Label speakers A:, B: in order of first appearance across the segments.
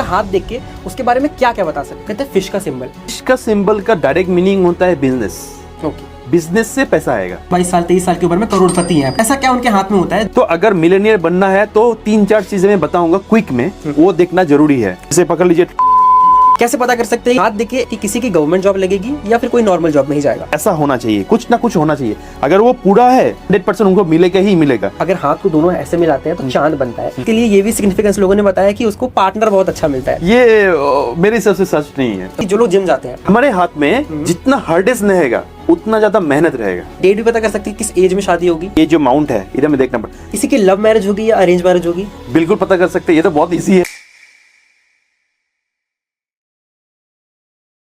A: हाथ देख के उसके बारे में क्या क्या बता सकते हैं? कहते हैं फिश का सिंबल।
B: फिश का सिंबल का डायरेक्ट मीनिंग होता है बिजनेस।
A: ओके,
B: बिजनेस से पैसा आएगा।
A: 22 साल 23 साल की उम्र में करोड़पति हैं, ऐसा क्या उनके हाथ में होता है?
B: तो अगर मिलेनियर बनना है तो 3-4 चीजें मैं बताऊंगा क्विक में, वो देखना जरूरी है। जैसे पकड़ लीजिए,
A: कैसे पता कर सकते हैं हाथ देखे कि किसी की गवर्नमेंट जॉब लगेगी या फिर कोई नॉर्मल जॉब में ही जाएगा?
B: ऐसा होना चाहिए, कुछ ना कुछ होना चाहिए। अगर वो पूरा है 100% उनको मिलेगा ही मिलेगा।
A: अगर हाथ को दोनों ऐसे मिलाते हैं तो चांद बनता है। इसके लिए ये भी सिग्निफिकेंस लोगों ने बताया कि उसको पार्टनर बहुत अच्छा मिलता है।
B: ये मेरे हिसाब से सच नहीं है।
A: कि जो लोग जिम जाते हैं,
B: हमारे हाथ में जितना हार्डेस्ट रहेगा उतना ज्यादा मेहनत रहेगा।
A: डेट भी पता कर सकती है किस एज में शादी होगी।
B: ये जो माउंट है इधर में देखना पड़ता,
A: किसी की लव मैरिज होगी या अरेंज मैरिज होगी,
B: बिल्कुल पता कर सकते हैं। ये तो बहुत इजी है।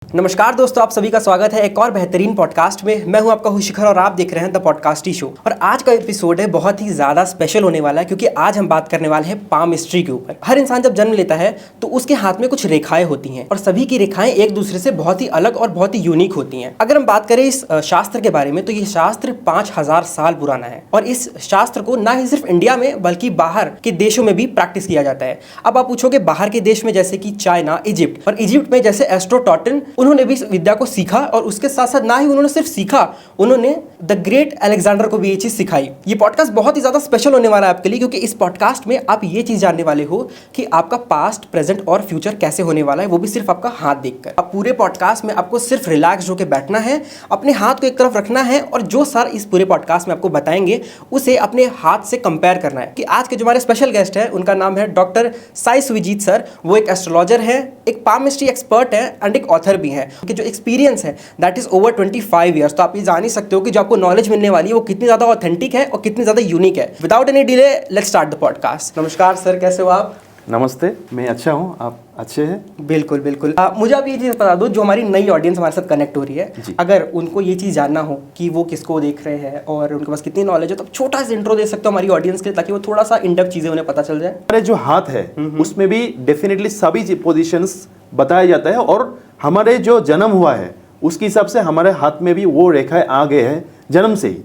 A: नमस्कार दोस्तों, आप सभी का स्वागत है एक और बेहतरीन पॉडकास्ट में। मैं हूं आपका शिखर और आप देख रहे हैं द पॉडकास्टी शो। और आज का एपिसोड है बहुत ही ज़्यादा स्पेशल होने वाला है, क्योंकि आज हम बात करने वाले हैं पामस्ट्री के ऊपर। हर इंसान जब जन्म लेता है तो उसके हाथ में कुछ रेखाएं होती हैं और सभी की रेखाएं एक दूसरे से बहुत ही अलग और बहुत ही यूनिक होती हैं। अगर हम बात करें इस शास्त्र के बारे में तो ये शास्त्र 5000 साल पुराना है और इस शास्त्र को ना ही सिर्फ इंडिया में बल्कि बाहर के देशों में भी प्रैक्टिस किया जाता है। अब आप पूछोगे बाहर के देश में, जैसे कि चाइना, इजिप्ट, और इजिप्ट में जैसे एस्ट्रोटॉटन, उन्होंने भी इस विद्या को सीखा और उसके साथ साथ ना ही उन्होंने सिर्फ सीखा, उन्होंने द ग्रेट अलेक्जेंडर को भी ये चीज सिखाई। ये पॉडकास्ट बहुत ही ज्यादा स्पेशल होने वाला है आपके लिए, क्योंकि इस पॉडकास्ट में आप ये चीज जानने वाले हो कि आपका पास्ट, प्रेजेंट और फ्यूचर कैसे होने वाला है, वो भी सिर्फ आपका हाथ देखकर। अब पूरे पॉडकास्ट में आपको सिर्फ रिलैक्स होकर बैठना है, अपने हाथ को एक तरफ रखना है और जो सर इस पूरे पॉडकास्ट में आपको बताएंगे उसे अपने हाथ से कंपेयर करना है। कि आज के जो हमारे स्पेशल गेस्ट है उनका नाम है डॉक्टर साई सुविजीत सर। वो एक एस्ट्रोलॉजर है, एक पामस्ट्री एक्सपर्ट है एंड एक ऑथर भी है। जो एक्सपीरियंस है दैट इज ओवर 25 ईयर्स। तो आप ये जान ही सकते हो कि जो आपको नॉलेज मिलने वाली है वो कितनी ज्यादा ऑथेंटिक है और कितनी ज्यादा यूनिक है। Without any delay let's start the podcast. नमस्कार सर, कैसे हो आप?
B: नमस्ते, मैं अच्छा हूँ, आप अच्छे हैं?
A: बिल्कुल बिल्कुल। मुझे आप ये चीज़ बता दो, जो हमारी नई ऑडियंस हमारे साथ कनेक्ट हो रही है, अगर उनको ये चीज़ जानना हो कि वो किसको देख रहे हैं और उनके पास कितनी नॉलेज है, तो छोटा सा इंट्रो दे सकते हो हमारी ऑडियंस के लिए, ताकि वो थोड़ा सा इन डेप्थ चीज़ें उन्हें पता चल जाए।
B: हमारे जो हाथ है उसमें भी डेफिनेटली सभी पोजीशंस बताया जाता है और हमारे जो जन्म हुआ है उसके हिसाब से हमारे हाथ में भी वो रेखाएं आ गए हैं जन्म से ही।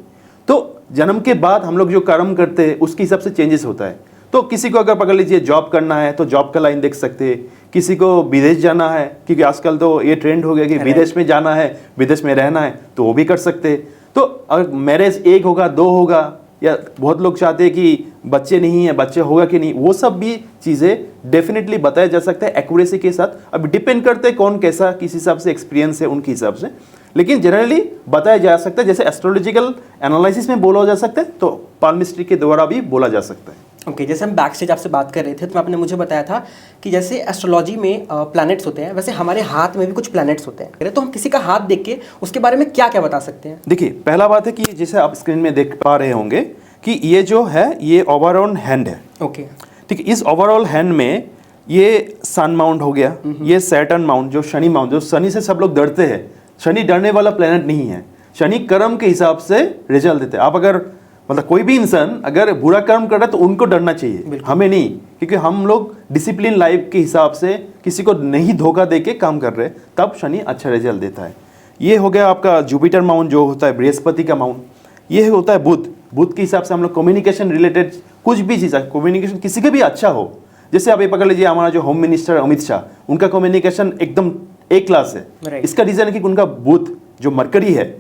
B: तो जन्म के बाद हम लोग जो कर्म करते हैं उसके हिसाब से चेंजेस होता है। तो किसी को अगर पकड़ लीजिए जॉब करना है तो जॉब का लाइन देख सकते हैं। किसी को विदेश जाना है, क्योंकि आजकल तो ये ट्रेंड हो गया कि विदेश में जाना है, विदेश में रहना है, तो वो भी कर सकते हैं। तो अगर मैरिज 1 होगा 2 होगा, या बहुत लोग चाहते हैं कि बच्चे नहीं है, बच्चे होगा कि नहीं, वो सब भी चीज़ें डेफिनेटली बताया जा सकता है एक्यूरेसी के साथ। अब डिपेंड करते हैं कौन कैसा किस हिसाब से एक्सपीरियंस है उनके हिसाब से, लेकिन जनरली बताया जा सकता है। जैसे एस्ट्रोलॉजिकल एनालिसिस में बोला जा सकता है तो पाल्मिस्ट्री के द्वारा भी बोला जा सकता है।
A: ओके, जैसे हम बैक स्टेज आपसे बात कर रहे थे तो आपने मुझे बताया था कि जैसे एस्ट्रोलॉजी में प्लैनेट्स होते हैं, वैसे हमारे हाथ में भी कुछ प्लैनेट्स होते हैं। तो हम किसी का हाथ देख के उसके बारे में क्या क्या बता सकते हैं?
B: देखिए, पहला बात है कि जैसे आप स्क्रीन में देख पा रहे होंगे कि ये जो है ये ओवरऑल हैंड है।
A: ओके,
B: ठीक है। इस ओवरऑल हैंड में ये सन माउंट हो गया, ये सैटर्न माउंट, जो शनि माउंट, जो शनि से सब लोग डरते हैं। शनि डरने वाला प्लेनेट नहीं है। शनि कर्म के हिसाब से रिजल्ट देते हैं। आप अगर मतलब कोई भी इंसान अगर बुरा कर्म कर रहा है तो उनको डरना चाहिए, हमें नहीं, क्योंकि हम लोग डिसिप्लिन लाइफ के हिसाब से किसी को नहीं धोखा दे के काम कर रहे हैं, तब शनि अच्छा रिजल्ट देता है। ये हो गया आपका जुपिटर माउंट, जो होता है बृहस्पति का माउंट। ये होता है बुध। बुध के हिसाब से हम लोग कम्युनिकेशन रिलेटेड कुछ भी चीज़, कम्युनिकेशन किसी के भी अच्छा हो। जैसे आप ये पकड़ लीजिए, हमारा जो होम मिनिस्टर अमित शाह, उनका कम्युनिकेशन एकदम एक क्लास है। इसका रीज़न है कि उनका बुध जो मरकरी है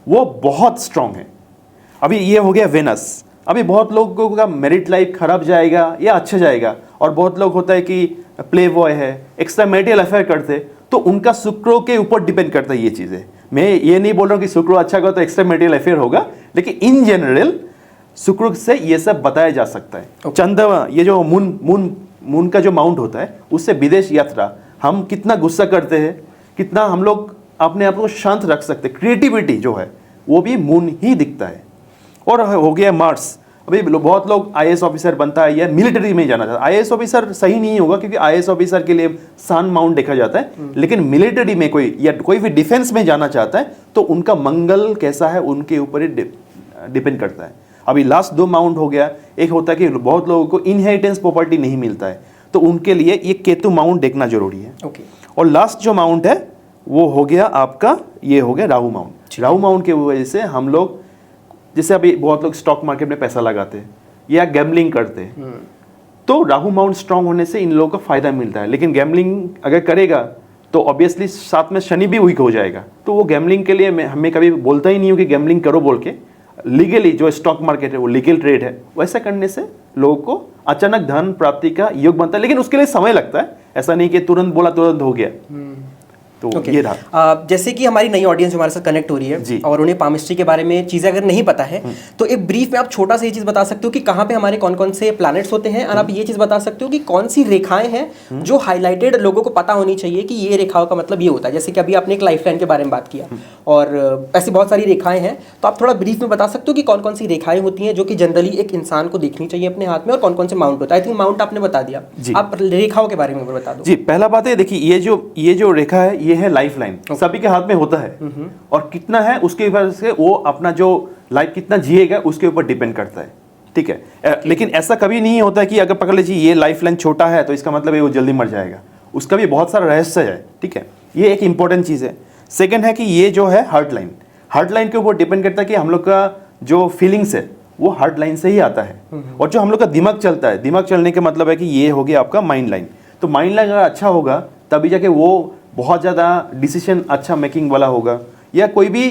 B: वो बहुत स्ट्रांग है। अभी ये हो गया वेनस। अभी बहुत लोगों का मैरिड लाइफ खराब जाएगा या अच्छा जाएगा, और बहुत लोग होता है कि प्ले बॉय है, एक्स्ट्रा मैरिटल अफेयर करते, तो उनका शुक्र के ऊपर डिपेंड करता है ये चीज़ें। मैं ये नहीं बोल रहा हूँ कि शुक्र अच्छा होगा तो एक्स्ट्रा मैरिटल अफेयर होगा, लेकिन इन जनरल शुक्र से ये सब बताया जा सकता है। चंद्रमा, ये जो मून का जो माउंट होता है, उससे विदेश यात्रा, हम कितना गुस्सा करते हैं, कितना हम लोग अपने आप को शांत रख सकते हैं, क्रिएटिविटी जो है वो भी मून ही दिखता है। और हो गया मार्स। अभी बहुत लोग आईएएस ऑफिसर बनता है या मिलिट्री में जाना चाहता है। आईएएस ऑफिसर सही नहीं होगा, क्योंकि आईएएस ऑफिसर के लिए सन माउंट देखा जाता है, लेकिन मिलिट्री में कोई या कोई भी डिफेंस में जाना चाहता है तो उनका मंगल कैसा है उनके ऊपर ही डिपेंड करता है। अभी लास्ट 2 माउंट हो गया। एक होता है कि बहुत लोगों को इनहेरिटेंस प्रॉपर्टी नहीं मिलता है, तो उनके लिए ये केतु माउंट देखना जरूरी है। और लास्ट जो माउंट है वो हो गया आपका, ये हो गया राहु माउंट। राहु माउंट की वजह से हम लोग, जैसे अभी बहुत लोग स्टॉक मार्केट में पैसा लगाते हैं या गैम्बलिंग करते हैं, तो राहु माउंट स्ट्रांग होने से इन लोगों को फायदा मिलता है। लेकिन गैम्बलिंग अगर करेगा तो ऑब्वियसली साथ में शनि भी वीक हो जाएगा। तो वो गैम्बलिंग के लिए मैं कभी बोलता ही नहीं हूँ कि गैम्बलिंग करो बोल के। लीगली जो स्टॉक मार्केट है वो लीगल ट्रेड है, वैसा करने से लोगों को अचानक धन प्राप्ति का योग बनता है। लेकिन उसके लिए समय लगता है, ऐसा नहीं कि तुरंत बोला तुरंत हो गया। तो
A: Okay.
B: ये रहा।
A: जैसे कि हमारी नई ऑडियंस हमारे साथ कनेक्ट हो रही है और उन्हें पामिस्ट्री के बारे में चीज़ें अगर नहीं पता है तो एक ब्रीफ में आप छोटा सा ये चीज़ बता सकते हो कि कहाँ पे हमारे कौन कौन से प्लैनेट्स होते हैं, और आप ये चीज़ बता सकते हो कि कौन सी रेखाएं हैं जो हाईलाइटेड लोगों को पता होनी चाहिए कि ये रेखाओं का मतलब ये होता है। जैसे कि अभी आपने एक लाइफ लाइन के बारे में बात किया और ऐसी बहुत सारी रेखाएं हैं, तो आप थोड़ा ब्रीफ में बता सकते हो कि कौन कौन सी रेखाएं होती हैं जो कि जनरली एक इंसान को देखनी चाहिए अपने हाथ में, और कौन कौन से माउंट होता है। आई थिंक माउंट आपने बता दिया, आप रेखाओं के बारे में बता दो।
B: जी, पहला बात है, देखिए ये जो रेखा है ये है लाइफ लाइन, सभी के हाथ में होता है और कितना है उसके ऊपर से वो अपना जो लाइफ कितना जिएगा उसके ऊपर डिपेंड करता है। ठीक है, लेकिन ऐसा कभी नहीं होता है कि अगर पकड़ लीजिए ये लाइफ लाइन छोटा है तो इसका मतलब है वो जल्दी मर जाएगा, उसका भी बहुत सारा रहस्य है। ठीक है, ये एक इंपॉर्टेंट चीज़ है। सेकंड है कि ये जो है हार्ट लाइन के ऊपर डिपेंड करता है कि हम लोग का जो फीलिंग्स है वो हार्ट लाइन से ही आता है। और जो हम लोग का दिमाग चलता है, दिमाग चलने का मतलब है कि ये हो गया आपका माइंड लाइन। तो माइंड लाइन अगर अच्छा होगा तभी जाके वो बहुत ज़्यादा डिसीजन अच्छा मेकिंग वाला होगा, या कोई भी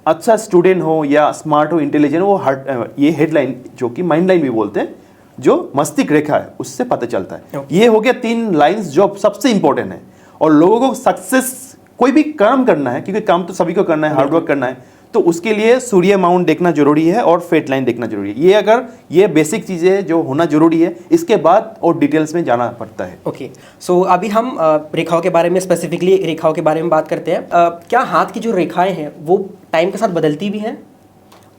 B: अच्छा स्टूडेंट हो या स्मार्ट हो इंटेलिजेंट हो, वो ये हेडलाइन जो कि माइंड लाइन भी बोलते हैं, जो मस्तिष्क रेखा है उससे पता चलता है। ये हो गया 3 लाइंस जो सबसे इंपॉर्टेंट है। और लोगों को सक्सेस कोई भी काम करना है, क्योंकि काम तो सभी को करना है, हार्डवर्क करना है, तो उसके लिए सूर्य माउंट देखना जरूरी है और फेट लाइन देखना जरूरी है। ये बेसिक चीज़ें जो होना जरूरी है, इसके बाद और डिटेल्स में जाना पड़ता है।
A: ओके, सो अभी हम रेखाओं के बारे में, स्पेसिफिकली रेखाओं के बारे में बात करते हैं। क्या हाथ की जो रेखाएं हैं वो टाइम के साथ बदलती भी हैं,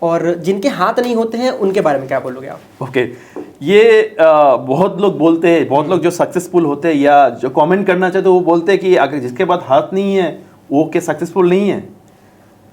A: और जिनके हाथ नहीं होते हैं उनके बारे में क्या बोलोगे आप?
B: ओके, ये बहुत लोग बोलते हैं, बहुत लोग जो सक्सेसफुल होते हैं या जो कमेंट करना चाहते हैं वो बोलते हैं कि अगर जिसके पास हाथ नहीं है वो क्या सक्सेसफुल नहीं है।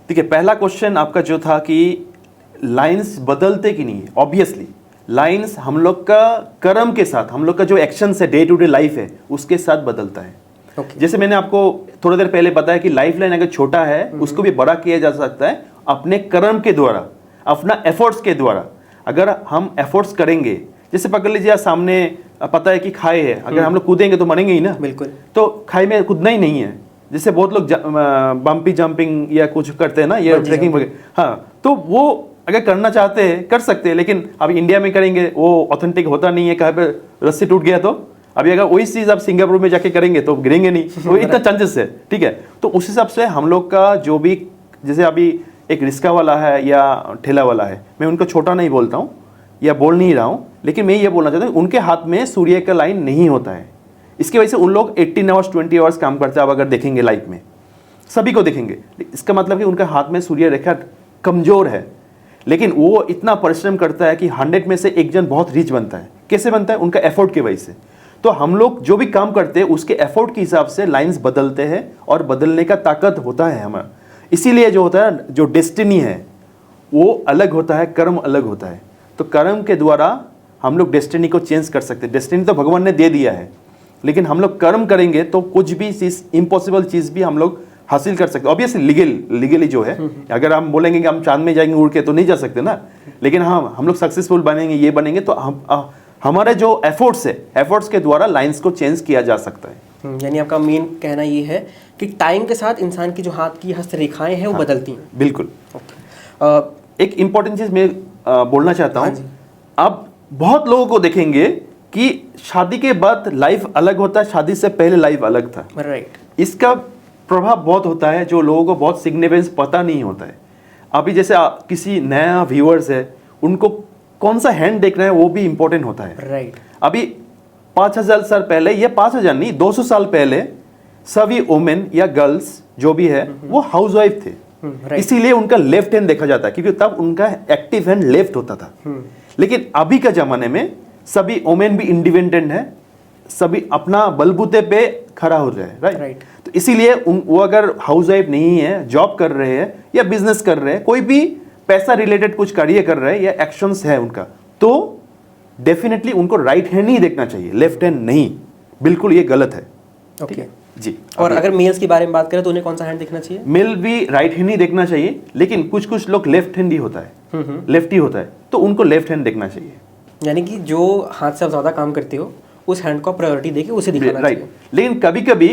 B: ठीक है, पहला क्वेश्चन आपका जो था कि लाइंस बदलते कि नहीं है। ऑब्वियसली लाइंस हम लोग का कर्म के साथ, हम लोग का जो एक्शन है, डे टू डे लाइफ है, उसके साथ बदलता है। जैसे मैंने आपको थोड़ी देर पहले बताया कि लाइफ लाइन अगर छोटा है उसको भी बड़ा किया जा सकता है अपने कर्म के द्वारा, अपना एफर्ट्स के द्वारा। अगर हम एफर्ट्स करेंगे, जैसे पकड़ लीजिए सामने पता है कि खाई है, अगर हम लोग कूदेंगे तो मरेंगे ही ना।
A: बिल्कुल।
B: तो खाई में कूदना ही नहीं है। जैसे बहुत लोग बम्पी जंपिंग या कुछ करते हैं ना, ये ट्रैकिंग वगैरह, हाँ, तो वो अगर करना चाहते हैं कर सकते हैं, लेकिन अब इंडिया में करेंगे वो ऑथेंटिक होता नहीं है। कहीं पे रस्सी टूट गया तो अभी अगर वही चीज़ आप सिंगापुर में जाके करेंगे तो गिरेंगे नहीं, तो इतना चांसेस है। ठीक है, तो उस हिसाब से हम लोग का जो भी, जैसे अभी एक रिक्शा वाला है या ठेला वाला है, मैं उनको छोटा नहीं बोलता हूँ या बोल नहीं रहा हूँ, लेकिन मैं ये बोलना चाहता हूँ उनके हाथ में सूर्य का लाइन नहीं होता है। इसकी वजह से उन लोग 18 आवर्स 20 आवर्स काम करते हैं। आप अगर देखेंगे लाइफ में सभी को देखेंगे, इसका मतलब कि उनका हाथ में सूर्य रेखा कमजोर है, लेकिन वो इतना परिश्रम करता है कि 100 में से एक जन बहुत रिच बनता है। कैसे बनता है? उनका एफर्ट की वजह से। तो हम लोग जो भी काम करते हैं उसके एफर्ट के हिसाब से लाइंस बदलते हैं और बदलने का ताकत होता है हमारा। इसीलिए जो होता है, जो डेस्टिनी है वो अलग होता है, कर्म अलग होता है। तो कर्म के द्वारा हम लोग डेस्टिनी को चेंज कर सकते हैं। डेस्टिनी तो भगवान ने दे दिया है, लेकिन हम लोग कर्म करेंगे तो कुछ भी चीज़, इम्पॉसिबल चीज़ भी हम लोग हासिल कर सकते हैं। ऑब्वियसली लीगली जो है, अगर हम बोलेंगे कि हम चांद में जाएंगे उड़ के तो नहीं जा सकते ना, लेकिन हाँ, हम लोग सक्सेसफुल बनेंगे, ये बनेंगे, तो हमारे जो एफर्ट्स है, एफर्ट्स के द्वारा लाइंस को चेंज किया जा सकता है।
A: यानी आपका मेन कहना ये है कि टाइम के साथ इंसान की जो हाथ की हस्तरेखाएं हैं वो बदलती हैं।
B: बिल्कुल। एक इम्पॉर्टेंट चीज़ मैं बोलना चाहता हूँ। अब बहुत लोगों को देखेंगे कि शादी के बाद लाइफ अलग होता है, शादी से पहले लाइफ अलग था।
A: राइट।
B: इसका प्रभाव बहुत होता है, जो लोगों को बहुत सिग्निफिकेंस पता नहीं होता है। अभी जैसे किसी नया व्यूअर्स है, उनको कौन सा हैंड देखना है वो भी इंपॉर्टेंट होता है।
A: राइट।
B: अभी 5000 साल पहले, ये 5000 नहीं 200 साल पहले सभी वुमेन या गर्ल्स जो भी है वो हाउसवाइफ थे। इसीलिए उनका लेफ्ट हैंड देखा जाता है, क्योंकि तब उनका एक्टिव हैंड लेफ्ट होता था। लेकिन अभी के जमाने में सभी वुमेन भी इंडिपेंडेंट है, सभी अपना बलबूते पे खड़ा हो रहे हैं। राइट। तो इसीलिए वो अगर हाउसवाइफ नहीं है, जॉब कर रहे हैं या बिजनेस कर रहे हैं, कोई भी पैसा रिलेटेड कुछ कार्य कर रहे हैं या एक्शंस है उनका, तो डेफिनेटली उनको राइट हैंड ही देखना चाहिए, लेफ्ट हैंड नहीं। बिल्कुल ये गलत है।
A: ओके
B: जी।
A: और अगर मेल्स के बारे में बात करें तो उन्हें कौन सा हैंड देखना चाहिए?
B: मेल भी राइट हैंड ही देखना चाहिए, लेकिन कुछ कुछ लोग लेफ्ट हैंड ही होता है, लेफ्ट ही होता है, तो उनको लेफ्ट हैंड देखना चाहिए।
A: यानी कि जो हाथ से आप ज़्यादा काम करते हो उस हैंड को प्रायोरिटी देके उसे दिखाना
B: राइट।
A: चाहिए।
B: लेकिन कभी कभी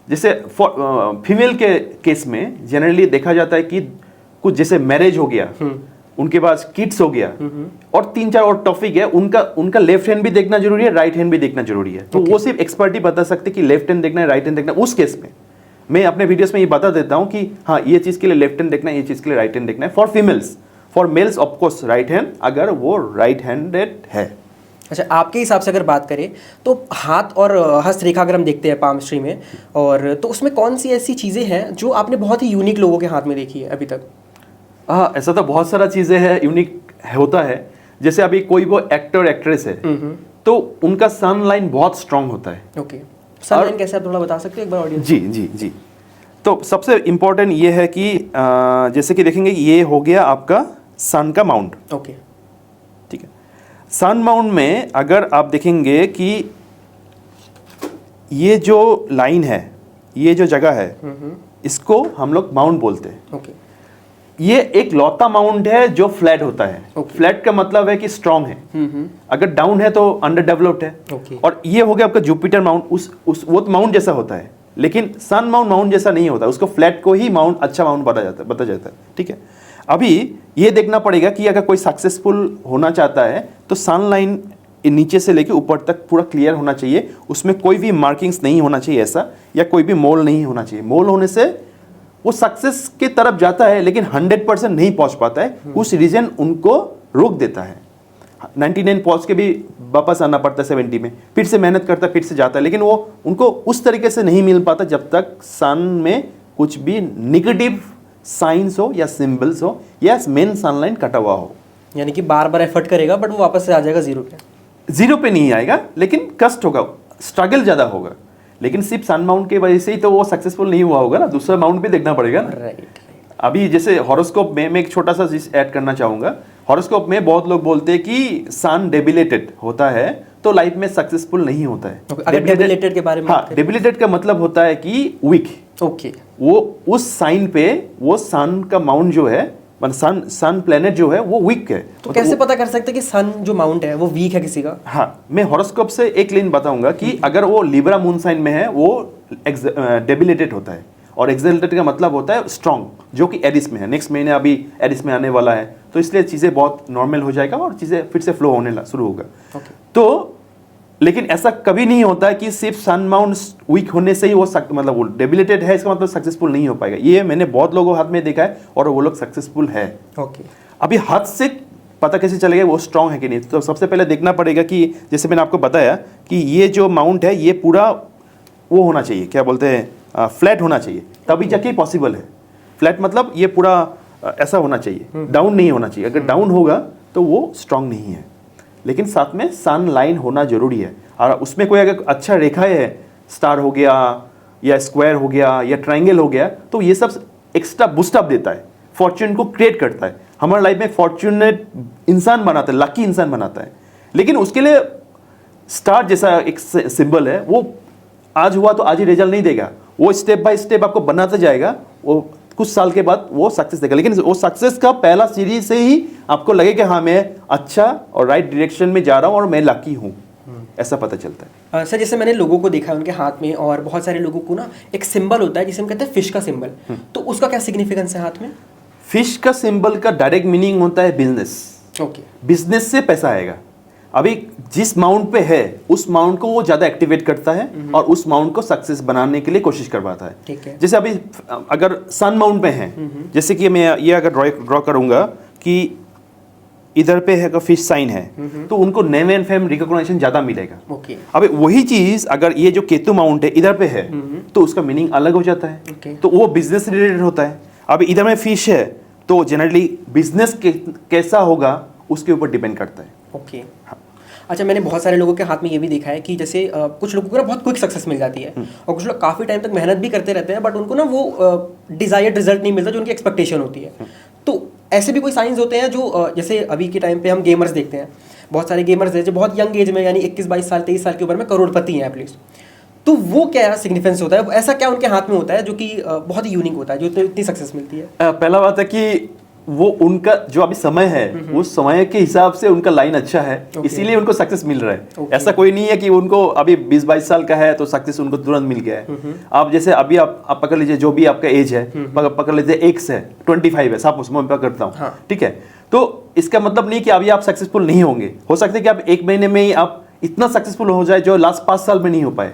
B: जैसे फीमेल के केस में जनरली देखा जाता है कि कुछ जैसे मैरिज हो गया, उनके पास किड्स हो गया और 3-4 और टॉपिक है, उनका लेफ्ट हैंड भी देखना जरूरी है, राइट हैंड भी देखना जरूरी है। तो वो सिर्फ एक्सपर्ट ही बता सकते कि लेफ्ट हैंड देखना है, राइट हैंड देखना है। उस केस में मैं अपने वीडियोस में ये बता देता हूं कि हाँ, ये चीज के लिए लेफ्ट हैंड देखना है, ये चीज के लिए राइट हैंड देखना है। For females, for mails of course right hand, अगर वो राइट हैंडेड है।
A: अच्छा, आपके हिसाब से अगर बात करें तो हाथ और हस्तरेखा अगर हम देखते हैं पामस्ट्री में, और तो उसमें कौन सी ऐसी चीज़ें हैं जो आपने बहुत ही यूनिक लोगों के हाथ में देखी है अभी तक?
B: हाँ, ऐसा तो बहुत सारा चीजें हैं, यूनिक होता है। जैसे अभी कोई वो एक्टर एक्ट्रेस है तो उनका सन लाइन बहुत स्ट्रांग होता है।
A: ओके, सन लाइन कैसे, आप थोड़ा बता सकते हो एक बार ऑडियंस?
B: जी जी जी। तो सबसे इम्पोर्टेंट ये है कि जैसे कि देखेंगे ये हो गया आपका सन का माउंट।
A: ओके,
B: ठीक है। सन माउंट में अगर आप देखेंगे कि ये जो लाइन है, ये जो जगह है, इसको हम लोग माउंट बोलते हैं।
A: ओके,
B: ये एक लौता माउंट है जो फ्लैट होता है।
A: Okay.
B: फ्लैट का मतलब है कि स्ट्रांग है। अगर डाउन है तो अंडर डेवलप्ड है।
A: Okay.
B: और ये हो गया आपका जुपिटर माउंट, वो माउंट जैसा होता है, लेकिन सन माउंट जैसा नहीं होता। उसको फ्लैट को ही माउंट, अच्छा माउंट बता जाता है। ठीक है। अभी ये देखना पड़ेगा कि अगर कोई सक्सेसफुल होना चाहता है तो सन लाइन नीचे से लेके ऊपर तक पूरा क्लियर होना चाहिए। उसमें कोई भी मार्किंग्स नहीं होना चाहिए ऐसा, या कोई भी मोल नहीं होना चाहिए। मोल होने से वो सक्सेस के तरफ जाता है लेकिन 100% नहीं पहुंच पाता है। उस रीजन उनको रोक देता है। 99 पहुंच के भी वापस आना पड़ता है 70 में, फिर से मेहनत करता है, फिर से जाता है, लेकिन वो उनको उस तरीके से नहीं मिल पाता जब तक सन में कुछ भी निगेटिव साइंस हो या सिंबल्स हो या मेन सन लाइन कटा हुआ हो।
A: यानी कि बार बार एफर्ट करेगा बट वो वापस से आ जाएगा जीरो पे।
B: जीरो पे नहीं आएगा, लेकिन कष्ट होगा, स्ट्रगल ज्यादा होगा। लेकिन सिर्फ सन माउंट की वजह से ही तो वो सक्सेसफुल नहीं हुआ होगा ना, दूसरा माउंट भी देखना पड़ेगा ना।
A: राइट।
B: अभी जैसे हॉरोस्कोप में मैं एक छोटा सा चीज ऐड करना चाहूंगा। हॉरोस्कोप में बहुत लोग बोलते हैं कि सन डेबिलेटेड होता है तो लाइफ में सक्सेसफुल नहीं होता है।
A: अगर डेबिलेटेड के बारे में,
B: हाँ, डेबिलेटेड का मतलब होता है कि वीक।
A: ओके,
B: वो उस साइन पे वो सन का माउंट जो है, सन प्लेनेट जो है वो वीक है।
A: तो कैसे पता कर सकते हैं कि सन जो माउंट है वो वीक है किसी का?
B: हाँ, मैं हॉरोस्कोप से एक लाइन बताऊंगा कि अगर वो लिब्रा मून साइन में है वो डेबिलेटेड होता है, और एक्सेलरेटेड का मतलब होता है स्ट्रांग, जो कि एरिस में है। नेक्स्ट महीने अभी एरिस में आने वाला है, तो इसलिए चीज़ें बहुत नॉर्मल हो जाएगा और चीज़ें फिर से फ्लो होने शुरू होगा। तो लेकिन ऐसा कभी नहीं होता है कि सिर्फ सन माउंट वीक होने से ही वो मतलब वो डेबिलेटेड है इसका मतलब सक्सेसफुल नहीं हो पाएगा। ये मैंने बहुत लोगों हाथ में देखा है और वो लोग सक्सेसफुल है।
A: ओके,
B: अभी हाथ से पता कैसे चलेगा वो स्ट्रांग है कि नहीं? तो सबसे पहले देखना पड़ेगा कि जैसे मैंने आपको बताया कि ये जो माउंट है ये पूरा वो होना चाहिए, क्या बोलते हैं, फ्लैट होना चाहिए, तभी जाके पॉसिबल है। फ्लैट मतलब ये पूरा ऐसा होना चाहिए, डाउन नहीं होना चाहिए। अगर डाउन होगा तो वो स्ट्रांग नहीं है। लेकिन साथ में सन लाइन होना जरूरी है, और उसमें कोई अगर अच्छा रेखा है, स्टार हो गया या स्क्वायर हो गया या ट्रायंगल हो गया, तो ये सब एक्स्ट्रा बूस्ट अप देता है, फॉर्च्यून को क्रिएट करता है, हमारे लाइफ में फॉर्च्यूनेट इंसान बनाता है, लकी इंसान बनाता है। लेकिन उसके लिए स्टार जैसा एक सिंबल है, वो आज हुआ तो आज ही रिजल्ट नहीं देगा, वो स्टेप बाय स्टेप आपको बनाते जाएगा, वो कुछ साल के बाद वो सक्सेस देगा। लेकिन वो सक्सेस का पहला सीरीज से ही आपको लगे कि हाँ, मैं अच्छा और राइट डायरेक्शन में जा रहा हूँ और मैं लकी हूँ, ऐसा पता चलता है।
A: सर, जैसे मैंने लोगों को देखा है उनके हाथ में, और बहुत सारे लोगों को ना एक सिंबल होता है जिसे हम कहते हैं फिश का सिंबल, तो उसका क्या सिग्निफिकेंस है हाथ में?
B: फिश का सिंबल का डायरेक्ट मीनिंग होता है बिजनेस।
A: ओके,
B: बिजनेस से पैसा आएगा। अभी जिस माउंट पे है उस माउंट को वो ज्यादा एक्टिवेट करता है और उस माउंट को सक्सेस बनाने के लिए कोशिश करवाता है।
A: ठीक है।
B: जैसे अभी अगर सन माउंट पे है, जैसे कि मैं ये अगर ड्रॉ करूंगा कि इधर पे है फिश साइन है, तो उनको नेम एंड फेम रिकॉग्निशन ज्यादा मिलेगा।
A: ओके,
B: अभी वही चीज अगर ये जो केतु माउंट है इधर पे है, तो उसका मीनिंग अलग हो जाता है।
A: ओके।
B: तो वो बिजनेस रिलेटेड होता है। अभी इधर में फिश है तो जनरली बिजनेस कैसा होगा उसके ऊपर डिपेंड करता है।
A: ओके। अच्छा, मैंने बहुत सारे लोगों के हाथ में ये भी देखा है कि जैसे कुछ लोगों को ना बहुत क्विक सक्सेस मिल जाती है, और कुछ लोग काफ़ी टाइम तक मेहनत भी करते रहते हैं, बट उनको ना वो डिज़ायर्ड रिजल्ट नहीं मिलता जो उनकी एक्सपेक्टेशन होती है। तो ऐसे भी कोई साइंस होते हैं जो जैसे अभी के टाइम पे हम गेमर्स देखते हैं, बहुत सारे गेमर्स हैं जो बहुत यंग एज में, यानी 21-22 साल 23 साल की उम्र में करोड़पति हैं एटलीस्ट, तो वो क्या सिग्निफिकेंस होता है? ऐसा क्या उनके हाथ में होता है जो कि बहुत ही यूनिक होता है, जो इतनी सक्सेस मिलती है?
B: पहला बात है कि वो उनका जो अभी समय है वो समय के हिसाब से उनका लाइन अच्छा है, इसीलिए उनको सक्सेस मिल रहा है। ऐसा कोई नहीं है कि उनको अभी 20-22 साल का है तो सक्सेस उनको तुरंत मिल गया है। आप जैसे अभी आप पकड़ लीजिए, जो भी आपका एज है, पकड़ लीजिए एक्स है, 25 है, सपोज मैं पकड़ता हूँ,
A: हाँ।
B: ठीक है, तो इसका मतलब नहीं कि अभी आप सक्सेसफुल नहीं होंगे। हो सकता है कि आप 1 महीने में ही आप इतना सक्सेसफुल हो जाए जो लास्ट 5 साल में नहीं हो पाए।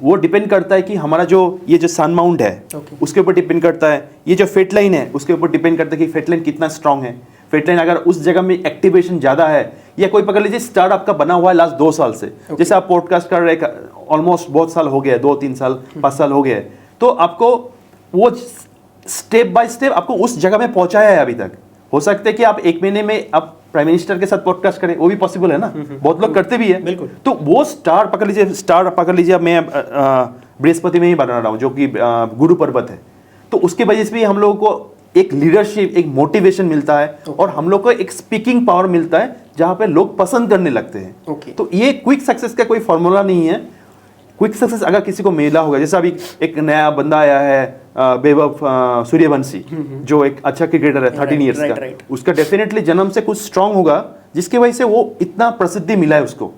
B: वो डिपेंड करता है कि हमारा जो ये जो सन माउंट है उसके ऊपर डिपेंड करता है, ये जो फेट लाइन है उसके ऊपर डिपेंड करता है कि फेट लाइन कितना स्ट्रांग है। फेट लाइन अगर उस जगह में एक्टिवेशन ज्यादा है, या कोई पकड़ लीजिए स्टार्ट आपका बना हुआ है लास्ट 2 साल से, जैसे आप पॉडकास्ट कर रहे ऑलमोस्ट बहुत साल हो गया, 2-3 साल 5 साल हो गए, तो आपको वो स्टेप बाय स्टेप आपको उस जगह में पहुंचाया है अभी तक। हो सकता है कि आप 1 महीने में आप प्राइम मिनिस्टर के साथ पॉडकास्ट करें, वो भी पॉसिबल है ना, बहुत लोग करते भी है।
A: बिल्कुल।
B: तो वो स्टार पकड़ लीजिए, मैं बृहस्पति में ही बना रहा हूँ जो कि गुरु पर्वत है, तो उसके वजह से भी हम लोगों को एक लीडरशिप, एक मोटिवेशन मिलता है, और हम लोग को एक स्पीकिंग पावर मिलता है जहां पे लोग पसंद करने लगते हैं। तो ये क्विक सक्सेस का कोई फॉर्मूला नहीं है। क्विक सक्सेस अगर किसी को मिला होगा, जैसे अभी एक नया बंदा आया है वैभव सूर्यवंशी, जो एक अच्छा क्रिकेटर है 13 इयर्स का, उसका डेफिनेटली जन्म से कुछ स्ट्रांग होगा जिसकी वजह से वो इतना प्रसिद्धि मिला है उसको,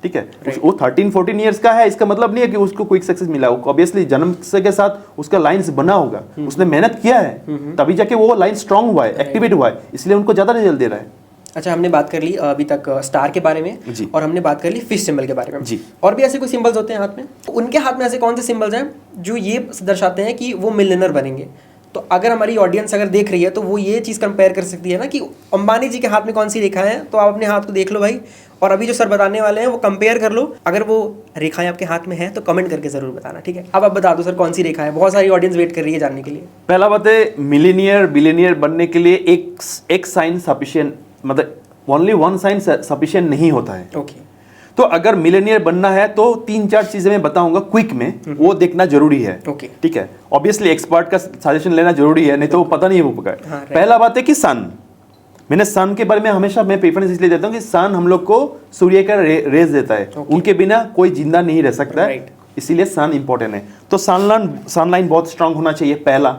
B: ठीक है। वो 13-14 इयर्स का है, इसका मतलब नहीं है कि उसको क्विक सक्सेस मिला। ऑब्वियसली जन्म से के साथ उसका लाइन्स बना होगा, उसने मेहनत किया है, तभी जाके वो लाइन स्ट्रांग हुआ है, एक्टिवेट हुआ है, इसलिए उनको ज्यादा रिजल्ट दे रहा है।
A: अच्छा, हमने बात कर ली अभी तक स्टार के बारे में, और हमने बात कर ली फिश सिंबल के बारे में जी। और भी ऐसे कोई सिंबल्स होते हैं हाथ में? उनके हाथ में ऐसे कौन से सिंबल्स हैं जो ये दर्शाते हैं कि वो मिलियनर बनेंगे? तो अगर हमारी ऑडियंस अगर देख रही है तो वो ये चीज़ कंपेयर कर सकती है ना कि अंबानी जी के हाथ में कौन सी रेखा है, तो आप अपने हाथ को देख लो भाई, और अभी जो सर बताने वाले हैं वो कंपेयर कर लो। अगर वो रेखाएं आपके हाथ में है तो कमेंट करके जरूर बताना, ठीक है। अब आप बता दो सर कौन सी रेखा है, बहुत सारी ऑडियंस वेट कर रही है जानने के लिए।
B: पहला बात है, मिलीनियर बिलियनियर बनने के लिए एक साइन सफिशिएंट, मतलब ओनली वन साइन सफिशिएंट नहीं होता है।
A: ओके।
B: तो अगर मिलेनियर बनना है तो 3-4 चीजें मैं बताऊंगा क्विक में, वो देखना जरूरी है, ठीक है। ऑब्वियसली एक्सपर्ट का सजेशन लेना जरूरी है, नहीं तो पता नहीं है वो पकड़। पहला बात है कि सन, मैंने सन के बारे में हमेशा मैं प्रेफरेंस इसलिए देता हूं कि सन हम लोग को सूर्य का रेज देता है, उनके बिना कोई जिंदा नहीं रह सकता है, इसीलिए सन इंपॉर्टेंट है। तो सनलाइन बहुत स्ट्रांग होना चाहिए। पहला,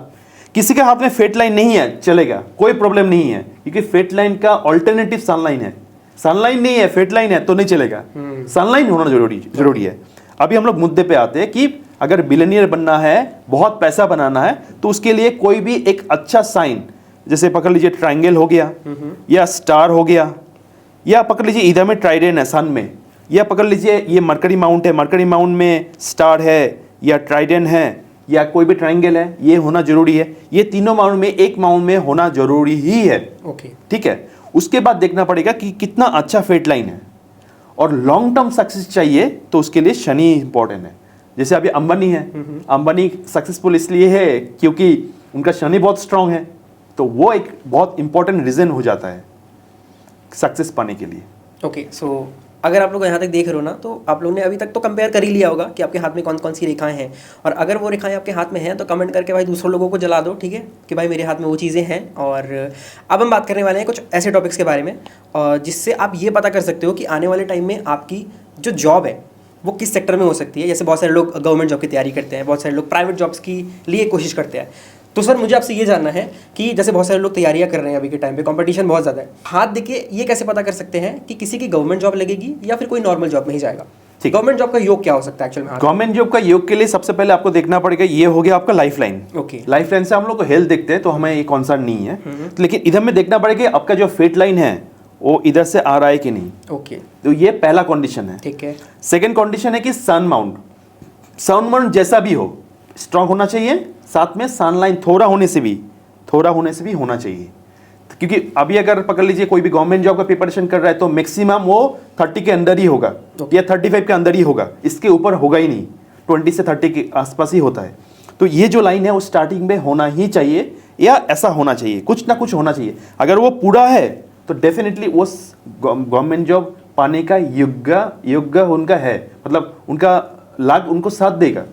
B: किसी के हाथ में फेट लाइन नहीं है चलेगा, कोई प्रॉब्लम नहीं है, क्योंकि फेट लाइन का ऑल्टरनेटिव सनलाइन है। सनलाइन नहीं है, फेट लाइन है तो नहीं चलेगा, सनलाइन होना जरूरी है। अभी हम लोग मुद्दे पे आते हैं कि अगर बिलियनियर बनना है, बहुत पैसा बनाना है, तो उसके लिए कोई भी एक अच्छा साइन, जैसे पकड़ लीजिए ट्रायंगल हो गया, या स्टार हो गया, या पकड़ लीजिए इधर में ट्राइडेंट है सन में, या पकड़ लीजिए ये मरकरी माउंट है, मरकरी माउंट में स्टार है या ट्राइडेंट है या कोई भी ट्रायंगल है, ये होना जरूरी है। ये तीनों माउंट में एक माउंट में होना जरूरी ही है, ठीक है। उसके बाद देखना पड़ेगा कि कितना अच्छा फेट लाइन है, और लॉन्ग टर्म सक्सेस चाहिए तो उसके लिए शनि इंपॉर्टेंट है। जैसे अभी अंबानी है, अंबानी सक्सेसफुल इसलिए है क्योंकि उनका शनि बहुत स्ट्रांग है, तो वो एक बहुत इंपॉर्टेंट रीजन हो जाता है सक्सेस पाने के लिए।
A: ओके, सो अगर आप लोग यहाँ तक देख रहे हो ना, तो आप लोगों ने अभी तक तो कंपेयर कर ही लिया होगा कि आपके हाथ में कौन कौन सी रेखाएं हैं, और अगर वो रेखाएं आपके हाथ में हैं तो कमेंट करके भाई दूसरों लोगों को जला दो, ठीक है, कि भाई मेरे हाथ में वो चीज़ें हैं। और अब हम बात करने वाले हैं कुछ ऐसे टॉपिक्स के बारे में जिससे आप ये पता कर सकते हो कि आने वाले टाइम में आपकी जो जॉब है वो किस सेक्टर में हो सकती है। जैसे बहुत सारे लोग गवर्नमेंट जॉब की तैयारी करते हैं, बहुत सारे लोग प्राइवेट जॉब्स की लिए कोशिश करते हैं। तो सर मुझे आपसे ये जानना है कि जैसे बहुत सारे लोग तैयारियां कर रहे हैं, अभी के टाइम पे कंपटीशन बहुत ज़्यादा है, हाथ देखिए ये कैसे पता कर सकते हैं कि किसी की गवर्नमेंट जॉब लगेगी या फिर कोई नॉर्मल जॉब में ही जाएगा? गवर्नमेंट जॉब का योग क्या हो सकता है एक्चुअल में?
B: गवर्नमेंट जॉब का योग के लिए सबसे पहले आपको देखना पड़ेगा, ये हो गया आपका लाइफ लाइन। लाइफ लाइन से हम लोग को हेल्थ देखते हैं तो हमें ये कंसर्न नहीं है, लेकिन इधर में देखना पड़ेगा आपका जो फेट लाइन है वो इधर से आ रहा है कि नहीं।
A: ओके,
B: तो ये पहला कंडीशन है, ठीक है। सेकंड कंडीशन है कि सन माउंट जैसा भी हो स्ट्रांग होना चाहिए, साथ में सन लाइन थोड़ा होने से भी होना चाहिए। क्योंकि अभी अगर पकड़ लीजिए कोई भी गवर्नमेंट जॉब का प्रिपरेशन कर रहा है तो मैक्सिमम वो 30 के अंदर ही होगा, या 35 के अंदर ही होगा, इसके ऊपर होगा ही नहीं, 20 से 30 के आसपास ही होता है। तो ये जो लाइन है वो स्टार्टिंग में होना ही चाहिए, या ऐसा होना चाहिए, कुछ ना कुछ होना चाहिए। अगर वो पूरा है तो डेफिनेटली वो गवर्नमेंट जॉब पाने का योग्य उनका है, मतलब उनका लाभ उनको साथ देगा।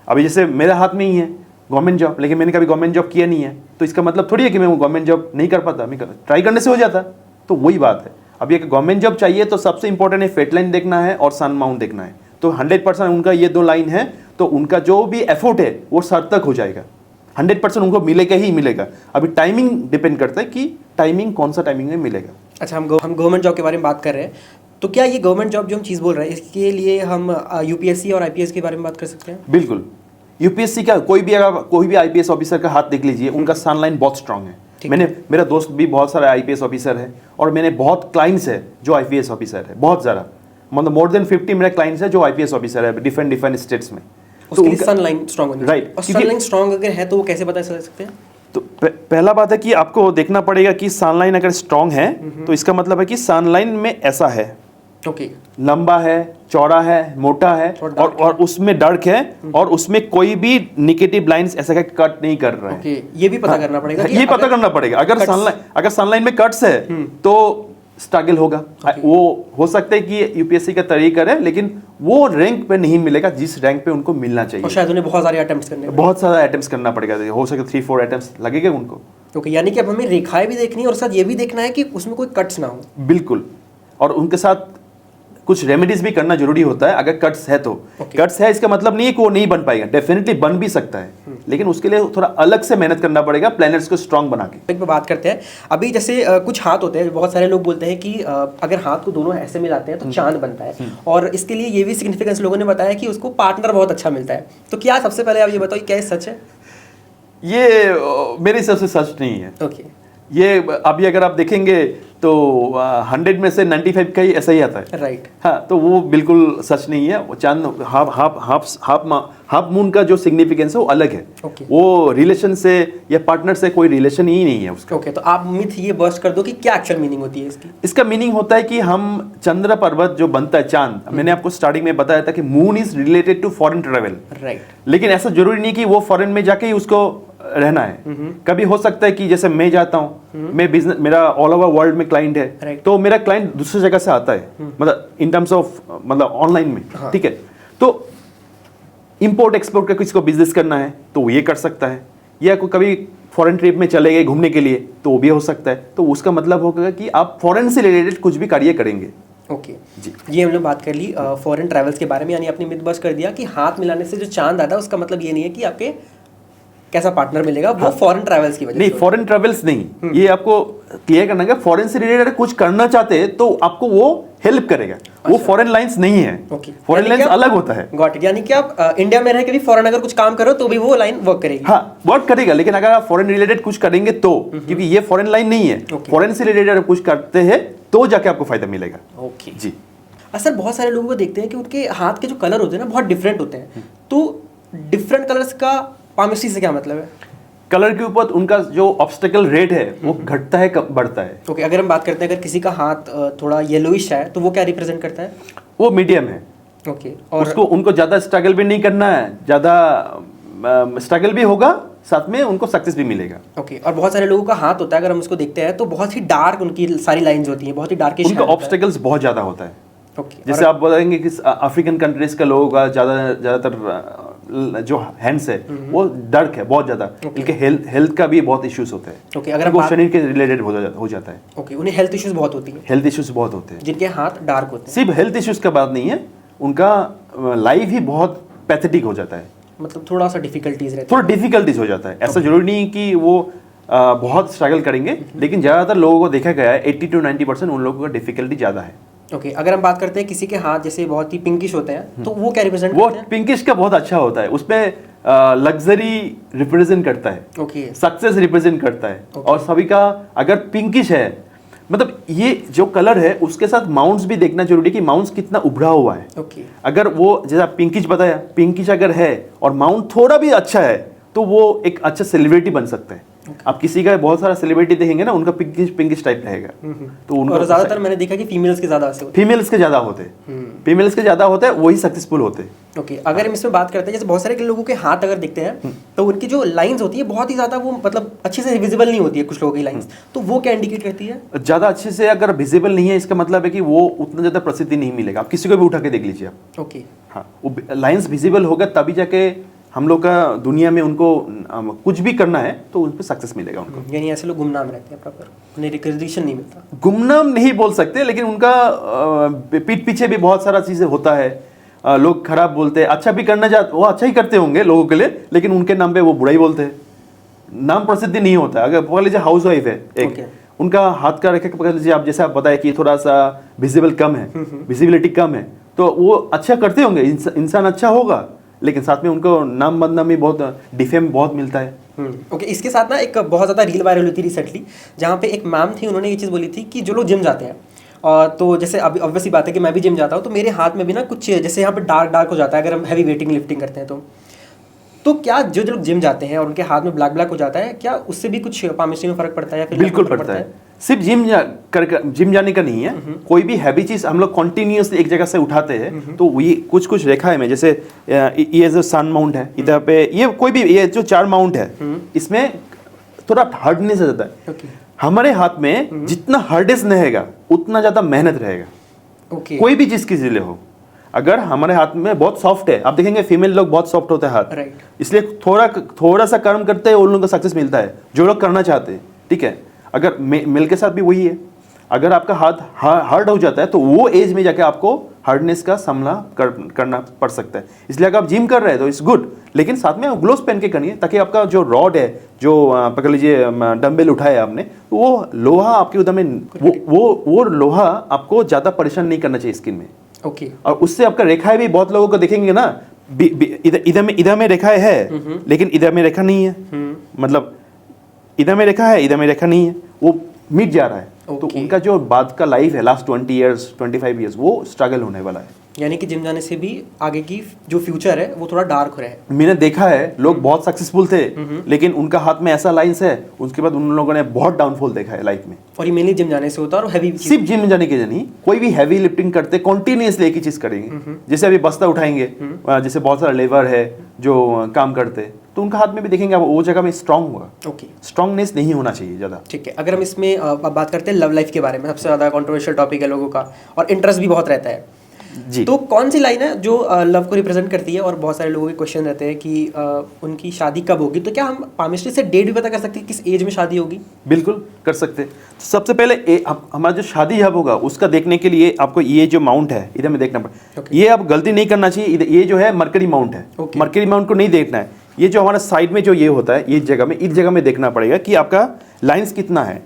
B: अभी जैसे मेरे हाथ में ही है गवर्नमेंट जॉब, लेकिन मैंने कभी गवर्नमेंट जॉब किया नहीं है, तो इसका मतलब थोड़ी है कि मैं वो गवर्नमेंट जॉब नहीं कर पाता, मैं ट्राई करने से हो जाता। तो वही बात है, अभी एक गवर्नमेंट जॉब चाहिए तो सबसे इंपॉर्टेंट है फेट लाइन देखना है और सन माउंट देखना है। तो 100% उनका ये दो लाइन है तो उनका जो भी एफर्ट है वो सार्थक हो जाएगा। 100% उनको मिलेगा ही मिलेगा। अभी टाइमिंग डिपेंड करता है कि टाइमिंग कौन सा टाइमिंग में मिलेगा।
A: अच्छा, हम गवर्नमेंट जॉब के बारे में बात कर रहे हैं, तो क्या ये गवर्नमेंट जॉब जो हम चीज़ बोल रहे हैं इसके लिए हम यूपीएससी और आईपीएस के बारे में बात कर सकते हैं?
B: बिल्कुल। यूपीएससी का कोई भी आईपीएस ऑफिसर का हाथ देख लीजिए, उनका सनलाइन बहुत स्ट्रांग है। मेरा दोस्त भी बहुत सारे आईपीएस ऑफिसर है और मैंने बहुत क्लाइंट्स है जो आईपीएस ऑफिसर है, बहुत ज़्यादा, मतलब मोर देन 50 मेरे क्लाइंट्स है जो आईपीएस ऑफिसर है डिफरेंट स्टेट्स में।
A: उसके लिए सनलाइन स्ट्रांग होनी चाहिए।
B: राइट,
A: और सनलाइन स्ट्रांग अगर है तो वो कैसे पता चल सकते हैं?
B: तो पहला बात है कि आपको देखना पड़ेगा कि सनलाइन अगर स्ट्रांग है तो इसका मतलब है कि सनलाइन में ऐसा है,
A: ओके,
B: लंबा है, चौड़ा है, मोटा है और उसमें डार्क है और उसमें कोई भी नेगेटिव लाइंस ऐसा का कट नहीं कर रहा है।
A: ओके, ये भी पता करना पड़ेगा कि
B: ये पता करना पड़ेगा। अगर सनलाइन में कट्स है तो स्ट्रगल होगा। वो हो सकता है कि यूपीएससी का तरीका है, लेकिन वो रैंक पे नहीं मिलेगा जिस रैंक पे उनको मिलना चाहिए।
A: और शायद उन्हें बहुत सारे अटेम्प्ट्स करने हैं।
B: बहुत सारा अटेम्प्ट्स करना पड़ेगा, हो सके 3-4 अटेम्प्ट्स लगेगा उनको।
A: ओके, यानी कि अब हमें रेखाएं भी देखनी है और साथ ये भी देखना है कि उसमें कोई कट्स ना हो।
B: बिल्कुल, और उनके साथ कुछ रेमेडीज भी करना जरूरी होता है। अगर कट्स है तो कट्स है इसका मतलब नहीं है कि वो नहीं बन पाएगा, डेफिनेटली बन भी सकता है, लेकिन उसके लिए थोड़ा अलग से मेहनत करना पड़ेगा, प्लैनेट्स को स्ट्रांग बना के।
A: एक पे बात करते हैं अभी, जैसे कुछ हाथ होते हैं, बहुत सारे लोग बोलते हैं कि अगर हाथ को दोनों ऐसे मिलाते हैं तो चांद बनता है, और इसके लिए ये भी सिग्निफिकेंस लोगों ने बताया कि उसको पार्टनर बहुत अच्छा मिलता है। तो क्या सबसे पहले आप ये बताओ क्या ये सच है?
B: ये मेरे हिसाब से सच नहीं है।
A: ओके,
B: ये अभी अगर आप देखेंगे तो 100 में से 95 का ही ऐसा ही आता है।
A: राइट।
B: हाँ, तो वो बिल्कुल सच नहीं है। वो चांद हाफ मून का जो सिग्निफिकेंस है वो अलग है।
A: Okay.
B: वो रिलेशन से या पार्टनर से कोई रिलेशन ही नहीं है उसका।
A: ओके, तो आप मिथ ये बस्ट कर दो कि क्या एक्चुअल मीनिंग होती है इसकी?
B: इसका मीनिंग होता है कि हम चंद्र पर्वत जो बनता है चांद, मैंने आपको स्टार्टिंग में बताया था कि moon is related to foreign travel.
A: Right.
B: लेकिन ऐसा जरूरी नहीं कि वो फॉरेन में जाके ही उसको रहना है। कभी हो सकता है कि जैसे मैं जाता हूँ, मैं बिजनेस, मेरा ऑल ओवर वर्ल्ड में क्लाइंट है,
A: Right.
B: तो मेरा क्लाइंट दूसरी जगह से आता है, मतलब इन टर्म्स ऑफ मतलब ऑनलाइन में।
A: हाँ.
B: ठीक है, तो इंपोर्ट एक्सपोर्ट का किसी को बिजनेस करना है तो वो ये कर सकता है, या कोई कभी फॉरेन ट्रिप में चले गए घूमने के लिए तो वो भी हो सकता है। तो उसका मतलब होगा कि आप फॉरेन से रिलेटेड कुछ भी कार्य करेंगे।
A: ओके जी, ये हम लोग बात कर ली फॉरेन ट्रैवल्स के बारे में, यानी आपने मिथ बस्ट कर दिया कि हाथ मिलाने से जो चांद आता है उसका मतलब ये नहीं है कि आपके कैसा पार्टनर मिलेगा, वो फॉरेन ट्रैवल्स की वजह
B: नहीं, फॉरेन ट्रैवल्स नहीं, ये आपको क्लियर करना है। फॉरेन से रिलेटेड अगर कुछ करना चाहते हैं तो आपको वो हेल्प करेगा। वो फॉरेन लाइंस नहीं है।
A: ओके,
B: फॉरेन लाइंस अलग होता है।
A: गॉट इट, यानी कि आप इंडिया में रह के भी फॉरेन अगर कुछ काम करो तो भी वो लाइन वर्क करेगी।
B: हाँ, वर्क करेगा, लेकिन अगर आप फॉरेन रिलेटेड कुछ करेंगे तो, क्योंकि ये फॉरेन लाइन नहीं है, फॉरेन से रिलेटेड अगर कुछ करते हैं तो जाके आपको फायदा मिलेगा।
A: ओके
B: जी।
A: सर, बहुत सारे लोगों को देखते हैं कि उनके हाथ के जो कलर होते हैं ना बहुत डिफरेंट होते हैं, तो डिफरेंट कलर्स का पामिस्ट्री से क्या मतलब है?
B: कलर के ऊपर उनका जो ऑब्स्टेकल रेट है वो घटता है, बढ़ता है।
A: ओके, अगर हम बात करते हैं अगर किसी का हाथ थोड़ा येलोइश है तो वो क्या रिप्रेजेंट करता है?
B: वो मीडियम है।
A: ओके, और
B: उसको उनको ज्यादा स्ट्रगल भी नहीं करना है, ज्यादा स्ट्रगल भी होगा, साथ में उनको सक्सेस भी मिलेगा।
A: ओके, और बहुत सारे लोगों का हाथ होता है, अगर हम उसको देखते हैं तो बहुत ही डार्क उनकी सारी लाइंस होती हैं, बहुत ही डार्किश,
B: उनका ऑब्स्टेकल्स बहुत ज्यादा होता है।
A: ओके,
B: जैसे आप बताएंगे कि अफ्रीकन कंट्रीज का लोगों का ज्यादातर जो हैंड्स है वो डार्क है बहुत ज्यादा, उनके हेल्थ का भी बहुत इश्यूज होते हैं।
A: ओके, अगर
B: वो शरीर के रिलेटेड हो जाता है।
A: ओके, उन्हें हेल्थ इश्यूज बहुत होती हैं।
B: हेल्थ इश्यूज बहुत होते हैं
A: जिनके हाथ डार्क होते हैं।
B: सिर्फ हेल्थ इश्यूज का बात नहीं है, उनका लाइफ ही बहुत पैथेटिक हो जाता है,
A: मतलब थोड़ा सा डिफिकल्टीज रहती
B: थोड़ा डिफिकल्टीज हो जाता है। ऐसा जरूरी नहीं कि वो बहुत स्ट्रगल करेंगे, लेकिन ज्यादातर लोगों को देखा गया है 80 to 90% उन लोगों का डिफिकल्टी ज्यादा है।
A: ओके, अगर हम बात करते हैं किसी के हाथ जैसे बहुत ही पिंकिश होते हैं तो वो क्या रिप्रेजेंट
B: वो
A: करते हैं?
B: पिंकिश का बहुत अच्छा होता है, उसमें लग्जरी रिप्रेजेंट करता है,
A: ओके,
B: सक्सेस रिप्रेजेंट करता है। और सभी का अगर पिंकिश है, मतलब ये जो कलर है उसके साथ माउंट्स भी देखना जरूरी है कि माउंट्स कितना उभरा हुआ है।
A: ओके,
B: अगर वो जैसा पिंकिश बताया, पिंकिश अगर है और माउंट थोड़ा भी अच्छा है तो वो एक अच्छा सेलिब्रिटी बन सकता है। आप किसी का बहुत सारा सेलिब्रिटी देखेंगे ना, उनका पिंकिश टाइप रहेगा, तो उनका
A: और ज्यादातर मैंने देखा कि फीमेल्स के ज्यादा ऐसे होते
B: फीमेल्स के ज्यादा होते हैं, फीमेल्स के ज्यादा होते हैं, वही सक्सेसफुल होते हैं।
A: ओके, अगर हम इसमें बात करते हैं जैसे बहुत सारे लोगों के हाथ अगर दिखते हैं तो उनकी जो लाइंस होती है बहुत ही ज्यादा वो मतलब अच्छे से विजिबल नहीं होती है कुछ लोगों की लाइंस, तो वो क्या इंडिकेट करती है?
B: ज्यादा अच्छे से अगर विजिबल नहीं है, इसका मतलब है कि वो उतना ज्यादा प्रसिद्धि नहीं मिलेगा। आप किसी को भी उठा के देख लीजिए आप।
A: ओके,
B: हाँ, वो लाइंस विजिबल होगा तभी जाके हम लोग का दुनिया में उनको कुछ भी करना है तो उन पर सक्सेस मिलेगा उनको।
A: यानी ऐसे लोग गुमनाम रहते हैं, प्रॉपर उन्हें रिकग्निशन नहीं मिलता।
B: गुमनाम नहीं बोल सकते, लेकिन उनका पीठ पीछे भी बहुत सारा चीजें होता है। लोग खराब बोलते हैं, अच्छा भी करना चाहते, वो अच्छा ही करते होंगे लोगों के लिए, लेकिन उनके नाम पे वो बुरा ही बोलते हैं। नाम प्रसिद्धि नहीं होता है। अगर पकड़ लीजिए हाउस वाइफ है एक,
A: Okay.
B: उनका हाथ का रेखा पकड़ लीजिए आप, जैसे आप बताए कि थोड़ा सा विजिबल कम है, विजिबिलिटी कम है, तो वो अच्छा करते होंगे, इंसान अच्छा होगा, लेकिन साथ में उनको नाम बदनाम भी बहुत, डिफेम बहुत मिलता है।
A: ओके, इसके साथ ना एक बहुत ज़्यादा रील वायरल हुई थी रिसेंटली, जहाँ पे एक मैम थी, उन्होंने ये चीज़ बोली थी कि जो लोग जिम जाते हैं और तो जैसे अभी ऑब्वियसली बात है कि मैं भी जिम जाता हूँ, तो मेरे हाथ में भी ना कुछ जैसे यहाँ पे डार्क डार्क हो जाता है अगर हम हैवी वेटिंग लिफ्टिंग करते हैं तो क्या जो जो लोग जिम जाते हैं और उनके हाथ में ब्लैक ब्लैक हो जाता है, क्या उससे भी कुछ पामिस्ट्री में फर्क पड़ता है या फिर
B: बिल्कुल पड़ता है। सिर्फ जिम जाने का नहीं है, कोई भी हैवी चीज हम लोग कॉन्टिन्यूसली एक जगह से उठाते हैं तो ये कुछ कुछ रेखा है में, जैसे ये जो सन माउंट है इधर पे, ये कोई भी ये जो 4 माउंट है इसमें थोड़ा हार्डनेस आ जाता है।
A: ओके
B: हमारे हाथ में जितना हार्डनेस रहेगा उतना ज्यादा मेहनत रहेगा,
A: ओके
B: कोई भी चीज के लिए हो। अगर हमारे हाथ में बहुत सॉफ्ट है, आप देखेंगे फीमेल लोग बहुत सॉफ्ट होते हैं हाथ,
A: राइट,
B: इसलिए थोड़ा सा कर्म करते हैं उन लोगों को सक्सेस मिलता है जो लोग करना चाहते हैं। ठीक है, अगर मेल के साथ भी वही है, अगर आपका हाथ हार्ड हो जाता है तो वो एज में जाके आपको हार्डनेस का सामना करना पड़ सकता है। इसलिए अगर आप जिम कर रहे हैं तो इट्स गुड, लेकिन साथ में ग्लोव्स पहन के करिए ताकि आपका जो रॉड है, जो पकड़ लीजिए डंबल उठाया आपने, वो लोहा आपके उधर में वो लोहा आपको ज्यादा परेशान नहीं करना चाहिए स्किन में।
A: ओके,
B: और उससे आपका रेखाएं भी बहुत लोगों को देखेंगे ना, इधर में रेखाएं है लेकिन इधर में रेखा नहीं है, मतलब इधर में रेखा है इधर में रेखा नहीं है, वो मिट जा रहा है। तो उनका जो बाद का लाइफ है लास्ट 20 ईयर्स 25 ईयर्स वो स्ट्रगल होने वाला है।
A: यानी कि जिम जाने से भी आगे की जो फ्यूचर है वो थोड़ा डार्क हो रहा है।
B: मैंने देखा है लोग बहुत सक्सेसफुल थे लेकिन उनका हाथ में ऐसा लाइंस है, उसके बाद उन लोगों ने बहुत डाउनफॉल देखा है लाइफ में।
A: और ये मेनली जिम जाने से होता है। और हैवी
B: सिर्फ जिम जाने के लिए नहीं, कोई भी हैवी लिफ्टिंग करते कॉन्टिन्यूसली एक ही चीज करेंगे, जैसे अभी बस्ता उठाएंगे, जैसे बहुत सारा लेबर है जो काम करते, तो उनका हाथ में भी देखेंगे आप वो जगह में स्ट्रांग होगा।
A: ओके,
B: स्ट्रांगनेस नहीं होना चाहिए ज़्यादा।
A: ठीक है, अगर हम इसमें अब बात करते हैं लव लाइफ के बारे में, सबसे ज़्यादा कंट्रोवर्शियल टॉपिक है लोगों का और इंटरेस्ट भी बहुत रहता है
B: जी।
A: तो कौन सी लाइन है जो लव को रिप्रेजेंट करती है? और बहुत सारे लोगों के क्वेश्चन रहते हैं कि उनकी शादी कब होगी, तो क्या हम पामिस्ट्री से डेट भी पता कर सकते हैं किस एज में शादी होगी?
B: बिल्कुल कर सकते हैं। तो सबसे पहले हमारा जो शादी जब होगा उसका देखने के लिए आपको ये जो माउंट है इधर में देखना पड़ेगा। ये आप गलती नहीं करना चाहिए, ये जो है मरकरी माउंट है, मरकरी माउंट को नहीं देखना है। ये जो हमारा साइड में जो ये होता है, ये जगह में, इस जगह में देखना पड़ेगा कि आपका लाइंस कितना है।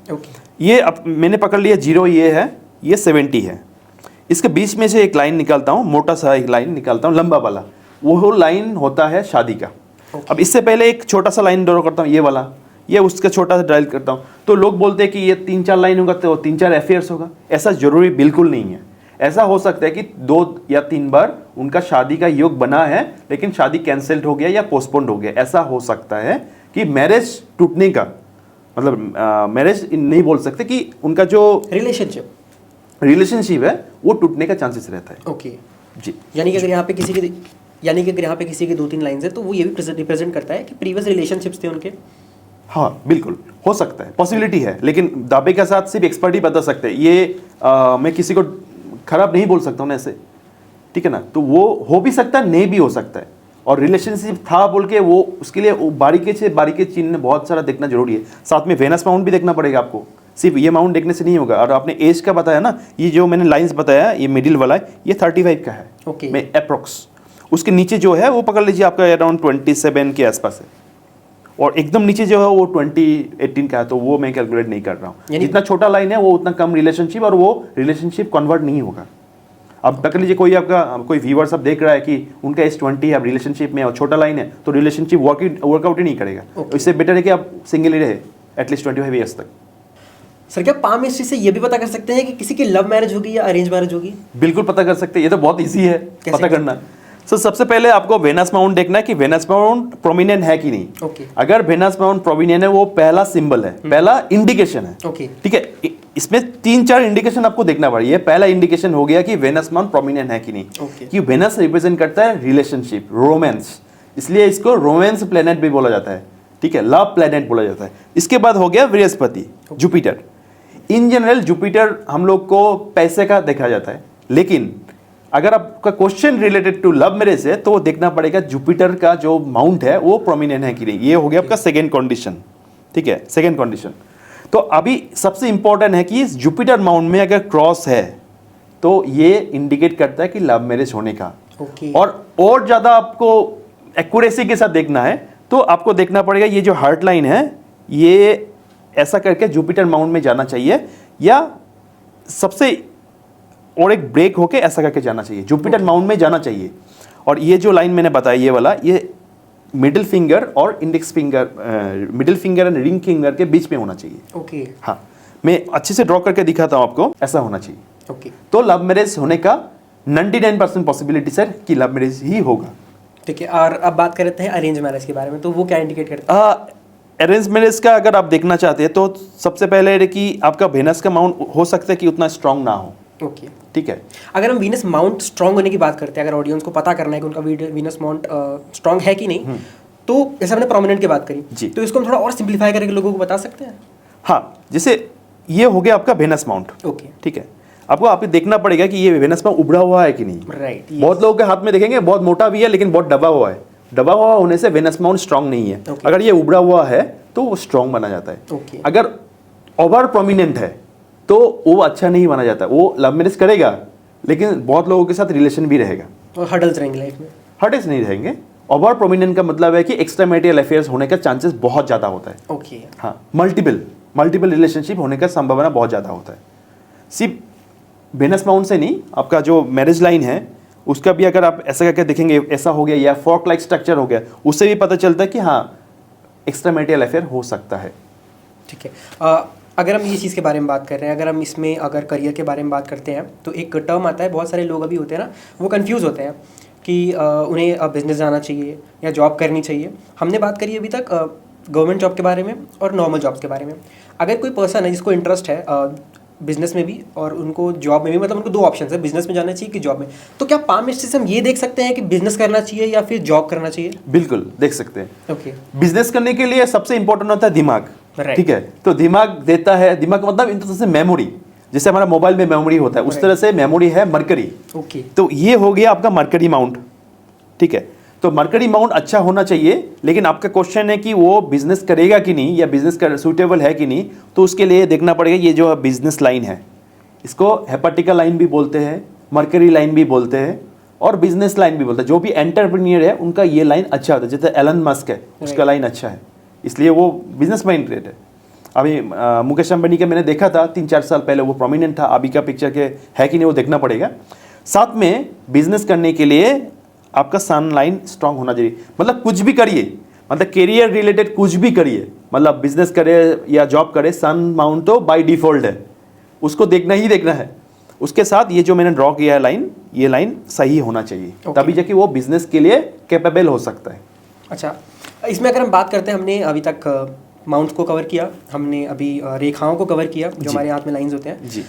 B: ये अब मैंने पकड़ लिया 0, ये है, ये 70 है, इसके बीच में से एक लाइन निकालता हूँ, मोटा सा एक लाइन निकालता हूँ लंबा वाला, वो लाइन होता है शादी का। अब इससे पहले एक छोटा सा लाइन ड्रॉ करता हूँ, ये वाला, ये उसका छोटा सा ड्राइव करता हूँ, तो लोग बोलते हैं कि ये 3-4 लाइन होगा तो 3-4 अफेयर्स होगा। ऐसा जरूरी बिल्कुल नहीं है। ऐसा हो सकता है कि 2 या 3 बार उनका शादी का योग बना है लेकिन शादी कैंसिल्ड हो गया या पोस्टपोन्ड हो गया। ऐसा हो सकता है कि मैरिज टूटने का मतलब मैरिज नहीं बोल सकते कि उनका जो रिलेशनशिप है वो टूटने का चांसेस रहता है।
A: ओके
B: जी,
A: यानी कि अगर यहाँ पे किसी के 2-3 लाइन्स है तो वो ये भी रिप्रेजेंट करता है कि प्रीवियस रिलेशनशिप्स थे उनके।
B: हाँ बिल्कुल हो सकता है, पॉसिबिलिटी है, लेकिन दावे के साथ सिर्फ एक्सपर्ट ही बता सकते हैं। ये मैं किसी को खराब नहीं बोल सकता हूँ ना ऐसे, ठीक है ना। तो वो हो भी सकता है, नहीं भी हो सकता है। और रिलेशनशिप था बोल के वो उसके लिए बारीकी से बारीकी चिन्ह बहुत सारा देखना जरूरी है। साथ में वेनस माउंट भी देखना पड़ेगा आपको, सिर्फ ये माउंट देखने से नहीं होगा। और आपने एज का बताया ना, ये जो मैंने लाइंस बताया ये मिडिल वाला है, ये 35 का है।
A: ओके,
B: मैं अप्रोक्स, उसके नीचे जो है वो पकड़ लीजिए आपका अराउंड 27 के आसपास है, और एकदम नीचे जो है वो 20-18 का है, तो वो मैं कैलकुलेट नहीं कर रहा हूँ। जितना छोटा लाइन है वो उतना कम रिलेशनशिप, और वो रिलेशनशिप कन्वर्ट नहीं होगा। अब पकड़ लीजिए कोई व्यूअर सब देख रहा है कि उनका एज 20 है, अब रिलेशनशिप में और छोटा लाइन है, तो रिलेशनशिप वर्कआउट ही नहीं करेगा। तो इससे बेटर है कि आप सिंगल ही रहे एटलीस्ट 25 ईयर्स तक।
A: सर क्या पामिस्ट्री से ये भी पता कर सकते हैं कि किसी की लव मैरिज होगी या अरेंज मैरिज होगी?
B: बिल्कुल पता कर सकते हैं, ये तो बहुत ईजी है पता करना। सबसे पहले आपको वेनस माउंट देखना है कि वेनस माउंट प्रोमिनेंट है कि नहीं।
A: Okay.
B: अगर वेनस माउंट प्रोमिनेंट है, वो पहला सिंबल है, पहला इंडिकेशन है।
A: Okay.
B: ठीक है, इसमें 3-4 इंडिकेशन आपको देखना पड़ेगा। ये पहला इंडिकेशन हो गया कि वेनस माउंट प्रोमिनेंट है कि नहीं।
A: Okay.
B: कि वेनस रिप्रेजेंट करता है रिलेशनशिप, रोमांस, इसलिए इसको रोमांस प्लेनेट भी बोला जाता है। ठीक है, लव प्लेनेट बोला जाता है। इसके बाद हो गया Brihaspati, Jupiter. In general Jupiter हम लोग को पैसे का देखा जाता है, लेकिन अगर आपका question related to love marriage है तो वो देखना पड़ेगा जुपिटर का जो माउंट है वो प्रोमिनेंट है कि नहीं। ये हो गया आपका सेकेंड कंडीशन। ठीक है, सेकेंड कंडीशन। तो अभी सबसे इंपॉर्टेंट है कि इस जुपिटर माउंट में अगर क्रॉस है तो ये इंडिकेट करता है कि लव मैरिज होने का।
A: Okay.
B: और ज़्यादा आपको एक्यूरेसी के साथ देखना है तो तो आपको देखना पड़ेगा ये जो हार्ट लाइन है ये ऐसा करके जुपिटर माउंट में जाना चाहिए, या सबसे और एक ब्रेक होके ऐसा करके जाना चाहिए, जुपिटर माउंट में जाना चाहिए। और ये जो लाइन मैंने बताया ये वाला, ये मिडिल फिंगर और index finger, middle finger and ring finger के बीच में होना चाहिए।
A: ओके।
B: हाँ, मैं अच्छे से ड्रॉ करके दिखाता हूँ आपको, ऐसा होना चाहिए।
A: ओके।
B: तो लव मैरिज होने का 99% पॉसिबिलिटी सर कि लव मैरिज ही होगा।
A: ठीक है, और अब बात करते हैं अरेंज मैरिज के बारे में, तो वो क्या इंडिकेट करता है?
B: अरेंज मैरिज का अगर आप देखना चाहते हैं तो सबसे पहले है कि आपका वेनस का माउंट हो सकता है कि उतना स्ट्रांग ना हो।
A: ओके।
B: ठीक है,
A: अगर हम वीनस माउंट स्ट्रांग होने की बात करते हैं, अगर ऑडियंस को पता करना है कि उनका वीनस माउंट स्ट्रांग है कि नहीं, तो जैसे हमने प्रोमिनेंट की बात
B: जी।
A: करी, तो इसको हम थोड़ा और सिंप्लीफाई करके लोगों को बता सकते हैं?
B: हाँ, जैसे ये हो गया आपका वेनस माउंट।
A: ओके।
B: ठीक है, आपको देखना पड़ेगा कि ये वेनस माउंट उभरा हुआ है कि नहीं।
A: राइट।
B: बहुत लोगों के हाथ में देखेंगे बहुत मोटा भी है लेकिन बहुत दबा हुआ है। दबा हुआ होने से वेनस माउंट स्ट्रांग नहीं है।
A: Okay.
B: अगर ये उभरा हुआ है तो वो स्ट्रांग माना जाता है।
A: Okay.
B: अगर ओवर प्रोमिनेंट है तो वो अच्छा नहीं माना जाता। वो लव मैरिज करेगा लेकिन बहुत लोगों के साथ रिलेशन भी रहेगा,
A: और हर्डल्स रहेंगे लाइफ में।
B: हर्ट्स नहीं रहेंगे। ओवर प्रोमिनेंट का मतलब है कि एक्स्ट्रा मैरिटल अफेयर्स होने का चांसेस बहुत ज़्यादा होता है।
A: ओके।
B: हाँ, मल्टीपल रिलेशनशिप होने का संभावना बहुत ज़्यादा होता है। सिर्फ वेनस माउंट से नहीं, आपका जो मैरिज लाइन है उसका भी अगर आप ऐसा करके देखेंगे, ऐसा हो गया या फॉर्क लाइक स्ट्रक्चर हो गया, उससे भी पता चलता है कि हाँ एक्स्ट्रा मैरिटल अफेयर हो सकता है।
A: ठीक है, अगर हम ये चीज़ के बारे में बात कर रहे हैं, अगर हम इसमें अगर करियर के बारे में बात करते हैं, तो एक टर्म आता है, बहुत सारे लोग अभी होते हैं ना, वो कंफ्यूज होते हैं कि उन्हें बिजनेस जाना चाहिए या जॉब करनी चाहिए। हमने बात करी अभी तक गवर्नमेंट जॉब के बारे में और नॉर्मल जॉब्स के बारे में। अगर कोई पर्सन है जिसको इंटरेस्ट है बिजनेस में भी और उनको जॉब में भी, मतलब उनको दो ऑप्शन है, बिजनेस में जाना चाहिए कि जॉब में, तो क्या पाम मिस्ट्री से हम ये देख सकते हैं कि बिजनेस करना चाहिए या फिर जॉब करना चाहिए?
B: बिल्कुल देख सकते हैं।
A: ओके।
B: बिजनेस करने के लिए सबसे इंपॉर्टेंट होता है दिमाग।
A: Right.
B: ठीक है, तो दिमाग देता है, दिमाग का मतलब इन तरह से मेमोरी, जैसे हमारा मोबाइल में मेमोरी होता है उस तरह से मेमोरी है मरकरी।
A: ओके।
B: तो ये हो गया आपका मरकरी माउंट। ठीक है, तो मरकरी माउंट अच्छा होना चाहिए, लेकिन आपका क्वेश्चन है कि वो बिजनेस करेगा कि नहीं या बिजनेस कर सूटेबल है कि नहीं, तो उसके लिए देखना पड़ेगा ये जो बिजनेस लाइन है, इसको हेपाटिकल लाइन भी बोलते हैं, मरकरी लाइन भी बोलते हैं और बिजनेस लाइन भी बोलते हैं। जो भी एंटरप्रेन्योर है उनका ये लाइन अच्छा होता है, जैसे एलन मस्क है उसका लाइन अच्छा है, इसलिए वो बिजनेस माइंड रेट है। अभी मुकेश अंबानी का मैंने देखा था 3-4 साल पहले, वो प्रोमिनेंट था। अभी का पिक्चर के है कि नहीं वो देखना पड़ेगा। साथ में बिजनेस करने के लिए आपका सन लाइन स्ट्रांग होना चाहिए। मतलब कुछ भी करिए, मतलब करियर रिलेटेड कुछ भी करिए, मतलब बिजनेस करे या जॉब करे, सन माउंट तो बाय डिफॉल्ट है, उसको देखना ही देखना है। उसके साथ ये जो मैंने ड्रॉ किया है लाइन, ये लाइन सही होना चाहिए।
A: Okay.
B: तभी जाके वो बिजनेस के लिए कैपेबल हो सकता है।
A: अच्छा, इसमें अगर हम बात करते हैं, हमने अभी तक माउंट्स को कवर किया, हमने अभी रेखाओं को कवर किया जो हमारे हाथ में लाइंस होते हैं
B: जी।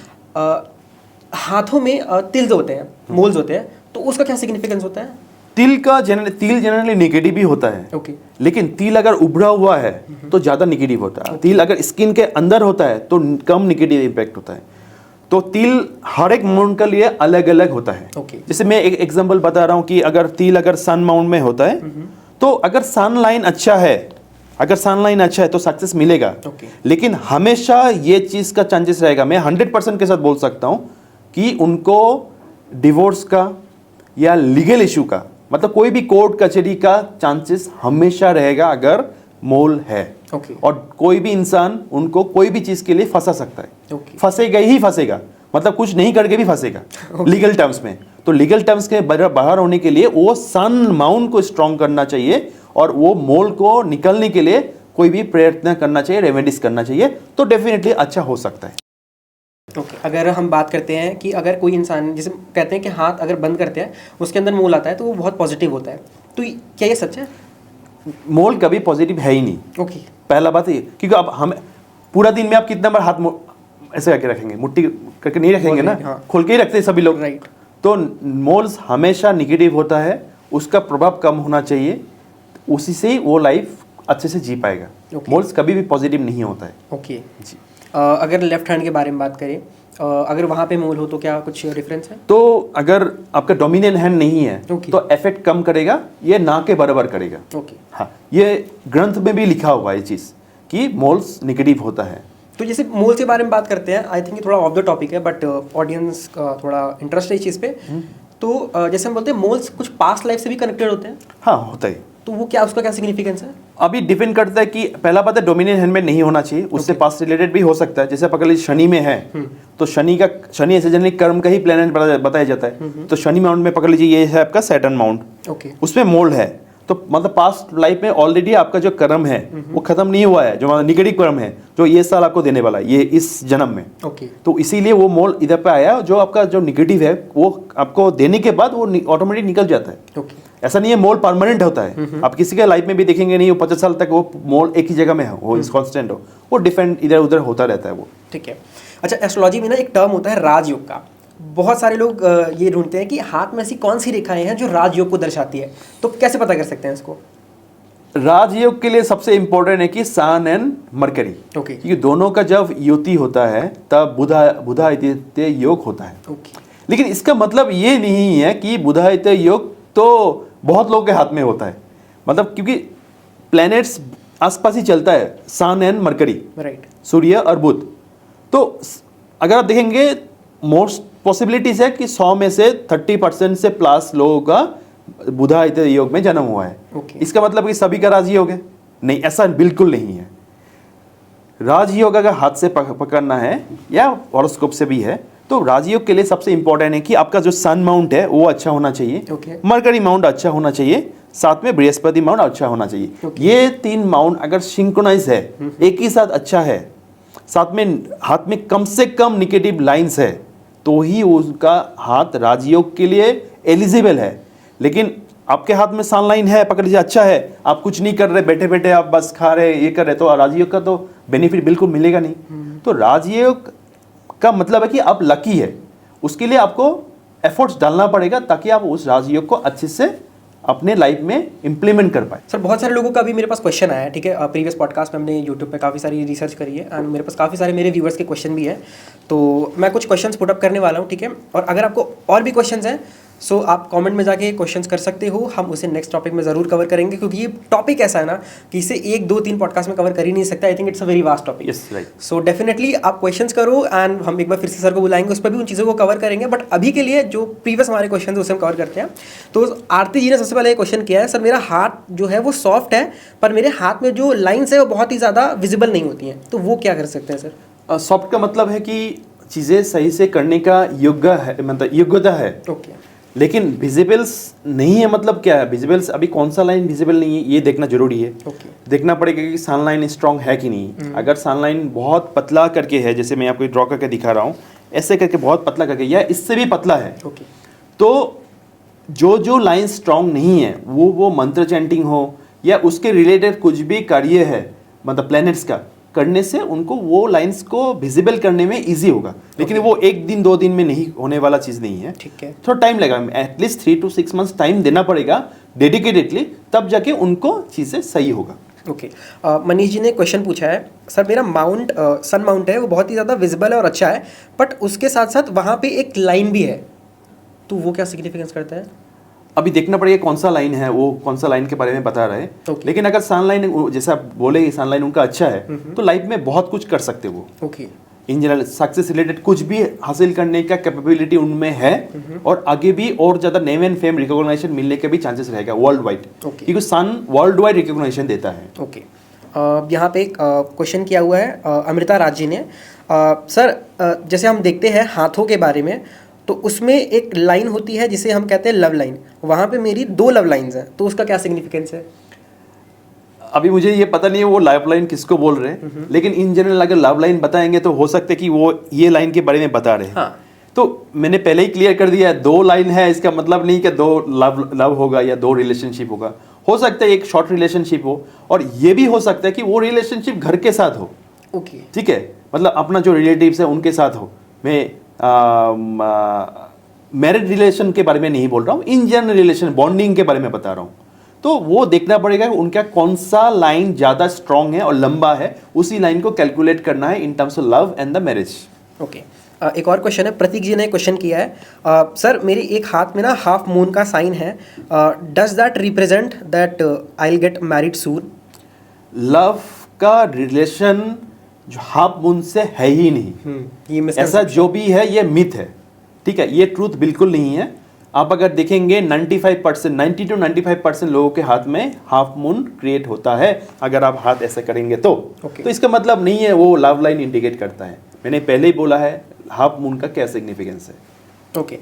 A: हाथों में तिल होते हैं, मोल्स होते हैं, तो उसका क्या सिग्निफिकेंस होता है?
B: तिल जनरली नेगेटिव भी होता है।
A: ओके।
B: लेकिन तिल अगर उभरा हुआ है तो ज़्यादा नेगेटिव होता है। तिल अगर स्किन के अंदर होता है तो कम नेगेटिव इम्पैक्ट होता है। तो तिल हर एक माउंट के लिए अलग अलग होता है।
A: ओके।
B: जैसे मैं एक एग्जांपल बता रहा हूँ कि अगर तिल अगर सन माउंट में होता है तो अगर सन लाइन अच्छा है, अगर सन लाइन अच्छा है तो सक्सेस मिलेगा।
A: ओके।
B: लेकिन हमेशा ये चीज़ का चांसेस रहेगा, मैं 100% के साथ बोल सकता हूँ कि उनको डिवोर्स का या लीगल इशू का, मतलब कोई भी कोर्ट कचहरी का चांसेस हमेशा रहेगा अगर मोल है।
A: ओके।
B: और कोई भी इंसान उनको कोई भी चीज़ के लिए फंसा सकता है।
A: ओके।
B: फंसेगा ही फंसेगा, मतलब कुछ नहीं करके भी फंसेगा लीगल टर्म्स में। तो लीगल टर्म्स के बाहर होने के लिए वो सन माउंट को स्ट्रॉन्ग करना चाहिए और वो मोल को निकलने के लिए कोई भी प्रयत्न करना चाहिए, रेमेडीज करना चाहिए, तो डेफिनेटली अच्छा हो सकता है।
A: ओके। अगर हम बात करते हैं कि अगर कोई इंसान, जैसे कहते हैं कि हाथ अगर बंद करते हैं उसके अंदर मोल आता है तो वो बहुत पॉजिटिव होता है, तो क्या ये सच है?
B: मोल कभी पॉजिटिव है ही नहीं।
A: ओके।
B: पहला बात ये, क्योंकि अब हम पूरा दिन में आप कितना बार हाथ ऐसे करके रखेंगे, मुट्ठी करके नहीं रखेंगे ना,
A: हाँ।
B: खोल के ही रखते हैं सभी लोग।
A: राइट।
B: तो मोल्स हमेशा निगेटिव होता है, उसका प्रभाव कम होना चाहिए, उसी से ही वो लाइफ अच्छे से जी पाएगा।
A: Okay.
B: मोल्स कभी भी पॉजिटिव नहीं होता है।
A: ओके।
B: जी।
A: अगर लेफ्ट हैंड के बारे में बात करें, अगर वहाँ पे मोल हो तो क्या कुछ डिफरेंस है?
B: तो अगर आपका डोमिनेंट हैंड नहीं है
A: Okay.
B: तो इफेक्ट कम करेगा, ये ना के बराबर करेगा।
A: ओके।
B: हाँ, ये ग्रंथ में भी लिखा हुआ है ये चीज़ कि मोल्स निगेटिव होता है।
A: तो जैसे मोल के बारे में बात करते हैं, आई थिंक थोड़ा ऑफ द टॉपिक है, बट ऑडियंस का थोड़ा इंटरेस्ट है इस चीज़ पे। तो जैसे हम बोलते हैं मोल्स कुछ पास्ट लाइफ से भी कनेक्टेड होते हैं,
B: हाँ, होता है।
A: तो वो क्या, उसका क्या सिग्निफिकेंस है?
B: अभी डिपेंड करता है कि पहला बात है डोमिनेंट हैंड में नहीं होना चाहिए, उससे पास रिलेटेड भी हो सकता है। जैसे पकड़ लीजिए शनि में है तो शनि ऐसे जनरली कर्म का ही प्लेनेट बताया जाता है। तो शनि माउंट में पकड़ लीजिए ये है आपका सैटर्न माउंट,
A: ओके
B: उसमें मोल्ड है। तो मतलब पास्ट लाइफ में ऑलरेडी आपका जो कर्म है वो खत्म नहीं हुआ है, जो मतलब निगेटिव कर्म है जो ये साल आपको देने वाला है, ये इस जन्म में।
A: ओके
B: तो इसीलिए वो मोल्ड इधर पे आया, जो आपका जो निगेटिव है वो आपको देने के बाद वो ऑटोमेटिक निकल जाता है।
A: ओके
B: ऐसा नहीं है मोल्ड परमानेंट होता है। आप किसी के लाइफ में भी देखेंगे नहीं वो 50 साल तक वो मोल्ड एक ही जगह में हो, वो कांस्टेंट हो, वो डिफरेंट इधर उधर होता रहता है वो।
A: ठीक है। अच्छा, एस्ट्रोलॉजी में ना एक टर्म होता है राजयोग का। बहुत सारे लोग ये ढूंढते हैं कि हाथ में ऐसी कौन सी रेखाएं हैं जो राजयोग को दर्शाती है, तो कैसे पता कर सकते हैं इसको?
B: राजयोग के लिए सबसे इंपॉर्टेंट है कि सन एंड मरकरी,
A: ओके
B: क्योंकि दोनों का जब युति होता है तब बुधा आदित्य योग होता है।
A: ओके
B: लेकिन इसका मतलब ये नहीं है कि बुधा आदित्य योग तो बहुत लोगों के हाथ में होता है, मतलब क्योंकि प्लैनेट्स आसपास ही चलता है, सन एंड मरकरी,
A: राइट,
B: सूर्य और बुध। तो अगर आप देखेंगे मोस्ट पॉसिबिलिटीज है कि 100 में से 30% से प्लस लोगों का बुधा आदित्य योग में जन्म हुआ है।
A: ओके
B: इसका मतलब कि सभी का राजयोग है? नहीं, ऐसा बिल्कुल नहीं है। राजयोग अगर हाथ से पकड़ना है या हॉरोस्कोप से भी है तो राजयोग के लिए सबसे इंपॉर्टेंट है कि आपका जो सन माउंट है वो अच्छा होना चाहिए,
A: ओके
B: मरकरी माउंट अच्छा होना चाहिए, साथ में बृहस्पति माउंट अच्छा होना चाहिए। ये 3 माउंट अगर सिंक्रोनाइज है, एक ही साथ अच्छा है, साथ में हाथ में कम से कम निगेटिव लाइंस है, तो ही उसका हाथ राजयोग के लिए एलिजिबल है। लेकिन आपके हाथ में सन लाइन है, पकड़ लीजिए अच्छा है, आप कुछ नहीं कर रहे, बैठे बैठे आप बस खा रहे ये कर रहे, तो राजयोग का तो बेनिफिट बिल्कुल मिलेगा नहीं। तो राजयोग का मतलब है कि आप लकी है, उसके लिए आपको एफर्ट्स डालना पड़ेगा ताकि आप उस राजयोग को अच्छे से अपने लाइफ में इम्प्लीमेंट कर पाए।
A: सर, बहुत सारे लोगों का भी मेरे पास क्वेश्चन आया है, ठीक है, प्रीवियस पॉडकास्ट में हमने यूट्यूब पे काफ़ी सारी रिसर्च करी है एंड मेरे पास काफ़ी सारे मेरे व्यूअर्स के क्वेश्चन भी है, तो मैं कुछ क्वेश्चंस पुट अप करने वाला हूँ, ठीक है। और अगर आपको और भी क्वेश्चंस हैं सो आप कमेंट में जाके क्वेश्चंस कर सकते हो, हम उसे नेक्स्ट टॉपिक में ज़रूर कवर करेंगे, क्योंकि ये टॉपिक ऐसा है ना कि इसे 1 2 3 पॉडकास्ट में कवर कर ही नहीं सकता। I think it's a very vast topic.
B: Yes, right.
A: So definitely आप क्वेश्चंस करो एंड हम एक बार फिर से सर को बुलाएंगे, उस पर भी उन चीज़ों को कवर करेंगे। बट अभी के लिए जो प्रीवियस हमारे क्वेश्चन है उसे हम कवर करते हैं। तो आरती जी ने सबसे पहले क्वेश्चन किया है, सर मेरा हाथ जो है वो सॉफ्ट है पर मेरे हाथ में जो लाइन्स है वो बहुत ही ज़्यादा विजिबल नहीं होती हैं, तो वो क्या कर सकते हैं सर?
B: सॉफ्ट का मतलब है कि चीज़ें सही से करने का योग्य है, मतलब योग्यता है।
A: ओके
B: लेकिन विजिबल्स नहीं है, मतलब क्या है विजिबल्स? अभी कौन सा लाइन विजिबल नहीं है ये देखना जरूरी है।
A: ओके
B: देखना पड़ेगा कि सन लाइन स्ट्रांग है कि नहीं। अगर सन लाइन बहुत पतला करके है, जैसे मैं आपको ड्रॉ करके दिखा रहा हूँ, ऐसे करके बहुत पतला करके या इससे भी पतला है,
A: ओके
B: तो जो लाइन स्ट्रांग नहीं है वो मंत्र चैंटिंग हो या उसके रिलेटेड कुछ भी कार्य है, मतलब प्लैनेट्स का करने से उनको वो लाइंस को विजिबल करने में इजी होगा। लेकिन वो 1 दिन 2 दिन में नहीं होने वाला चीज़ नहीं है,
A: ठीक है।
B: थोड़ा टाइम लगेगा, एटलीस्ट 3 to 6 मंथ्स टाइम देना पड़ेगा डेडिकेटेडली, तब जाके उनको चीज़ें सही होगा।
A: ओके मनीष जी ने क्वेश्चन पूछा है, सर मेरा माउंट सन माउंट है वो बहुत ही ज़्यादा विजिबल है और अच्छा है, बट उसके साथ साथ वहाँ पे एक लाइन भी है, तो वो क्या सिग्निफिकेंस करता है?
B: अभी देखना पड़ेगा कौन सा लाइन है, वो कौन सा लाइन के बारे में बता रहे हैं।
A: Okay.
B: लेकिन अगर सन लाइन जैसा बोले सन लाइन उनका अच्छा है तो लाइफ में बहुत कुछ कर सकते वो।
A: Okay
B: in general success related कुछ भी हासिल करने का कैपेबिलिटी उनमें है, और आगे भी और ज़्यादा नेम एंड फेम रिकॉग्निशन मिलने के भी चांसेस रहेगा वर्ल्ड वाइड, क्योंकि सन वर्ल्ड वाइड रिकॉग्निशन देता है।
A: ओके यहाँ पे एक क्वेश्चन किया हुआ है अमृता राज जी ने, सर जैसे हम देखते हैं हाथों के बारे में, तो उसमें एक लाइन होती है जिसे हम कहते हैं लव लाइन, वहाँ पे मेरी 2 लव लाइन्स हैं, तो उसका क्या सिग्निफिकेंस है?
B: अभी मुझे ये पता नहीं है वो लव लाइन किसको बोल रहे हैं, लेकिन इन जनरल अगर लव लाइन बताएंगे तो हो सकता है कि वो ये लाइन के बारे में बता रहे हैं।
A: हाँ।
B: तो मैंने पहले ही क्लियर कर दिया है, 2 लाइन है इसका मतलब नहीं कि 2 लव होगा या 2 रिलेशनशिप होगा। हो सकता है एक शॉर्ट रिलेशनशिप हो, और ये भी हो सकता है कि वो रिलेशनशिप घर के साथ हो।
A: ओके
B: ठीक है, मतलब अपना जो रिलेटिव्स है उनके साथ हो। मैं मैरिड रिलेशन के बारे में नहीं बोल रहा हूँ, इन जनरल रिलेशन बॉन्डिंग के बारे में बता रहा हूँ। तो वो देखना पड़ेगा कि उनका कौन सा लाइन ज़्यादा स्ट्रांग है और लंबा है, उसी लाइन को कैलकुलेट करना है in terms of love and the marriage.
A: Okay एक और क्वेश्चन है, प्रतीक जी ने क्वेश्चन किया है, सर मेरे एक हाथ में ना हाफ मून का साइन है, does that represent that I will get married soon?
B: Love का रिलेशन जो हाफ मून से है ही नहीं,
A: ये
B: ऐसा जो भी है ये मिथ है। ठीक है, ये ट्रूथ बिल्कुल नहीं है। आप अगर देखेंगे 95% 90 to 95% लोगों के हाथ में हाफ मून क्रिएट होता है अगर आप हाथ ऐसे करेंगे तो
A: Okay.
B: तो इसका मतलब नहीं है वो लव लाइन इंडिकेट करता है। मैंने पहले ही बोला है हाफ मून का क्या सिग्निफिकेंस है।
A: Okay,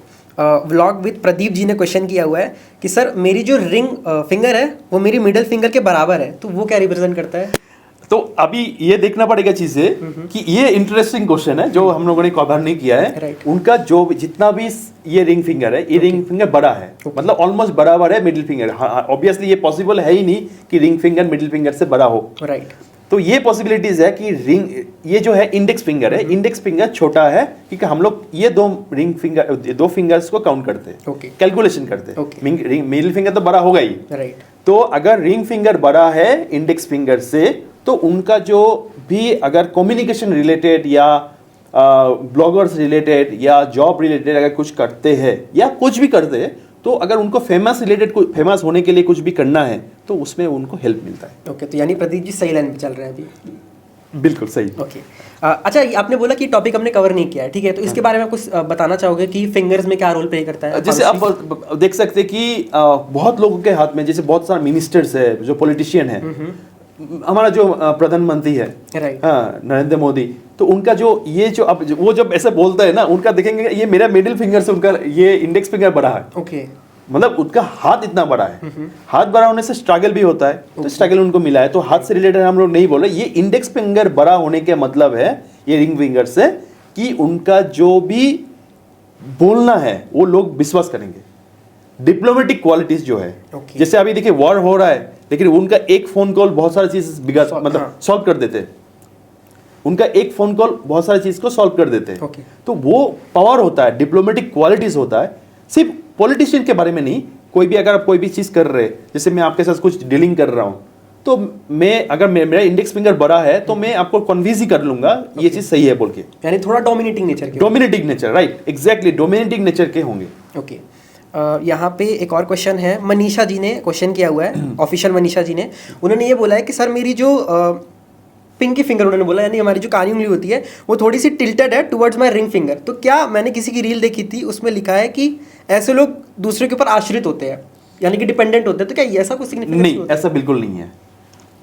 A: vlog with Pradeep ji ने क्वेश्चन किया हुआ है कि सर मेरी जो रिंग फिंगर है वो मेरी मिडिल फिंगर के बराबर है, तो वो क्या रिप्रेजेंट करता है?
B: तो अभी ये देखना पड़ेगा चीजें कि ये इंटरेस्टिंग क्वेश्चन है जो हम लोगों ने कवर नहीं किया है।
A: Right.
B: उनका जो जितना भी ये रिंग फिंगर है ये रिंग फिंगर बड़ा है, मतलब ऑलमोस्ट बराबर है मिडिल फिंगर। ऑब्वियसली ये पॉसिबल है ही नहीं कि रिंग फिंगर मिडिल फिंगर से बड़ा हो।
A: राइट।
B: तो ये पॉसिबिलिटीज है कि रिंग ये जो है इंडेक्स फिंगर है, इंडेक्स फिंगर छोटा है क्योंकि हम लोग ये दो फिंगर्स को काउंट करते हैं,
A: Okay.
B: कैलकुलेशन करते हैं।
A: Okay.
B: मिडिल फिंगर तो बड़ा होगा ही।
A: राइट।
B: तो अगर रिंग फिंगर बड़ा है इंडेक्स फिंगर से तो उनका जो भी अगर कम्युनिकेशन रिलेटेड या ब्लॉगर्स रिलेटेड या जॉब रिलेटेड अगर कुछ करते हैं या कुछ भी करते हैं तो अगर उनको फेमस होने के लिए कुछ भी करना है तो उसमें उनको हेल्प मिलता है।
A: ओके, तो यानी प्रदीप जी सही लाइन पे चल रहे हैं अभी।
B: बिल्कुल सही।
A: ओके, अच्छा ये आपने बोला कि टॉपिक हमने कवर नहीं किया है, ठीक है, तो इसके बारे में कुछ बताना चाहोगे कि फिंगर्स में क्या रोल प्ले करता है?
B: जैसे आप देख सकते हैं कि बहुत लोगों के हाथ में, जैसे बहुत सारे मिनिस्टर्स है जो पॉलिटिशियन है, हमारा जो प्रधानमंत्री है
A: राइट।
B: हाँ नरेंद्र मोदी, तो उनका जो ये जो अब वो जब ऐसे बोलता है ना, उनका देखेंगे ये मेरा मिडिल फिंगर से उनका ये इंडेक्स फिंगर बड़ा है।
A: ओके,
B: मतलब उनका हाथ इतना बड़ा है, हाथ बड़ा होने से स्ट्रगल भी होता है, तो स्ट्रगल उनको मिला है। तो हाथ से रिलेटेड हम लोग नहीं बोल रहे, ये इंडेक्स फिंगर बड़ा होने के मतलब है ये रिंग फिंगर से कि उनका जो भी बोलना है वो लोग विश्वास करेंगे। डिप्लोमेटिक क्वालिटीज जो है,
A: Okay.
B: जैसे अभी देखिए वॉर हो रहा है लेकिन उनका एक फोन कॉल बहुत सारी चीज बिगाड़ मतलब सॉल्व कर देते हैं। उनका एक फोन कॉल बहुत सारी चीज को सॉल्व कर देते हैं।
A: Okay.
B: तो वो पावर होता है, डिप्लोमेटिक क्वालिटीज होता है। सिर्फ पॉलिटिशियन के बारे में नहीं, कोई भी अगर आप कोई भी चीज कर रहे हैं, जैसे मैं आपके साथ कुछ डीलिंग कर रहा हूं तो मैं अगर मेरा इंडेक्स फिंगर बड़ा है तो मैं आपको कन्विंस ही कर लूंगा ये चीज सही है बोल के।
A: यानी थोड़ा डोमिनेटिंग नेचर के।
B: Dominating nature, right, exactly dominating nature के होंगे।
A: ओके, यहाँ पे एक और क्वेश्चन है, मनीषा जी ने क्वेश्चन किया हुआ है, ऑफिशियल मनीषा जी ने। उन्होंने ये बोला है कि सर मेरी जो पिंकी फिंगर, उन्होंने बोला यानी हमारी जो कानी उंगली होती है वो थोड़ी सी टिल्टेड है टुवर्ड्स माय रिंग फिंगर। तो क्या, मैंने किसी की रील देखी थी उसमें लिखा है कि ऐसे लोग दूसरे के ऊपर आश्रित होते हैं, यानी कि डिपेंडेंट होते हैं, तो क्या ये ऐसा कुछ सिग्निफिकेंस
B: नहीं, ऐसा बिल्कुल नहीं है।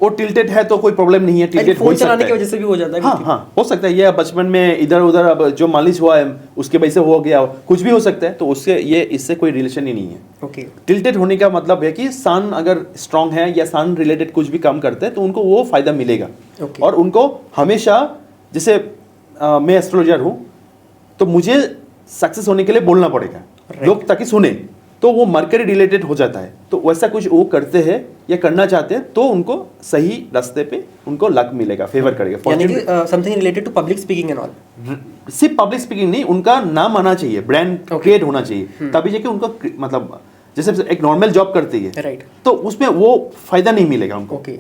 B: वो टिल्टेड है तो कोई प्रॉब्लम नहीं है, टिल्टेड हो
A: फोन
B: सकता
A: चलाने
B: है।
A: की वजह से भी हो जाता है?
B: हाँ हाँ हो सकता है, ये बचपन में इधर उधर अब जो मालिश हुआ है उसके वजह से हो गया, कुछ भी हो सकता है, तो उससे ये इससे कोई रिलेशन ही नहीं है।
A: ओके,
B: टिल्टेड होने का मतलब है कि सन अगर स्ट्रांग है या सन रिलेटेड कुछ भी काम करते हैं तो उनको वो फायदा मिलेगा।
A: Okay.
B: और उनको हमेशा, जैसे मैं एस्ट्रोलॉजर हूँ तो मुझे सक्सेस होने के लिए बोलना पड़ेगा, लोग ताकि सुने, तो वो मरकरी रिलेटेड हो जाता है। तो वैसा कुछ वो करते हैं या करना चाहते हैं तो उनको सही रास्ते पे उनको लक मिलेगा, फेवर करेगा।
A: यानी कि something related to public speaking and all.
B: सिर्फ पब्लिक स्पीकिंग नहीं, उनका नाम आना चाहिए, ब्रांड क्रिएट होना चाहिए, तभी जाके उनको मतलब जैसे एक नॉर्मल जॉब करती है
A: राइट,
B: तो उसमें वो फायदा नहीं मिलेगा उनको।
A: ओके,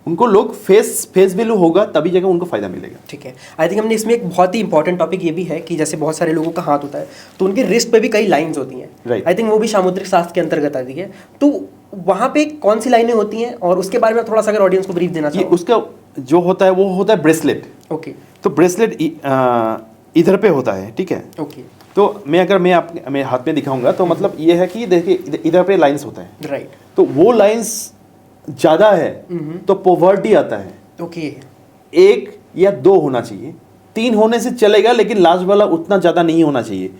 B: उनको लोग फेस वैल्यू होगा तभी जगह उनको फायदा मिलेगा।
A: ठीक है। आई थिंक हमने इसमें एक बहुत ही इंपॉर्टेंट टॉपिक ये भी है कि जैसे बहुत सारे लोगों का हाथ होता है तो उनके रिस्ट पे भी कई लाइंस होती हैं।
B: Right.
A: आई थिंक वो भी सामुद्रिक शास्त्र के अंतर्गत आती है। तो वहाँ पे कौन सी लाइनें होती हैं और उसके बारे में थोड़ा सा अगर ऑडियंस को ब्रीफ देना
B: ये
A: चाहो।
B: उसका जो होता है वो होता है ब्रेसलेट।
A: ओके,
B: तो ब्रेसलेट इधर पे होता है, ठीक है।
A: ओके,
B: तो मैं हाथ में दिखाऊंगा तो मतलब ये है कि देखिए इधर पे लाइंस होता है,
A: राइट,
B: तो वो लाइंस ज्यादा है तो पॉवर्टी आता है।
A: ओके,
B: 1 या 2 होना चाहिए, 3 होने से चलेगा लेकिन लास्ट वाला उतना ज्यादा नहीं होना चाहिए।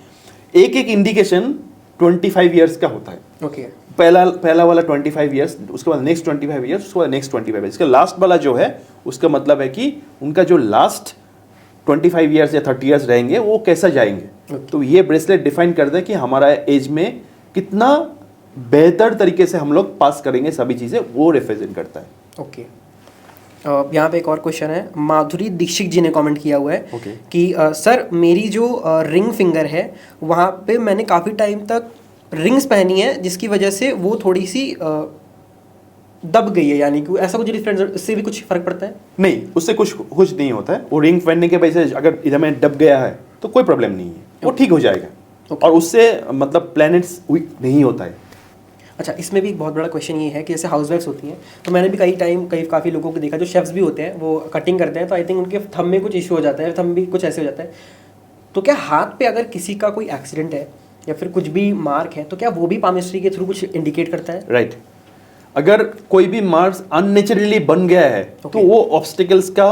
B: एक इंडिकेशन 25 इयर्स का होता है।
A: ओके,
B: पहला वाला 25 इयर्स, उसके बाद नेक्स्ट 25 इयर्स, उसके बाद नेक्स्ट 25 इयर्स, इसका लास्ट वाला जो है उसका मतलब है कि उनका जो लास्ट 25 इयर्स या 30 इयर्स रहेंगे वो कैसा जाएंगे। तो ये ब्रेसलेट डिफाइन करता है कि हमारा एज में कितना बेहतर तरीके से हम लोग पास करेंगे सभी चीज़ें, वो रिप्रेजेंट करता है।
A: ओके। यहाँ पे एक और क्वेश्चन है, माधुरी दीक्षित जी ने कमेंट किया हुआ है
B: Okay.
A: कि सर मेरी जो रिंग फिंगर है वहाँ पे मैंने काफ़ी टाइम तक रिंग्स पहनी है जिसकी वजह से वो थोड़ी सी दब गई है, यानी कि ऐसा कुछ डिफरेंस, इससे भी कुछ फर्क पड़ता है?
B: नहीं, उससे कुछ नहीं होता है। वो रिंग पहनने के वजह से अगर इधर में दब गया है तो कोई प्रॉब्लम नहीं है, वो ठीक हो जाएगा। और उससे मतलब प्लैनेट्स वीक नहीं होता है।
A: अच्छा, इसमें भी एक बहुत बड़ा क्वेश्चन ये है कि जैसे हाउसवाइफ्स होती हैं, तो मैंने भी काफ़ी लोगों को देखा जो शेफ्स भी होते हैं, वो कटिंग करते हैं तो आई थिंक उनके थंब में कुछ इशू हो जाता है, थंब भी कुछ ऐसे हो जाता है। तो क्या हाथ पे अगर किसी का कोई एक्सीडेंट है या फिर कुछ भी मार्क है, तो क्या वो भी पामिस्ट्री के थ्रू कुछ इंडिकेट करता है?
B: राइट। अगर कोई भी मार्क्स अननेचुरली बन गया है तो वो ऑब्स्टिकल्स का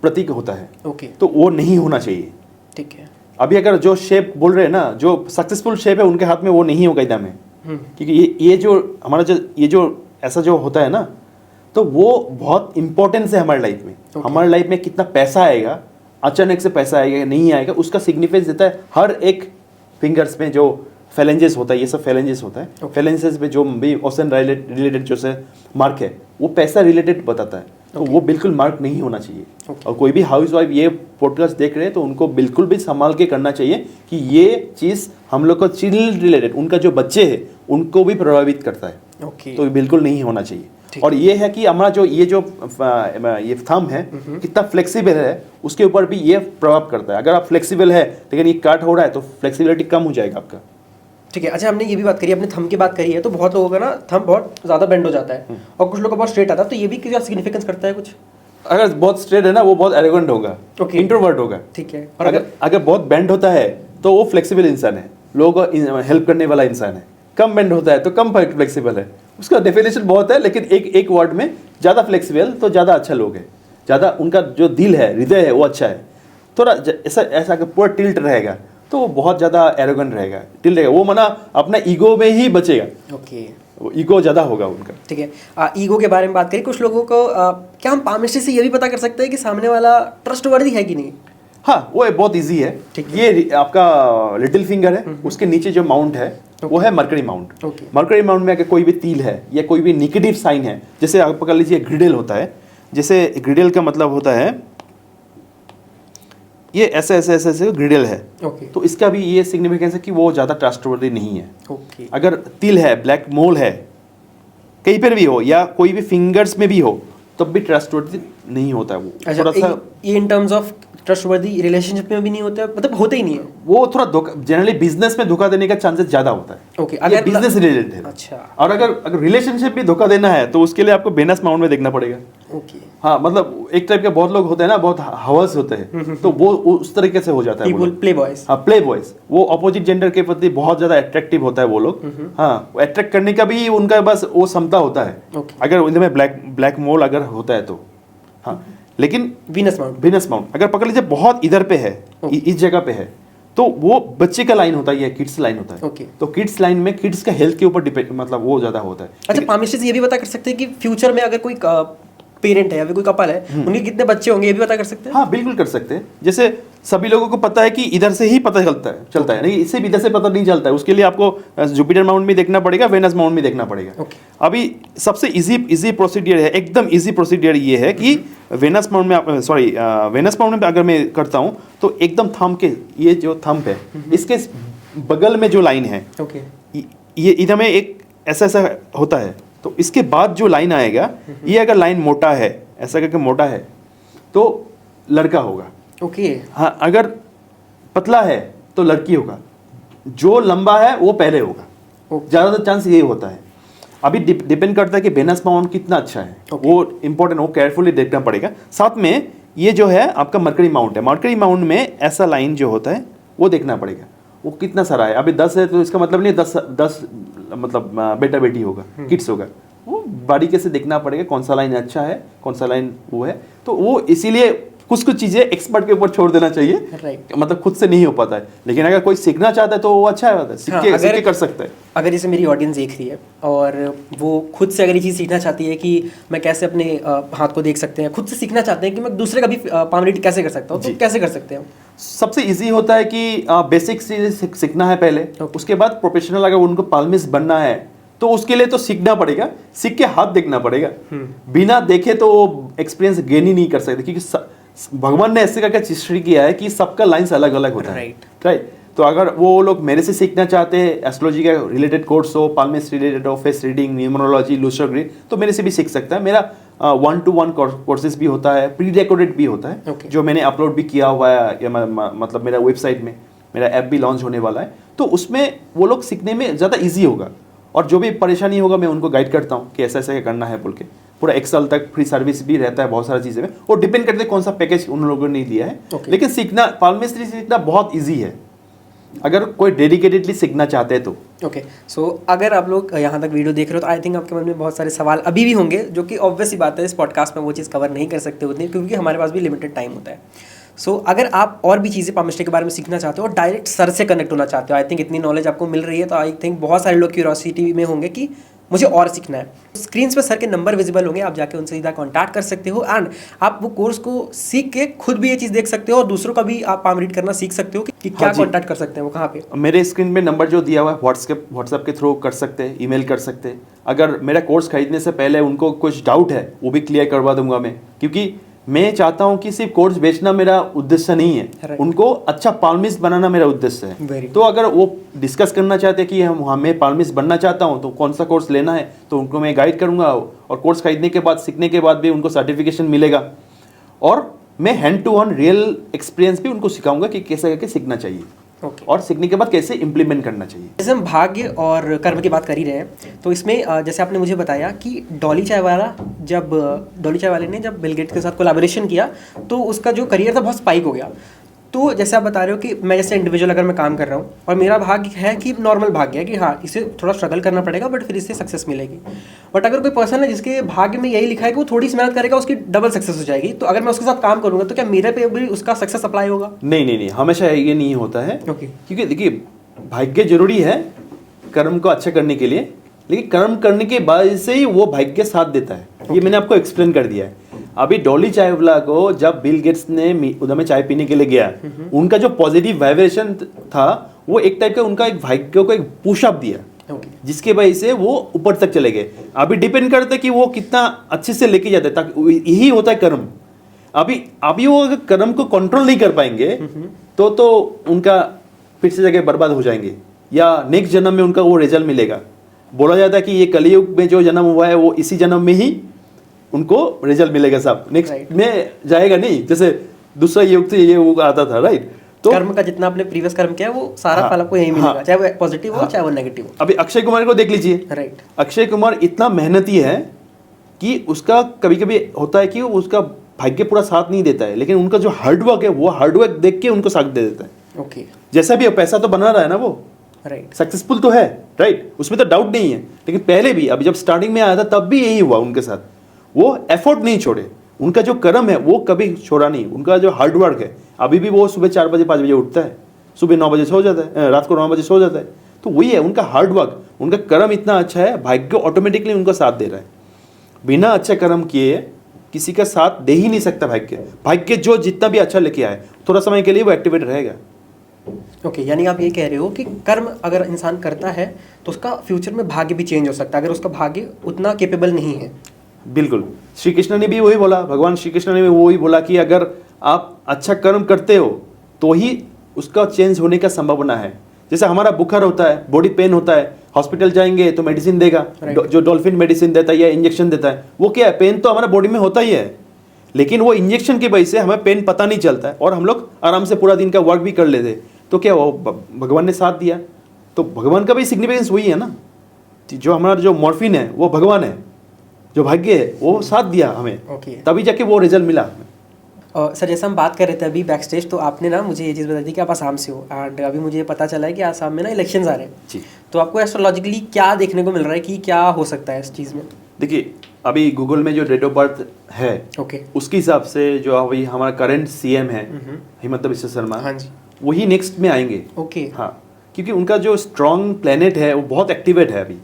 B: प्रतीक होता है।
A: ओके,
B: तो वो नहीं होना चाहिए।
A: ठीक है।
B: अभी अगर जो शेप बोल रहे हैं ना, जो सक्सेसफुल शेप है उनके हाथ में वो नहीं होगा एकदम में, क्योंकि ये जो हमारा जो ऐसा जो होता है ना, तो वो बहुत इंपॉर्टेंस है हमारे लाइफ में। हमारे लाइफ में कितना पैसा आएगा, अचानक से पैसा आएगा या नहीं आएगा, उसका सिग्निफिकेंस देता है हर एक फिंगर्स में जो फेलेंजेस होता है, ये सब फेलेंजेस होता है। फेलेंजेस पे जो भी ओसन रिलेटेड जो से मार्क है वो पैसा रिलेटेड बताता है। तो वो बिल्कुल मार्क नहीं होना चाहिए। और कोई भी हाउस वाइफ ये पॉडकास्ट देख रहे हैं तो उनको बिल्कुल भी संभाल के करना चाहिए कि ये चीज़ हम लोग को चिल्ड्रन रिलेटेड, उनका जो बच्चे हैं उनको भी प्रभावित करता है। तो बिल्कुल नहीं होना चाहिए। और ये है कि हमारा जो ये थंब है कितना फ्लेक्सिबल है, उसके ऊपर भी ये प्रभाव करता है। अगर आप फ्लेक्सिबल है लेकिन ये काट हो रहा है तो फ्लेक्सिबिलिटी कम हो जाएगा आपका।
A: ठीक है। अच्छा, हमने ये भी बात करी, अपने थंब की बात करी है, तो बहुत लोगों का ना थंब बहुत ज़्यादा बेंड हो जाता है और कुछ लोगों का बहुत स्ट्रेट आता है, तो ये भी क्या सिग्निफिकेंस करता है कुछ?
B: अगर बहुत स्ट्रेट है ना वो बहुत एरोगेंट होगा, इंट्रोवर्ट होगा।
A: ठीक है। और
B: अगर बहुत बेंड होता है तो वो फ्लेक्सिबल इंसान है, लोगों को हेल्प करने वाला इंसान है। कम बेंड होता है तो कम फ्लेक्सिबल है। उसका डेफिनेशन बहुत है, लेकिन एक वर्ड में ज़्यादा फ्लेक्सिबल तो ज़्यादा अच्छा लोग है, ज़्यादा उनका जो दिल है, हृदय है वो अच्छा है। थोड़ा ऐसा अगर पूरा टिल्ट रहेगा तो वो बहुत ज़्यादा एरोगेंट रहेगा, टिल्ट रहेगा, वो मना अपना ईगो में ही बचेगा।
A: ओके,
B: वो ईगो ज़्यादा होगा उनका।
A: ठीक है। ईगो के बारे में बात करें, कुछ लोगों को क्या हम पामिस्ट्री से ये भी पता कर सकते हैं कि सामने वाला ट्रस्टवर्दी है कि नहीं?
B: हाँ, वो बहुत इजी है। ये आपका लिटिल फिंगर है, उसके नीचे जो माउंट है वो है मरकरी माउंट। मरकरी माउंट में अगर कोई भी तिल है या कोई भी निगेटिव साइन है, जैसे आप पकड़ लीजिए ग्रिडल होता है, जैसे ग्रिडल का मतलब होता है ये ऐसे ऐसे ऐसे ऐसे ग्रिडल है। तो इसका भी ये सिग्निफिकेंस है कि वो ज़्यादा ट्रस्टवर्दी नहीं है। अगर तिल है, ब्लैक मोल है, कहीं पर भी हो या कोई भी फिंगर्स में भी हो तब भी ट्रस्टवर्दी नहीं होता है वो।
A: अच्छा, थोड़ा सा ये in terms of trustworthy relationship में भी नहीं होता है, मतलब होते ही नहीं है
B: वो। थोड़ा धोखा, जनरली बिजनेस में धोखा देने का चांसेस ज्यादा होता है।
A: ओके, अगर
B: बिजनेस रिलेटेड है।
A: अच्छा,
B: और अगर रिलेशनशिप भी धोखा देना है तो उसके लिए आपको वेनस माउंट में देखना पड़ेगा।
A: ओके,
B: हाँ, मतलब एक टाइप के बहुत लोग होते हैं ना, बहुत हवस होते हैं, तो वो उस तरीके से हो जाता है।
A: प्ले बॉयज,
B: हाँ, प्ले बॉयज, वो अपोजिट जेंडर के प्रति बहुत ज्यादा अट्रैक्टिव होता है वो लोग। हाँ, अट्रैक्ट करने का भी उनका बस वो क्षमता होता है, अगर उनमें ब्लैक मोल अगर होता है तो। हाँ, लेकिन
A: वीनस माउंट
B: अगर पकड़ लीजिए बहुत इधर पे है, इस जगह पे है, तो वो बच्चे का लाइन होता है, किड्स लाइन होता है। तो किड्स लाइन में किड्स का हेल्थ के ऊपर डिपेंड, मतलब वो ज्यादा होता है।
A: अच्छा, पामिस्ट्री से ये भी पता कर सकते हैं कि फ्यूचर में अगर कोई पेरेंट है या फिर कोई कपल है, उनके कितने बच्चे होंगे, ये भी पता कर सकते हैं?
B: हाँ, बिल्कुल कर सकते हैं। जैसे सभी लोगों को पता है कि इधर से ही पता चलता है, नहीं इससे भी इधर से पता नहीं चलता है। उसके लिए आपको जुपिटर माउंट भी देखना पड़ेगा, वेनस माउंट भी देखना पड़ेगा। अभी सबसे इजी प्रोसीडियर है, एकदम इजी प्रोसीडियर ये है कि वेनस माउंट में अगर मैं करता हूँ तो एकदम थंब के, ये जो थंब है इसके बगल में जो लाइन है, ये इधर में एक ऐसा होता है, तो इसके बाद जो लाइन आएगा, ये अगर लाइन मोटा है, ऐसा करके मोटा है तो लड़का होगा। हाँ, अगर पतला है तो लड़की होगा, जो लंबा है वो पहले होगा। ज्यादातर चांस ये होता है। अभी डिपेंड करता है कि वेनस माउंट कितना अच्छा है, वो इंपॉर्टेंट, वो केयरफुली देखना पड़ेगा। साथ में ये जो है आपका मरकरी माउंट है, मरकरी माउंट में ऐसा लाइन जो होता है वो देखना पड़ेगा, वो कितना सारा है। अभी 10 है तो इसका मतलब नहीं 10 मतलब बेटा बेटी होगा, किड्स होगा, वो बारीकी से देखना पड़ेगा कौन सा लाइन अच्छा है, कौन सा लाइन वो है। तो वो इसीलिए कुछ चीजें एक्सपर्ट के ऊपर छोड़ देना चाहिए, मतलब खुद से नहीं हो पाता है। लेकिन अगर कोई सीखना चाहता है तो वो अच्छा है, सीख के कर सकता है।
A: अगर जैसे मेरी ऑडियंस देख रही है और वो खुद से अगर ये चीज़ सीखना चाहती है कि मैं कैसे अपने हाथ को देख सकते हैं, खुद से सीखना चाहते हैं कि मैं दूसरे का भी पाम रीड कैसे कर सकता हूँ, तो कैसे कर सकते हैं?
B: सबसे इजी होता है कि बेसिक चीजें सीखना है पहले, उसके बाद प्रोफेशनल अगर उनको पाल्मिस्ट बनना है तो उसके लिए तो सीखना पड़ेगा, सीख के हाथ देखना पड़ेगा। बिना देखे तो एक्सपीरियंस गेन ही नहीं कर सकते, क्योंकि भगवान ने ऐसे करके सृष्टि किया है कि सबका लाइन्स अलग अलग होता है। राइट। तो अगर वो लोग मेरे से सीखना चाहते हैं, एस्ट्रोलॉजी का रिलेटेड कोर्स हो, पाल्मिस्ट रिलेटेड हो, face reading, numerology, loser grid, तो मेरे से भी सीख सकता है। मेरा 1-to-1 कोर्सेज भी होता है, प्री रिकॉर्डेड भी होता है, जो मैंने अपलोड भी किया हुआ है, मतलब मेरा वेबसाइट में, मेरा ऐप भी लॉन्च होने वाला है। तो उसमें वो लोग सीखने में ज़्यादा ईजी होगा, और जो भी परेशानी होगा मैं उनको गाइड करता हूँ कि ऐसा ऐसा करना है बोल के। पूरा 1 साल तक फ्री सर्विस भी रहता है बहुत सारी चीज़ें में, और डिपेंड करते हैं कौन सा पैकेज उन लोगों ने दिया है। लेकिन सीखना, पाल्मिस्ट्री सीखना बहुत ईजी है, अगर कोई डेडिकेटेडली सीखना चाहते हैं तो।
A: ओके सो अगर आप लोग यहाँ तक वीडियो देख रहे हो तो आई थिंक आपके मन में बहुत सारे सवाल अभी भी होंगे, जो कि ऑब्वियस सी बात है, इस पॉडकास्ट में वो चीज़ कवर नहीं कर सकते उतनी, क्योंकि हमारे पास भी लिमिटेड टाइम होता है। सो अगर आप और भी चीज़ें पामिस्ट्री के बारे में सीखना चाहते हो और डायरेक्ट सर से कनेक्ट होना चाहते हो, आई थिंक इतनी नॉलेज आपको मिल रही है तो आई थिंक बहुत सारे लोग क्यूरियोसिटी में होंगे कि मुझे और सीखना है। स्क्रीन पे सर के नंबर विजिबल होंगे, आप जाके उनसे सीधा कांटेक्ट कर सकते हो एंड आप वो कोर्स को सीख के खुद भी ये चीज़ देख सकते हो और दूसरों का भी आप पाम रीड करना सीख सकते हो कि क्या कांटेक्ट कर सकते हैं वो कहाँ पे।
B: मेरे स्क्रीन पे नंबर जो दिया हुआ है व्हाट्सएप के थ्रू कर सकते हैं, ईमेल कर सकते हैं। अगर मेरा कोर्स खरीदने से पहले उनको कुछ डाउट है वो भी क्लियर करवा दूंगा मैं, क्योंकि मैं चाहता हूं कि सिर्फ कोर्स बेचना मेरा उद्देश्य नहीं है,
A: Right.
B: उनको अच्छा पाल्मिस्ट बनाना मेरा उद्देश्य है।
A: Very.
B: तो अगर वो डिस्कस करना चाहते हैं कि मैं पाल्मिस्ट बनना चाहता हूं तो कौन सा कोर्स लेना है, तो उनको मैं गाइड करूंगा और कोर्स खरीदने के बाद सीखने के बाद भी उनको सर्टिफिकेशन मिलेगा और मैं hand to hand real experience भी उनको सिखाऊंगा कि कैसे करके सीखना चाहिए।
A: Okay.
B: और सीखने के बाद कैसे इम्प्लीमेंट करना चाहिए।
A: जैसे हम भाग्य और कर्म की बात कर ही रहे हैं, तो इसमें जैसे आपने मुझे बताया कि डॉली चाय वाले ने जब बिल गेट्स के साथ कोलैबोरेशन किया तो उसका जो करियर था बहुत स्पाइक हो गया। तो जैसे आप बता रहे हो कि मैं जैसे इंडिविजुअल अगर मैं काम कर रहा हूँ और मेरा भाग्य है कि नॉर्मल भाग्य है कि हाँ इसे थोड़ा स्ट्रगल करना पड़ेगा बट फिर इससे सक्सेस मिलेगी, बट अगर कोई पर्सन है जिसके भाग्य में यही लिखा है कि वो थोड़ी सी मेहनत करेगा उसकी डबल सक्सेस हो जाएगी, तो अगर मैं उसके साथ काम करूँगा तो क्या मेरे पे भी उसका सक्सेस अप्लाई होगा?
B: नहीं, हमेशा ये नहीं होता है।
A: Okay.
B: क्योंकि देखिए भाग्य जरूरी है कर्म को अच्छा करने के लिए, लेकिन कर्म करने के बाद से ही वो भाग्य साथ देता है। ये मैंने आपको एक्सप्लेन कर दिया है। अभी डॉली चाय वाला को जब बिल गेट्स ने उधर में चाय पीने के लिए गया, उनका जो पॉजिटिव वाइब्रेशन था वो एक टाइप का उनका एक भाग्य को एक पुश अप दिया, जिसके वजह से वो ऊपर तक चले गए। अभी डिपेंड करता है कि वो कितना अच्छे से लेके जाते हैं, ताकि यही होता है कर्म। अभी वो अगर कर्म को कंट्रोल नहीं कर पाएंगे तो उनका फिर से जगह बर्बाद हो जाएंगे, या नेक्स्ट जन्म में उनका वो रिजल्ट मिलेगा। बोला जाता है कि ये कलयुग में जो जन्म हुआ है वो इसी जन्म में ही उनको रिजल्ट मिलेगा साहब, नेक्स्ट में जाएगा नहीं। जैसे दूसरा युग से ये वो आता था, राइट? तो
A: कर्म का जितना आपने प्रीवियस कर्म किया है वो सारा फल आपको यही मिलेगा, चाहे वो पॉजिटिव हो चाहे वो नेगेटिव हो।
B: अभी अक्षय कुमार को देख लीजिए,
A: राइट।
B: अक्षय कुमार इतना मेहनती है कि उसका कभी कभी होता है कि उसका भाग्य पूरा साथ नहीं देता है, लेकिन उनका जो हार्डवर्क है वो हार्डवर्क देख के उनको साथ दे देता है।
A: ओके।
B: जैसा भी पैसा तो बना रहा है ना वो,
A: राइट,
B: सक्सेसफुल तो है, राइट, उसमें तो डाउट नहीं है। लेकिन पहले भी अभी जब स्टार्टिंग में आया था तब भी यही हुआ उनके साथ, वो एफर्ट नहीं छोड़े। उनका जो कर्म है वो कभी छोड़ा नहीं, उनका जो हार्डवर्क है। अभी भी वो सुबह 4 बजे 5 बजे उठता है, सुबह 9 बजे सो जाता है, रात को 9 बजे सो जाता है। तो वही है उनका हार्डवर्क, उनका कर्म इतना अच्छा है, भाग्य ऑटोमेटिकली उनको साथ दे रहा है। बिना अच्छे कर्म किए किसी का साथ दे ही नहीं सकता भाग्य जो जितना भी अच्छा लेके आए थोड़ा समय के लिए वो एक्टिवेट रहेगा।
A: ओके, यानी आप ये कह रहे हो कि कर्म अगर इंसान करता है तो उसका फ्यूचर में भाग्य भी चेंज हो सकता है अगर उसका भाग्य उतना कैपेबल नहीं है।
B: बिल्कुल, श्री कृष्ण ने भी वही बोला, भगवान श्री कृष्ण ने भी वही बोला कि अगर आप अच्छा कर्म करते हो तो ही उसका चेंज होने का संभावना है। जैसे हमारा बुखार होता है, बॉडी पेन होता है, हॉस्पिटल जाएंगे तो मेडिसिन देगा, जो डॉल्फिन मेडिसिन देता है या इंजेक्शन देता है, वो क्या है, पेन तो हमारा बॉडी में होता ही है, लेकिन वो इंजेक्शन की वजह से हमें पेन पता नहीं चलता है और हम लोग आराम से पूरा दिन का वर्क भी कर लेते। तो क्या वो भगवान ने साथ दिया, तो भगवान का भी सिग्निफिकेंस वही है ना। जो हमारा जो मॉर्फिन है वो भगवान है, जो भाग्य है वो साथ दिया हमें, तभी जाके वो रिजल्ट मिला हमें।
A: सर जैसे हम बात कर रहे थे अभी बैक स्टेज, तो आपने ना मुझे ये चीज़ बता दी कि आप आसाम से हो एंड अभी मुझे पता चला है कि आसाम में ना इलेक्शंस आ रहे हैं
B: जी।
A: तो आपको एस्ट्रोलॉजिकली क्या देखने को मिल रहा है कि क्या हो सकता है इस चीज़ में?
B: देखिए अभी गूगल में जो डेट ऑफ बर्थ है उसके हिसाब से जो अभी हमारा करंट सीएम है हिमंत बिस्वा शर्मा,
A: हाँ जी,
B: वही नेक्स्ट में आएंगे। हाँ, क्योंकि उनका जो स्ट्रॉन्ग प्लेनेट है वो बहुत एक्टिवेट है अभी।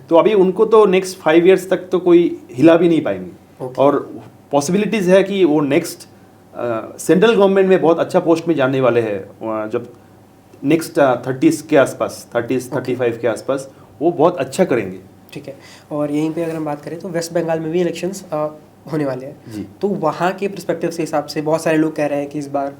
B: तो अभी उनको तो नेक्स्ट 5 years तक तो कोई हिला भी नहीं पाएंगे और पॉसिबिलिटीज है कि वो नेक्स्ट सेंट्रल गवर्नमेंट में बहुत अच्छा पोस्ट में जाने वाले हैं। जब नेक्स्ट 30s के आसपास, 35 के आसपास वो बहुत अच्छा करेंगे।
A: ठीक है, और यहीं पे अगर हम बात करें तो वेस्ट बंगाल में भी इलेक्शंस होने वाले हैं जी। तो वहाँ के पर्सपेक्टिव से हिसाब से बहुत सारे लोग कह रहे हैं कि इस बार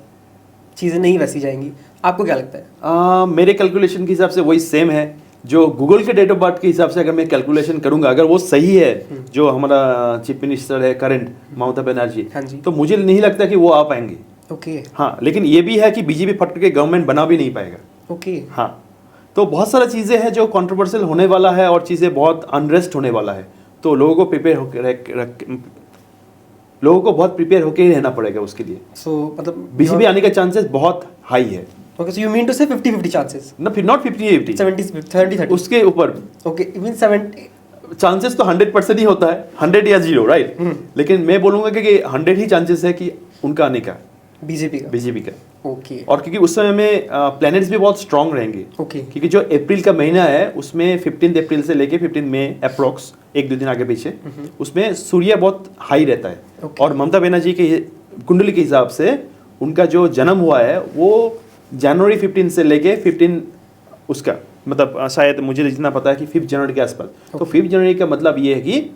A: चीज़ें नहीं वैसी जाएंगी, आपको क्या लगता है?
B: मेरे कैलकुलेशन के हिसाब से वही सेम है जो गूगल के डेट ऑफ बर्थ के हिसाब से। अगर मैं कैलकुलेशन करूंगा, अगर वो सही है जो हमारा चीफ मिनिस्टर है करंट ममता बनर्जी, तो मुझे नहीं लगता कि वो आ पाएंगे। हाँ, लेकिन ये भी है कि बीजेपी फट के गवर्नमेंट बना भी नहीं पाएगा। हाँ, तो बहुत सारा चीज़ें हैं जो कंट्रोवर्शियल होने वाला है और चीज़ें बहुत अनरेस्ट होने वाला है। तो लोगों को बहुत प्रिपेयर होकर ही रहना पड़ेगा उसके लिए।
A: मतलब
B: बीजेपी आने का चांसेस बहुत हाई है।
A: Okay, so you mean to say 50-50 chances,
B: ना फिर नॉट 50-50,
A: 70-30,
B: उसके ऊपर
A: ओके, मीन 70।
B: चांसेस तो 100% ही होता है, 100 या 0, राइट। लेकिन मैं बोलूंगा कि 100 ही चांसेस है कि उनका आने का, बीजेपी का।
A: ओके,
B: और क्योंकि उस समय में प्लैनेट्स भी बहुत स्ट्रांग रहेंगे,
A: ओके,
B: क्योंकि जो अप्रैल का महीना है उसमें 15 अप्रैल से लेके 15 मई अप्रोक्स 1-2 दिन आगे पीछे, उसमें सूर्य बहुत हाई रहता है।
A: Okay.
B: और ममता बनर्जी के कुंडली के हिसाब से उनका जो जन्म हुआ है वो जनवरी 15 से लेके 15 उसका मतलब शायद मुझे जितना पता है कि 5 जनवरी के आसपास। तो 5 जनवरी का मतलब ये है कि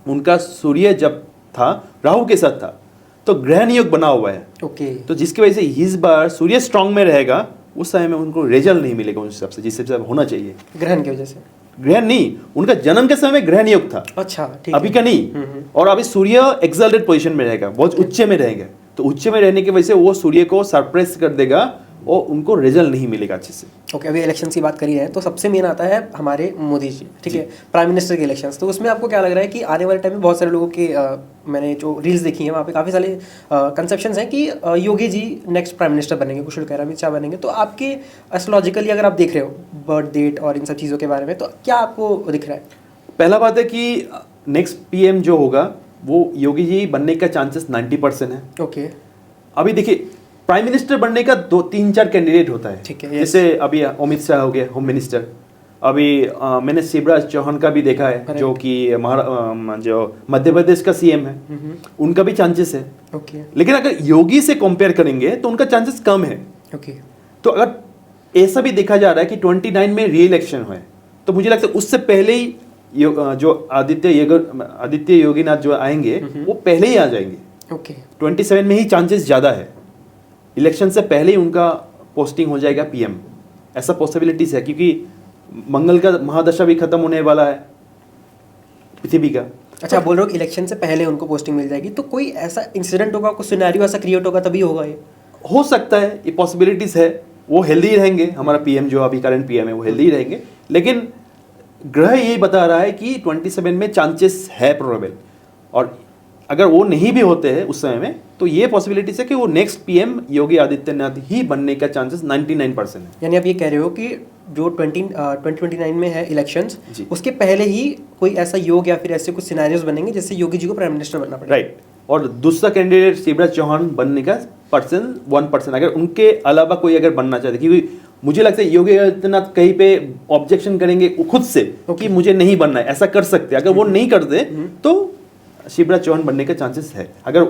B: उनका सूर्य जब था राहु के साथ था, तो ग्रहण योग बना हुआ है।
A: ओके,
B: तो जिसकी वजह से इस बार सूर्य स्ट्रांग में रहेगा, उस समय में उनको रिजल्ट नहीं मिलेगा उस हिसाब से जिस हिसाब से होना चाहिए।
A: ग्रहण की वजह से?
B: ग्रहण नहीं, उनका जन्म के समय में ग्रहण योग था।
A: अच्छा, ठीक
B: अभी
A: है।
B: का नहीं। और अभी सूर्य एक्सल्टेड पोजीशन में रहेगा, बहुत उच्च में रहेगा। तो उच्च में रहने की वजह से वो सूर्य को सरप्राइज कर देगा और उनको रिजल्ट नहीं मिलेगा अच्छे से।
A: ओके, अभी इलेक्शन की बात करी है तो सबसे मेन आता है हमारे मोदी जी, ठीक है, प्राइम मिनिस्टर के इलेक्शंस। तो उसमें आपको क्या लग रहा है कि आने वाले टाइम में बहुत सारे लोगों के मैंने जो रील्स देखी हैं वहाँ पे काफ़ी सारे कंसेप्शंस हैं कि Yogi ji next prime minister बनेंगे, कुछ लोग कह रहे हैं अमित शाह बनेंगे। तो आपके एस्ट्रोलॉजिकली अगर आप देख रहे हो बर्थ डेट और इन सब चीज़ों के बारे में, तो क्या आपको दिख रहा है?
B: पहला बात है कि नेक्स्ट पीएम जो होगा वो योगी जी बनने का चांसेस 90% है।
A: ओके,
B: अभी देखिए प्राइम मिनिस्टर बनने का 2-3-4 कैंडिडेट होता है।
A: ठीक है,
B: जैसे अभी अमित शाह हो गए होम मिनिस्टर, अभी मैंने शिवराज चौहान का भी देखा है जो कि जो मध्य प्रदेश का सीएम है, उनका भी चांसेस है।
A: ओके,
B: लेकिन अगर योगी से कंपेयर करेंगे तो उनका चांसेस कम है।
A: ओके,
B: तो अगर ऐसा भी देखा जा रहा है कि 29 में री इलेक्शन हुए, तो मुझे लगता है उससे पहले ही जो आदित्य योगीनाथ जो आएंगे वो पहले ही आ जाएंगे।
A: ओके,
B: 27 में ही चांसेस ज़्यादा है, इलेक्शन से पहले ही उनका पोस्टिंग हो जाएगा पीएम, ऐसा पॉसिबिलिटीज है। क्योंकि मंगल का महादशा भी खत्म होने वाला है पृथ्वी का।
A: अच्छा, आप बोल रहे हो कि इलेक्शन से पहले उनको पोस्टिंग मिल जाएगी, तो कोई ऐसा इंसिडेंट होगा, कुछ सिनेरियो ऐसा क्रिएट होगा तभी होगा ये?
B: हो सकता है, ये पॉसिबिलिटीज है। वो हेल्दी रहेंगे, हमारा पीएम जो अभी करंट पीएम है वो हेल्दी रहेंगे। लेकिन ग्रह यही बता रहा है कि 27 में चांसेस है प्रोबेबल, और अगर वो नहीं भी होते हैं उस समय में तो ये पॉसिबिलिटीज है कि वो नेक्स्ट पीएम योगी आदित्यनाथ ही बनने का चांसेस 99% है।
A: यानी आप ये कह रहे हो कि जो 2029 में है इलेक्शंस,
B: जी।
A: उसके पहले ही कोई ऐसा योग या फिर ऐसे कुछ सिनेरियोज बनेंगे जिससे योगी जी को प्राइम मिनिस्टर बनना पड़ेगा।
B: राइट। और दूसरा कैंडिडेट शिवराज चौहान बनने का 1%, अगर उनके अलावा कोई अगर बनना चाहते, क्योंकि मुझे लगता है योगी आदित्यनाथ कहीं पे ऑब्जेक्शन करेंगे खुद से कि मुझे नहीं बनना है, ऐसा कर सकते। अगर वो नहीं करते तो शिवराज चौहान बनने का चांसेस है, अगर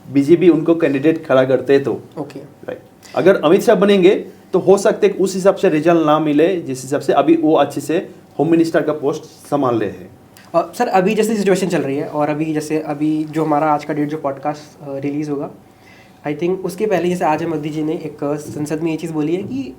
B: बीजेपी उनको कैंडिडेट खड़ा करते तो।
A: Okay,
B: right. अगर अमित शाह बनेंगे तो हो सकते उस हिसाब से रिजल्ट ना मिले जिस हिसाब से अभी वो अच्छे से होम मिनिस्टर का पोस्ट संभाल रहे हैं।
A: सर अभी जैसे सिचुएशन चल रही है, और अभी जो हमारा आज का डेट जो पॉडकास्ट रिलीज़ होगा, आई थिंक उसके पहले जैसे आज मोदी जी ने एक संसद में ये चीज़ बोली है कि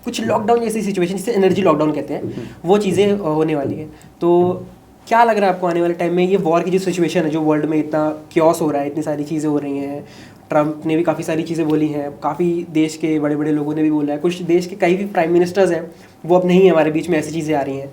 A: कुछ लॉकडाउन जैसी सिचुएशन, जिसे एनर्जी लॉकडाउन कहते हैं, वो चीज़ें होने वाली है। तो क्या लग रहा है आपको आने वाले टाइम में ये वॉर की जो सिचुएशन है, जो वर्ल्ड में इतना क्योस हो रहा है, इतनी सारी चीज़ें हो रही हैं, ट्रम्प ने भी काफ़ी सारी चीज़ें बोली हैं, काफ़ी देश के बड़े बड़े लोगों ने भी बोला है, कुछ देश के कई भी प्राइम मिनिस्टर्स हैं वो अब नहीं है हमारे बीच में, ऐसी चीज़ें आ रही हैं।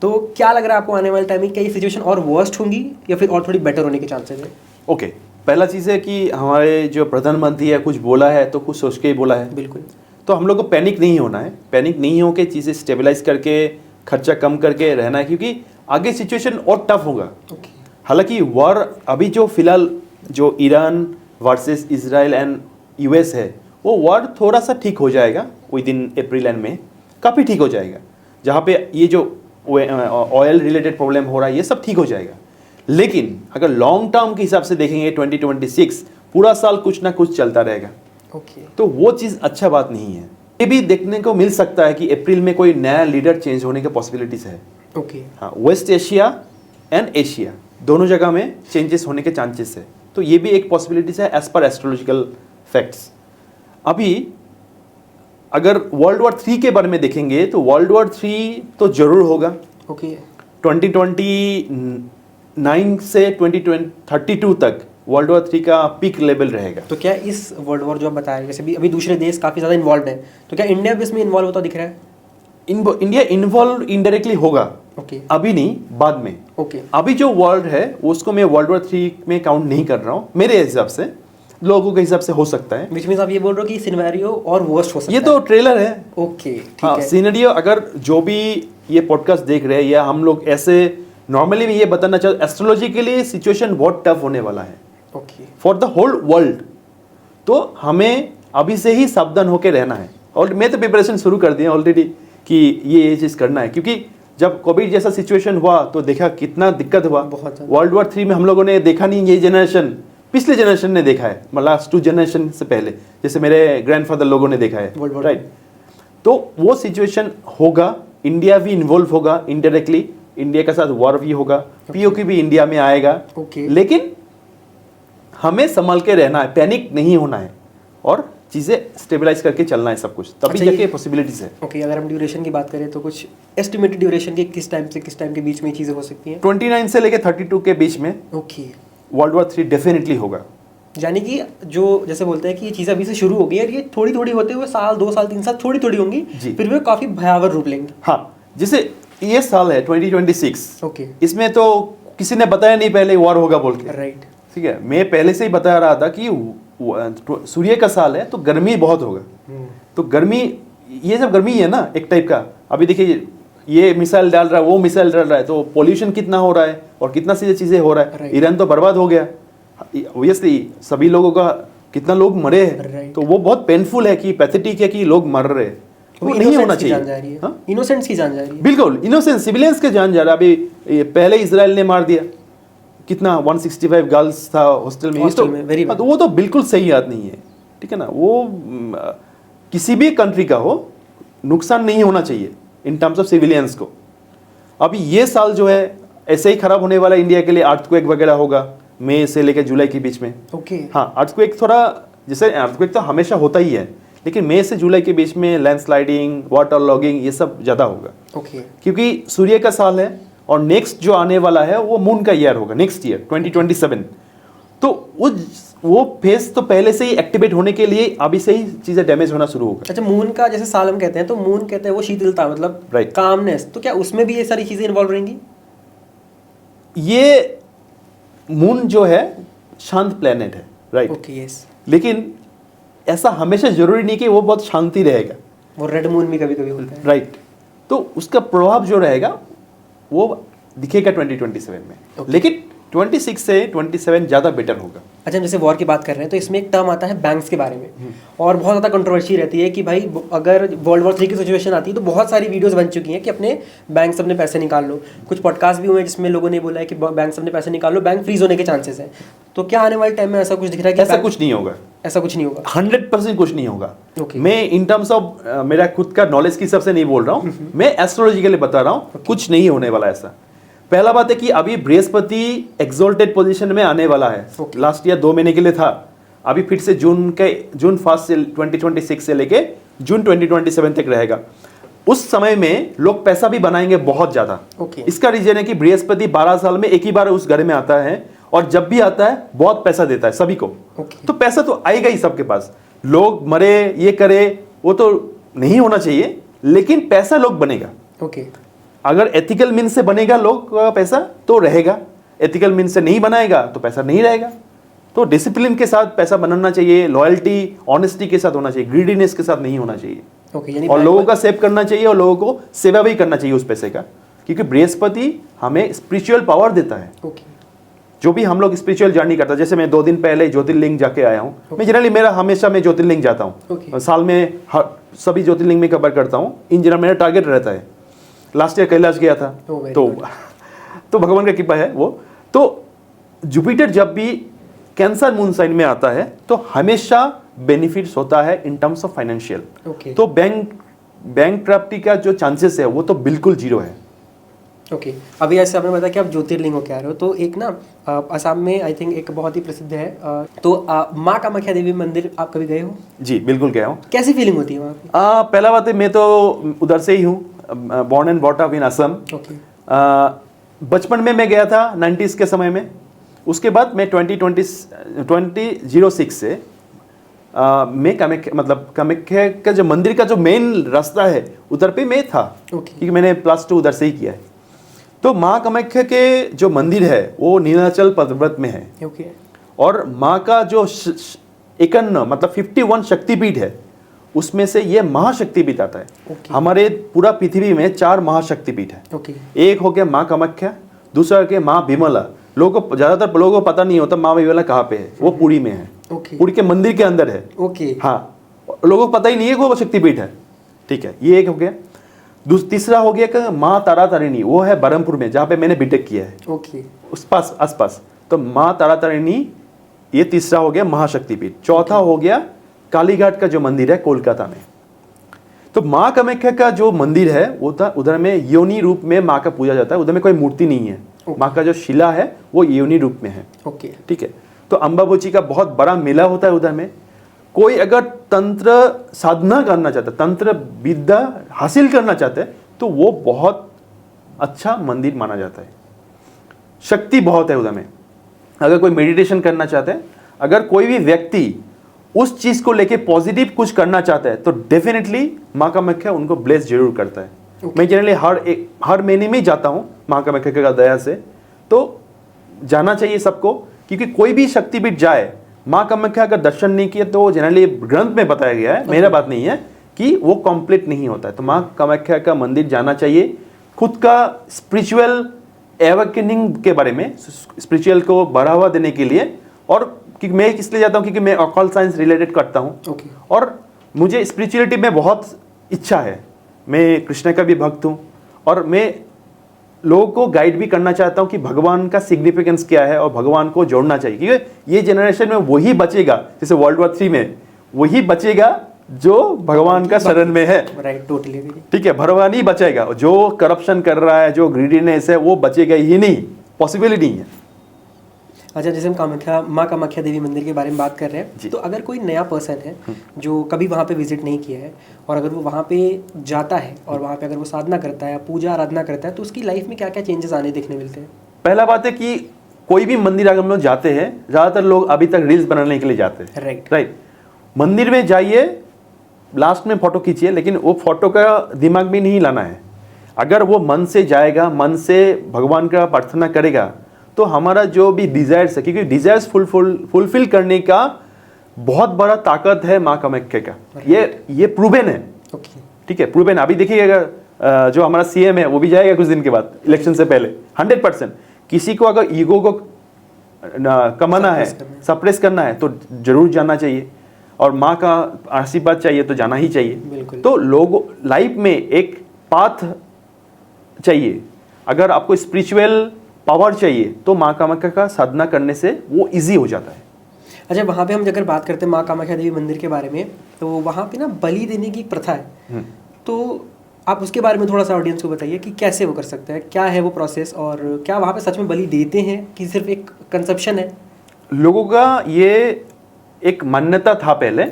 A: तो क्या लग रहा है आपको आने वाले टाइम में, क्या ये सिचुएशन और वर्स्ट होंगी या फिर और थोड़ी बेटर होने के चांसेस है?
B: ओके, पहला चीज़ है कि हमारे जो प्रधानमंत्री है कुछ बोला है तो कुछ सोच के ही बोला है।
A: बिल्कुल।
B: तो हम लोग को पैनिक नहीं होना है, पैनिक नहीं हो के चीज़ें स्टेबलाइज करके खर्चा कम करके रहना है, क्योंकि आगे सिचुएशन और टफ होगा। हालांकि वॉर अभी जो फिलहाल जो Iran versus Israel and US है, वो वॉर थोड़ा सा ठीक हो जाएगा विद इन अप्रैल एंड में, काफ़ी ठीक हो जाएगा। जहाँ पे ये जो ऑयल रिलेटेड प्रॉब्लम हो रहा है ये सब ठीक हो जाएगा। लेकिन अगर लॉन्ग टर्म के हिसाब से देखेंगे 2026 पूरा साल कुछ ना कुछ चलता रहेगा। तो वो चीज़ अच्छा बात नहीं है। ये भी देखने को मिल सकता है कि अप्रैल में कोई नया लीडर चेंज होने की पॉसिबिलिटीज है। हाँ, वेस्ट एशिया एंड एशिया दोनों जगह में चेंजेस होने के चांसेस है। तो ये भी एक पॉसिबिलिटीज है एज पर एस्ट्रोलॉजिकल फैक्ट्स। अभी अगर वर्ल्ड वॉर 3 के बारे में देखेंगे तो वर्ल्ड वॉर 3 तो जरूर होगा। 2029 से 2032 तक वर्ल्ड वॉर 3 का पीक लेवल रहेगा।
A: तो क्या इस वर्ल्ड वॉर जो आप बता रहे हैं, जैसे अभी दूसरे देश काफ़ी ज़्यादा इन्वॉल्व है, तो क्या इंडिया भी इसमें इन्वॉल्व होता दिख रहा है?
B: इंडिया इन्वॉल्व इनडायरेक्टली होगा। अभी नहीं, बाद में। अभी जो वर्ल्ड है उसको मैं वर्ल्ड वॉर 3 में काउंट नहीं कर रहा हूँ मेरे हिसाब से। लोगों के हिसाब से हो सकता है।
A: विच मीन्स आप ये बोल रहे हो कि सिनेरियो और वर्स्ट हो सकता
B: ये तो ट्रेलर है।
A: ओके, ठीक
B: हाँ,
A: है।
B: सिनेरियो अगर जो भी ये पॉडकास्ट देख रहे हैं या हम लोग ऐसे नॉर्मली भी ये बताना चाहते, एस्ट्रोलॉजी के लिए सिचुएशन बहुत टफ होने वाला है
A: okay,
B: for the whole world. तो हमें अभी से ही सावधान होकर रहना है। और मैं तो प्रिपरेशन शुरू कर दिया ऑलरेडी कि ये चीज़ करना है, क्योंकि जब कोविड जैसा सिचुएशन हुआ तो देखा कितना दिक्कत हुआ।
A: बहुत ज़्यादा।
B: वर्ल्ड वॉर 3 में हम लोगों ने देखा नहीं, ये जनरेशन पिछले जनरेशन ने देखा है, लास्ट 2 जनरेशन से पहले, जैसे मेरे ग्रैंडफादर लोगों ने देखा है,
A: World War
B: राइट। तो वो सिचुएशन होगा, इंडिया भी इन्वॉल्व होगा इनडायरेक्टली, इंडिया के साथ वॉर भी होगा, पीओके भी इंडिया में आएगा।
A: Okay.
B: लेकिन हमें संभल के रहना है, पैनिक नहीं होना है और चीज़ें स्टेबलाइज करके चलना है सब कुछ, तभी
A: अच्छा,
B: जाके
A: ये-
B: पॉसिबिलिटीज है।
A: ओके, अगर हम ड्यूरेशन की बात करें तो कुछ एस्टिमेटेड ड्यूरेशन की किस टाइम से किस टाइम के बीच में ये चीज़ें हो सकती हैं?
B: 29 से लेके 32 के बीच में
A: ओके,
B: वर्ल्ड वॉर 3 डेफिनेटली होगा।
A: यानी कि जो जैसे बोलते हैं कि ये चीज़ें अभी से शुरू हो गई है और ये थोड़ी थोड़ी होते हुए साल 2 साल 3 साल थोड़ी थोड़ी होंगी,
B: जी।
A: फिर भी काफ़ी भयावह रूप लेंगी।
B: हाँ, जैसे ये साल है 2026,
A: ओके,
B: इसमें तो किसी ने बताया नहीं पहले वॉर होगा बोल के,
A: राइट।
B: ठीक है। मैं पहले से ही बता रहा था कि सूर्य का साल है तो गर्मी बहुत होगा। तो गर्मी, ये सब गर्मी है ना एक टाइप का। अभी देखिए ये मिसाइल डाल रहा है, वो मिसाइल डाल रहा है, तो पोल्यूशन कितना हो रहा है और कितना सी चीज़ें हो रहा है।
A: Right.
B: ईरान तो बर्बाद हो गया, ऑब्वियसली सभी लोगों का कितना लोग मरे हैं।
A: Right.
B: तो वो बहुत पेनफुल है कि पैथेटिक है कि लोग मर रहे हैं, वो नहीं होना चाहिए। हाँ?
A: इनोसेंट्स की जान जा रही है।
B: बिल्कुल इनोसेंस सिविलियंस के जान जा रहा। अभी ये पहले इजराइल ने मार दिया, कितना 165 गर्ल्स था हॉस्टल में।
A: हॉस्टल में, very bad.
B: तो वो तो बिल्कुल सही बात नहीं है, ठीक है ना। वो किसी भी कंट्री का हो, नुकसान नहीं होना चाहिए इन टर्म्स ऑफ सिविलियंस को। अभी ये साल जो है ऐसे ही खराब होने वाला है इंडिया के लिए। अर्थक्वेक वगैरह होगा मई से लेकर जुलाई के बीच में।
A: ओके,
B: हाँ, अर्थक्वेक थोड़ा, जैसे अर्थक्वेक तो हमेशा होता ही है, लेकिन मई से जुलाई के बीच में लैंडस्लाइडिंग, वाटर लॉगिंग, ये सब ज़्यादा होगा,
A: ओके,
B: क्योंकि सूर्य का साल है। और नेक्स्ट जो आने वाला है वो मून का ईयर होगा, नेक्स्ट ईयर 2027। तो वो फेस तो पहले से ही एक्टिवेट होने के लिए अभी से ही चीज़ें डैमेज होना शुरू होगा।
A: अच्छा, मून का जैसे साल हम कहते हैं तो मून कहते हैं वो शीतलता, मतलब
B: Right.
A: कामनेस, तो क्या उसमें भी ये सारी चीजें इन्वॉल्व रहेंगी?
B: ये मून जो है शांत प्लेनेट है, राइट।
A: Okay, yes.
B: लेकिन ऐसा हमेशा जरूरी नहीं कि वो बहुत शांति रहेगा,
A: वो रेड मून भी कभी कभी होता है।
B: राइट। तो उसका प्रभाव जो रहेगा वो दिखेगा 2027 में।
A: Okay.
B: लेकिन 26 से 27 ज़्यादा बेटर होगा।
A: अच्छा, हम जैसे वॉर की बात कर रहे हैं तो इसमें एक टर्म आता है बैंक्स के बारे में, और बहुत ज़्यादा कंट्रोवर्सी रहती है कि भाई अगर वर्ल्ड वॉर 3 की सिचुएशन आती है तो बहुत सारी वीडियोस बन चुकी हैं कि अपने बैंक से अपने पैसे निकाल लो। कुछ पॉडकास्ट भी हुए हैं जिसमें लोगों ने बोला है कि बैंक से अपने पैसे निकाल लो, बैंक फ्रीज होने के चांसेस हैं। तो क्या आने वाले टाइम में ऐसा कुछ दिख रहा है कि
B: ऐसा कुछ नहीं होगा,
A: ऐसा कुछ नहीं होगा?
B: 100% कुछ नहीं होगा।
A: Okay.
B: मैं इन टर्म्स ऑफ मेरा खुद का नॉलेज की हिसाब से नहीं बोल रहा हूँ, मैं एस्ट्रोलॉजिकली बता रहा हूँ। कुछ नहीं होने वाला ऐसा। पहला बात है कि अभी बृहस्पति एक्सोल्टेड पोजीशन में आने वाला है।
A: Okay.
B: लास्ट ईयर 2 महीने के लिए था, अभी फिर से जून 1 से 2026 से लेके जून 2027 तक रहेगा। उस समय में लोग पैसा भी बनाएंगे बहुत ज्यादा।
A: Okay.
B: इसका रीजन है कि बृहस्पति 12 साल में एक ही बार उस घर में आता है, और जब भी आता है बहुत पैसा देता है सभी को।
A: Okay.
B: तो पैसा तो आएगा ही सबके पास। लोग मरे, ये करे, वो तो नहीं होना चाहिए, लेकिन पैसा लोग बनेगा।
A: ओके,
B: अगर एथिकल मीन से बनेगा लोग का पैसा तो रहेगा, एथिकल मीन से नहीं बनाएगा तो पैसा नहीं रहेगा। तो डिसिप्लिन के साथ पैसा बनाना चाहिए, लॉयल्टी, ऑनेस्टी के साथ होना चाहिए, ग्रीडीनेस के साथ नहीं होना चाहिए।
A: ओके, यानी
B: और लोगों का सेव करना चाहिए और लोगों को सेवा भी करना चाहिए उस पैसे का, क्योंकि बृहस्पति हमें स्पिरिचुअल पावर देता है।
A: ओके,
B: जो भी हम लोग स्पिरिचुअल जर्नी करता है, जैसे मैं 2 दिन पहले ज्योतिर्लिंग जाके आया हूँ। मैं जनरली मेरा हमेशा मैं ज्योतिर्लिंग जाता हूँ।
A: Okay.
B: साल में सभी ज्योतिर्लिंग में कवर करता हूँ। इन जनरल मेरा टारगेट रहता है। लास्ट ईयर कैलाश गया था।
A: Oh, very
B: तो
A: good.
B: तो भगवान का कृपा है वो। तो जुपिटर जब भी कैंसर मून साइन में आता है तो हमेशा बेनिफिट्स होता है in terms of financial.
A: Okay.
B: तो बैंक प्राप्ति का जो चांसेस है वो तो बिल्कुल जीरो है।
A: ओके, अभी ऐसे आपने बताया कि आप ज्योतिर्लिंग होके आ रहे हो, तो एक ना असम में आई थिंक एक बहुत ही प्रसिद्ध है, तो माँ कामाख्या देवी मंदिर आप कभी गए हो?
B: जी बिल्कुल गया हूँ।
A: कैसी फीलिंग होती है वहाँ पे?
B: पहला बात है, मैं तो उधर से ही हूँ, born and bought up in Assam.
A: Okay,
B: बचपन में मैं गया था 90s के समय में। उसके बाद मैं 2006 से मैं कामाख्या, मतलब कामाख्या का जो मंदिर का जो मेन रास्ता है उधर पे मैं था।
A: Okay.
B: क्योंकि मैंने +2 उधर से ही किया है। तो माँ कामाख्या के जो मंदिर है वो नीलाचल पर्वत में है।
A: ओके,
B: और माँ का जो 51 मतलब 51 शक्तिपीठ है, उसमें से ये महाशक्तिपीठ आता है।
A: Okay.
B: हमारे पूरा पृथ्वी में 4 महाशक्तिपीठ है।
A: ओके
B: एक हो गया माँ कामाख्या, दूसरा हो गया माँ विमला। लोगों को ज्यादातर लोगों को पता नहीं होता माँ विमला कहाँ पे है, वो पुरी में है।
A: ओके
B: पुरी के मंदिर के अंदर है।
A: ओके
B: हाँ, लोगों को पता ही नहीं है कि वो शक्तिपीठ है। ठीक है, ये एक हो गया। तीसरा हो गया कि माँ तारा तारिणी, वो है बरहमपुर में जहाँ पे मैंने बीटेक किया है,
A: ओके
B: उस पास आसपास। तो माँ तारा तारिणी ये तीसरा हो गया महाशक्तिपीठ। चौथा हो गया कालीघाट का जो मंदिर है कोलकाता में। तो माँ कामाख्या का जो मंदिर है वो उधर में योनि रूप में माँ का पूजा जाता है। उधर में कोई मूर्ति नहीं है। माँ का जो शिला है वो योनि रूप में है।
A: ओके
B: ठीक है। तो अंबाबुची का बहुत बड़ा मेला होता है उधर में। कोई अगर तंत्र साधना करना चाहता है, तंत्र विद्या हासिल करना चाहते हैं, तो वो बहुत अच्छा मंदिर माना जाता है। शक्ति बहुत है उधर में। अगर कोई मेडिटेशन करना चाहते हैं, अगर कोई भी व्यक्ति उस चीज को लेके पॉजिटिव कुछ करना चाहता है, तो डेफिनेटली माँ कामाख्या उनको ब्लेस जरूर करता है। मैं जनरली हर महीने में ही जाता हूँ माँ कामाख्या का दया से। तो जाना चाहिए सबको, क्योंकि कोई भी शक्तिपीठ जाए, माँ कामाख्या का दर्शन नहीं किया तो जनरली ग्रंथ में बताया गया है, मेरा बात नहीं है, कि वो कंप्लीट नहीं होता है। तो माँ कामाख्या का मंदिर जाना चाहिए। खुद का स्पिरिचुअल एवेकनिंग के बारे में, स्पिरिचुअल को बढ़ावा देने के लिए। और क्योंकि मैं इसलिए जाता हूँ क्योंकि मैं ऑकल्ट साइंस रिलेटेड करता हूँ।
A: ओके
B: और मुझे स्पिरिचुअलिटी में बहुत इच्छा है। मैं कृष्ण का भी भक्त हूँ और मैं लोगों को गाइड भी करना चाहता हूँ कि भगवान का सिग्निफिकेंस क्या है और भगवान को जोड़ना चाहिए। क्योंकि ये जनरेशन में वही बचेगा, जैसे वर्ल्ड वॉर 3 में वही बचेगा जो भगवान का शरण में है।
A: Right, totally.
B: ठीक है, भगवान ही बचेगा। जो करप्शन कर रहा है, जो ग्रीडीनेस है, वो बचेगा ही नहीं, पॉसिबल ही नहीं है।
A: अच्छा, जैसे हम माँ कामाख्या देवी मंदिर के बारे में बात कर रहे हैं, तो अगर कोई नया पर्सन है जो कभी वहाँ पे विजिट नहीं किया है और अगर वो वहाँ पे जाता है और वहाँ पे अगर वो साधना करता है, पूजा आराधना करता है, तो उसकी लाइफ में क्या क्या चेंजेस आने देखने मिलते हैं?
B: पहला बात है कि कोई भी मंदिर अगर हम लोग जाते हैं, ज़्यादातर लोग अभी तक रील्स बनाने के लिए जाते हैं। राइट। मंदिर में जाइए, लास्ट में फोटो खींचिए, लेकिन वो फोटो का दिमाग में नहीं लाना है। अगर वो मन से जाएगा, मन से भगवान का प्रार्थना करेगा, तो हमारा जो भी डिजायर्स है, क्योंकि डिजायर्स फुलफिल करने का बहुत बड़ा ताकत है माँ कामाख्या का। ये प्रूवन है। ठीक है, प्रूवन। अभी देखिए, अगर जो हमारा सीएम है वो भी जाएगा कुछ दिन के बाद, इलेक्शन से पहले 100%। किसी को अगर ईगो को कमाना है, सप्रेस करना है, तो जरूर जाना चाहिए। और माँ का आशीर्वाद चाहिए तो जाना ही चाहिए। तो लोगों लाइफ में एक पाथ चाहिए। अगर आपको स्पिरिचुअल पावर चाहिए तो माँ कामाख्या का साधना करने से वो इजी हो जाता है।
A: अच्छा, वहाँ पे हम अगर बात करते हैं माँ कामाख्या देवी मंदिर के बारे में, तो वहाँ पे ना बलि देने की एक प्रथा है। तो आप उसके बारे में थोड़ा सा ऑडियंस को बताइए कि कैसे वो कर सकते हैं, क्या है वो प्रोसेस, और क्या वहाँ पे सच में बलि देते हैं कि सिर्फ एक कंसेप्शन है?
B: लोगों का ये एक मान्यता था पहले,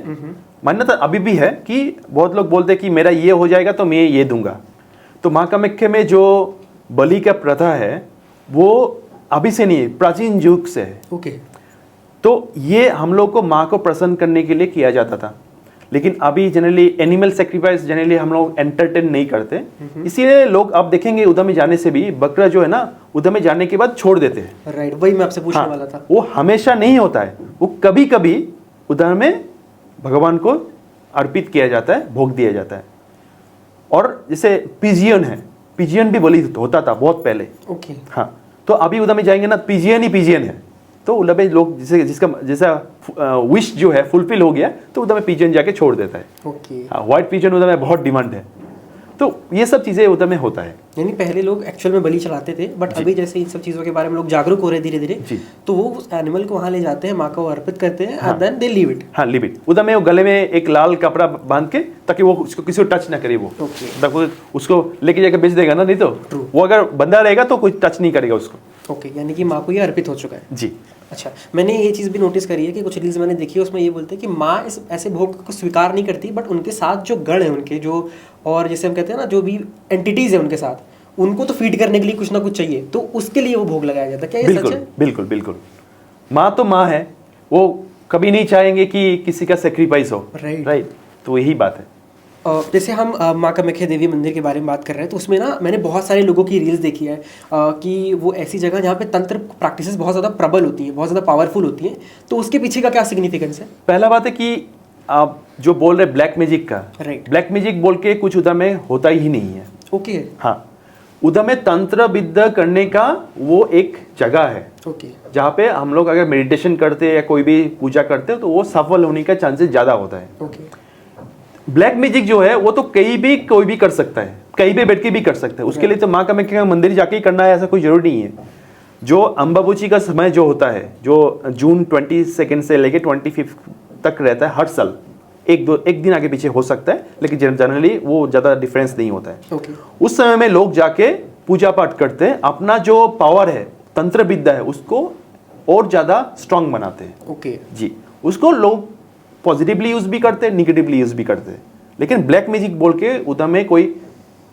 B: मान्यता अभी भी है, कि बहुत लोग बोलते हैं कि मेरा ये हो जाएगा तो मैं ये दूंगा। तो माँ कामाख्या में जो बलि का प्रथा है वो अभी से नहीं, प्राचीन युग से है।
A: ओके।
B: तो ये हम लोग को माँ को प्रसन्न करने के लिए किया जाता था। लेकिन अभी जनरली एनिमल सेक्रीफाइस जनरली हम लोग एंटरटेन नहीं करते, इसीलिए लोग अब देखेंगे उधर में जाने से भी बकरा जो है ना, उधर में जाने के बाद छोड़ देते हैं।
A: राइट, वही मैं आपसे पूछने वाला था।
B: वो हमेशा नहीं होता है, वो कभी कभी उधर में भगवान को अर्पित किया जाता है, भोग दिया जाता है। और जैसे पिजियन है, पिजियन भी बलि होता था बहुत पहले।
A: ओके।
B: हाँ, तो अभी उधर में जाएंगे ना, पिजियन ही पिजियन है। तो उधर में लोग जैसा विश जो है फुलफिल हो गया, तो उधर में पिजियन जाके छोड़ देता है।
A: ओके।
B: हाँ, व्हाइट पिजियन उधर में बहुत डिमांड है। तो ये सब चीज़ें उधर में होता है।
A: यानी पहले लोग एक्चुअल में बलि चढ़ाते थे, बट अभी जैसे इन सब चीज़ों के बारे में लोग जागरूक हो रहे धीरे धीरे, तो वो उस एनिमल को वहाँ ले जाते हैं, माँ को अर्पित करते हैं, and then they leave it.
B: हाँ, लीव इट। उधर में वो गले में एक लाल कपड़ा बांध के, ताकि वो उसको किसी को टच ना करे। वो उसको लेके जाकर बेच देगा ना, नहीं तो वो अगर बंदा रहेगा तो कोई टच नहीं करेगा उसको।
A: ओके, यानी कि माँ को ये अर्पित हो चुका है।
B: जी।
A: अच्छा, मैंने ये चीज़ भी नोटिस करी है कि कुछ रील्स मैंने देखी है, उसमें ये बोलते हैं कि माँ इस ऐसे भोग को स्वीकार नहीं करती, बट उनके साथ जो गण है उनके, जो और जैसे हम कहते हैं ना, जो भी एंटिटीज है उनके साथ, उनको तो फीड करने के लिए कुछ ना कुछ चाहिए, तो उसके लिए वो भोग लगाया जाता है। क्या ये सच है?
B: बिल्कुल बिल्कुल। माँ तो माँ है, वो कभी नहीं चाहेंगे कि किसी का सेक्रीफाइस हो। राइट। तो यही बात है।
A: जैसे हम माँ कामाख्या देवी मंदिर के बारे में बात कर रहे हैं तो उसमें ना मैंने बहुत सारे लोगों की रील्स देखी है कि वो ऐसी जगह जहाँ पे तंत्र प्रैक्टिसेस बहुत ज़्यादा प्रबल होती हैं, बहुत ज़्यादा पावरफुल होती हैं, तो उसके पीछे का क्या सिग्निफिकेंस है?
B: पहला बात है कि आप जो बोल रहे ब्लैक मैजिक का,
A: राइट,
B: ब्लैक मैजिक बोल के कुछ उधर में होता ही नहीं है।
A: ओके,
B: हाँ, उधर में तंत्र विद्या करने का वो एक जगह है
A: ओके,
B: जहाँ पे हम लोग अगर मेडिटेशन करते हैं या कोई भी पूजा करते हैं तो वो सफल होने का चांसेस ज़्यादा होता है।
A: ओके,
B: ब्लैक मैजिक जो है वो तो कहीं भी कोई भी कर सकता है, कहीं भी बैठ के भी कर सकता है। उसके लिए तो माँ कामाख्या मंदिर जाके ही करना है ऐसा कोई जरूरी नहीं है। जो अम्बाबुची का समय जो होता है, जो जून 22 से लेके 25 तक रहता है हर साल, एक दिन आगे पीछे हो सकता है, लेकिन जनरली वो ज़्यादा डिफरेंस नहीं होता है।
A: ओके,
B: उस समय में लोग जाके पूजा पाठ करते हैं, अपना जो पावर है, तंत्र विद्या है, उसको और ज़्यादा स्ट्रांग बनाते हैं।
A: ओके,
B: जी, उसको लोग पॉजिटिवली यूज भी करते हैं, निगेटिवली यूज भी करते हैं, लेकिन ब्लैक मैजिक बोल के उधर में कोई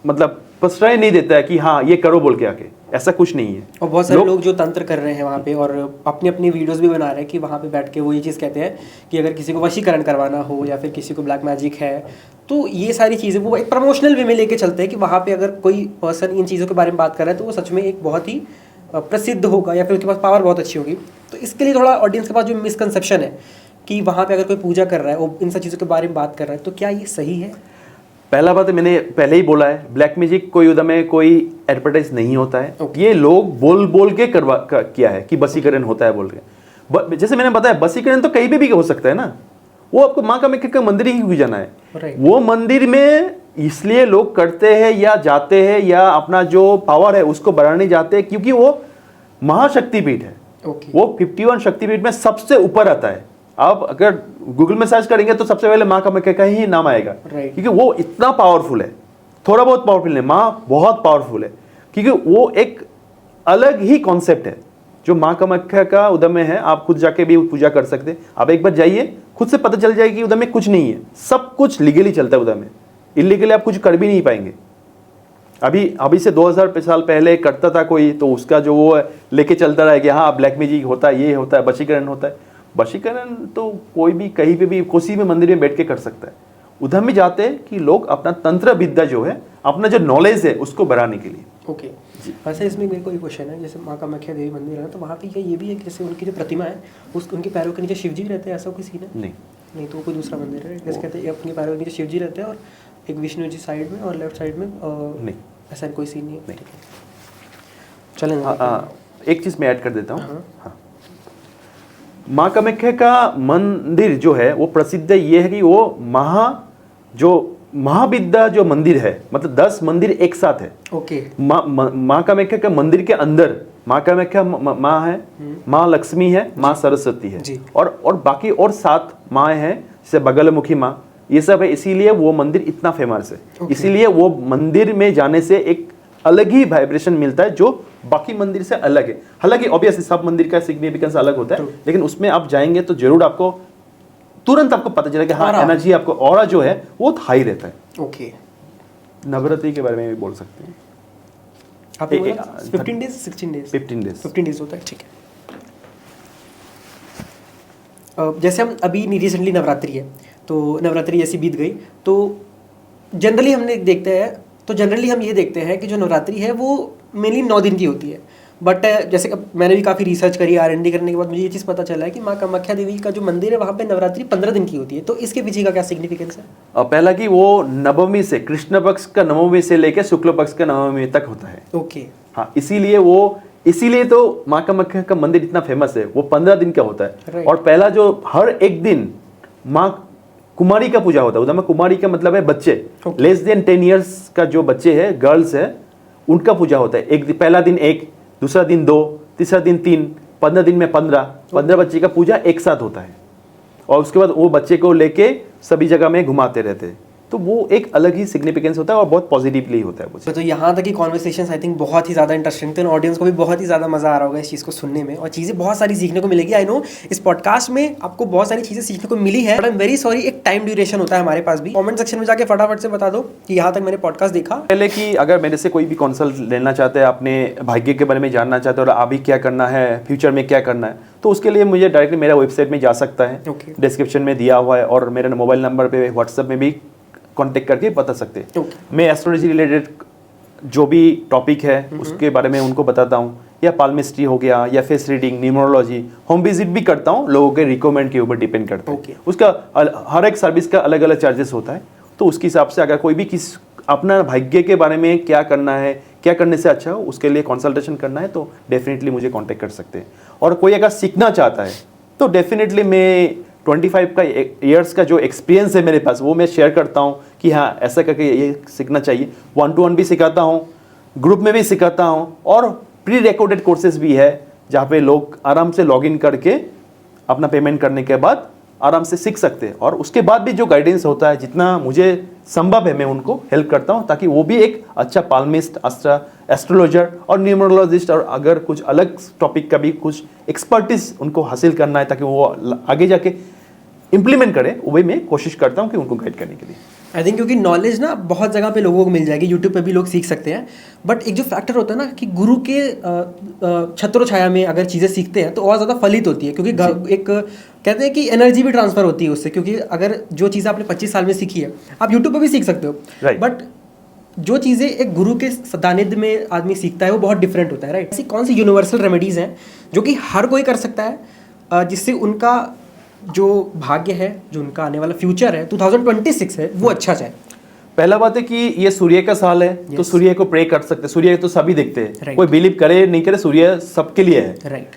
B: मतलब प्रश्रय नहीं देता है कि हाँ ये करो बोल के आके, ऐसा कुछ नहीं है।
A: और बहुत सारे लोग जो तंत्र कर रहे हैं वहाँ पे और अपनी अपनी वीडियोस भी बना रहे हैं कि वहाँ पे बैठ के वो ये चीज़ कहते हैं कि अगर किसी को वशीकरण करवाना हो या फिर किसी को ब्लैक मैजिक है तो ये सारी चीज़ें वो एक प्रमोशनल वे में लेके चलते हैं कि वहाँ पे अगर कोई पर्सन इन चीज़ों के बारे में बात कर रहा है तो वो सच में एक बहुत ही प्रसिद्ध होगा या फिर उसके पास पावर बहुत अच्छी होगी। तो इसके लिए थोड़ा ऑडियंस के पास जो मिसकंसेप्शन है कि वहाँ पे अगर कोई पूजा कर रहा है वो इन सब चीज़ों के बारे में बात कर रहा है, तो क्या ये सही है?
B: पहला बात है, मैंने पहले ही बोला है, ब्लैक मैजिक कोई उधर में कोई एडवर्टाइज नहीं होता है।
A: Okay.
B: ये लोग बोल बोल के किया है कि बसीकरण होता है बोल के। जैसे मैंने बताया, बसीकरण तो कहीं भी हो सकता है ना, वो आपको माँ कामाख्या का मंदिर ही भी जाना है।
A: Right.
B: वो मंदिर में इसलिए लोग करते हैं या जाते हैं या अपना जो पावर है उसको बढ़ाने जाते हैं क्योंकि वो महाशक्तिपीठ है।
A: Okay.
B: वो 51 शक्तिपीठ में सबसे ऊपर आता है। आप अगर गूगल में सर्च करेंगे तो सबसे पहले माँ कामाख्या का ही नाम आएगा।
A: Right.
B: क्योंकि वो इतना पावरफुल है, थोड़ा बहुत पावरफुल नहीं, माँ बहुत पावरफुल है, क्योंकि वो एक अलग ही कॉन्सेप्ट है जो माँ कामाख्या का उधर में है। आप खुद जाके भी पूजा कर सकते हैं, आप एक बार जाइए, खुद से पता चल जाएगी उधर में कुछ नहीं है, सब कुछ लीगली चलता है उधर में, इलीगली आप कुछ कर भी नहीं पाएंगे। अभी से 2000 साल पहले करता था कोई तो उसका जो वो लेके चलता रहा कि हाँ ब्लैक मैजिक होता है, ये होता है, वशीकरण होता है। वशीकरण तो कोई भी कहीं पे भी किसी भी मंदिर में बैठ के कर सकता है। उधर में जाते हैं कि लोग अपना तंत्र विद्या जो है, अपना जो नॉलेज है उसको बढ़ाने के लिए।
A: ओके, वैसे इसमें मेरे को एक क्वेश्चन है, जैसे माँ कामाख्या देवी मंदिर है तो वहाँ पे ये भी है कि जैसे उनकी जो प्रतिमा है उनके पैरों के नीचे शिव जी रहते हैं, ऐसा कोई सीन है? नहीं तो कोई दूसरा मंदिर है जैसे कहते हैं अपने पैरों के नीचे शिव जी रहते हैं और एक विष्णु जी साइड में और लेफ्ट साइड में
B: नहीं,
A: ऐसा कोई सीन नहीं है। चलें,
B: एक चीज़ मैं ऐड कर देता हूँ। हाँ, माँ कामाख्या का मंदिर जो है वो प्रसिद्ध ये है कि वो महाविद्या जो मंदिर है, मतलब 10 मंदिर एक साथ है।
A: ओके,
B: माँ कामाख्या के मंदिर के अंदर माँ कामाख्या माँ है, माँ लक्ष्मी है, माँ सरस्वती है और बाकी और 7 माँ हैं, जैसे बगलमुखी माँ, ये सब है। इसीलिए वो मंदिर इतना फेमस है। इसीलिए वो मंदिर में जाने से एक अलग ही वाइब्रेशन मिलता है जो बाकी मंदिर से अलग है। हालांकि ऑब्वियसली सब मंदिर का सिग्निफिकेंस अलग होता है, लेकिन उसमें आप जाएंगे तो जरूर आपको तुरंत आपको पता चलेगा कि हाँ एनर्जी, आपको ऑरा जो है वो हाई रहता है।
A: ओके, नवरात्रि
B: के बारे में भी बोल सकते हैं
A: आप। 15 डेज 16 डेज 15 डेज होता है, ठीक है। जैसे हम अभी रिसेंटली नवरात्रि है तो नवरात्रि जैसी बीत गई तो जनरली हम ये देखते हैं कि जो नवरात्रि है वो मेनली 9 दिन की होती है। बट जैसे मैंने भी काफ़ी रिसर्च करी, R&D करने के बाद मुझे ये चीज़ पता चला है कि माँ कामाख्या देवी का जो मंदिर है वहाँ पे नवरात्रि 15 दिन की होती है। तो इसके पीछे का क्या सिग्निफिकेंस है?
B: पहला कि वो नवमी से, कृष्ण पक्ष का नवमी से लेकर शुक्ल पक्ष का नवमी तक होता है।
A: ओके,
B: हाँ, इसीलिए तो माँ कामाख्या का मंदिर इतना फेमस है। वो 15 दिन का होता है और पहला जो हर एक दिन माँ कुमारी का पूजा होता है। उधर में कुमारी का मतलब है बच्चे, लेस देन 10 ईयर्स का जो बच्चे हैं, गर्ल्स है, उनका पूजा होता है। पहला दिन 1, दूसरा दिन 2, तीसरा दिन 3, 15 दिन में 15 बच्चे का पूजा एक साथ होता है और उसके बाद वो बच्चे को लेके सभी जगह में घुमाते रहते हैं। तो वो एक अलग ही सिग्निफिकेंस होता है और बहुत पॉजिटिवली होता है वो।
A: तो यहाँ तक की कॉन्वर्सेशन आई थिंक बहुत ही ज़्यादा इंटरेस्टिंग थे, ऑडियंस को भी बहुत ही ज़्यादा मज़ा आ रहा होगा इस चीज़ को सुनने में और चीज़ें बहुत सारी सीखने को मिलेगी। आई नो इस पॉडकास्ट में आपको बहुत सारी चीज़ें सीखने को मिली है, but I am very sorry, एक टाइम ड्यूरेशन होता है हमारे पास भी। कमेंट सेक्शन में जाके फटाफट से बता दो कि यहाँ तक मैंने पॉडकास्ट देखा।
B: पहले कि अगर मेरे से कोई भी कंसल्ट लेना चाहते हैं, अपने भाग्य के बारे में जानना चाहते हैं और अभी क्या करना है, फ्यूचर में क्या करना है, तो उसके लिए मुझे डायरेक्टली मेरा वेबसाइट में जा सकता है, डिस्क्रिप्शन में दिया हुआ है और मेरे मोबाइल नंबर पे व्हाट्सएप में भी कांटेक्ट करके बता सकते हैं।
A: Okay.
B: मैं एस्ट्रोलॉजी रिलेटेड जो भी टॉपिक है उसके बारे में उनको बताता हूँ, या पाल्मिस्ट्री हो गया, या face reading, numerology, home visit भी करता हूँ, लोगों के रिकमेंड के ऊपर डिपेंड करता है।
A: Okay.
B: उसका हर एक सर्विस का अलग अलग चार्जेस होता है, तो उसके हिसाब से अगर कोई भी अपना भाग्य के बारे में क्या करना है, क्या करने से अच्छा हो, उसके लिए कंसल्टेशन करना है तो डेफिनेटली मुझे कांटेक्ट कर सकते हैं। और कोई अगर सीखना चाहता है तो डेफिनेटली मैं 25 का ईयर्स का जो एक्सपीरियंस है मेरे पास वो मैं शेयर करता हूँ कि हाँ ऐसा करके ये सीखना चाहिए। 1-to-1 भी सिखाता हूँ, ग्रुप में भी सिखाता हूँ, और प्री रिकॉर्डेड कोर्सेज भी है जहाँ पे लोग आराम से लॉगिन करके अपना पेमेंट करने के बाद आराम से सीख सकते हैं। और उसके बाद भी जो गाइडेंस होता है, जितना मुझे संभव है मैं उनको हेल्प करता हूँ, ताकि वो भी एक अच्छा पाल्मिस्ट, एस्ट्रोलॉजर और न्यूमरोलॉजिस्ट, और अगर कुछ अलग टॉपिक का भी कुछ एक्सपर्टीज उनको हासिल करना है ताकि वो आगे जाके इम्प्लीमेंट करें, वो भी मैं कोशिश करता हूँ कि उनको गाइड करने के लिए।
A: आई थिंक क्योंकि नॉलेज ना बहुत जगह पे लोगों को मिल जाएगी, यूट्यूब पे भी लोग सीख सकते हैं, बट एक जो फैक्टर होता है ना कि गुरु के छत्र छाया में अगर चीज़ें सीखते हैं तो और ज़्यादा फलित होती है, क्योंकि एक कहते हैं कि एनर्जी भी ट्रांसफर होती है उससे, क्योंकि अगर जो चीज़ आपने 25 साल में सीखी है आप यूट्यूब पर भी सीख सकते हो,
B: Right.
A: बट जो चीज़ें एक गुरु के सानिध्य में आदमी सीखता है वो बहुत डिफरेंट होता है, राइट। ऐसी कौन सी यूनिवर्सल रेमेडीज़ हैं जो कि हर कोई कर सकता है, जिससे उनका जो भाग्य है, जो उनका आने वाला फ्यूचर है 2026 है, वो अच्छा जाए।
B: पहला बात है कि ये सूर्य का साल है, तो सूर्य को प्रे कर सकते हैं। सूर्य तो सभी देखते हैं,
A: Right.
B: कोई बिलीव करे नहीं करे, सूर्य सबके लिए है,
A: राइट।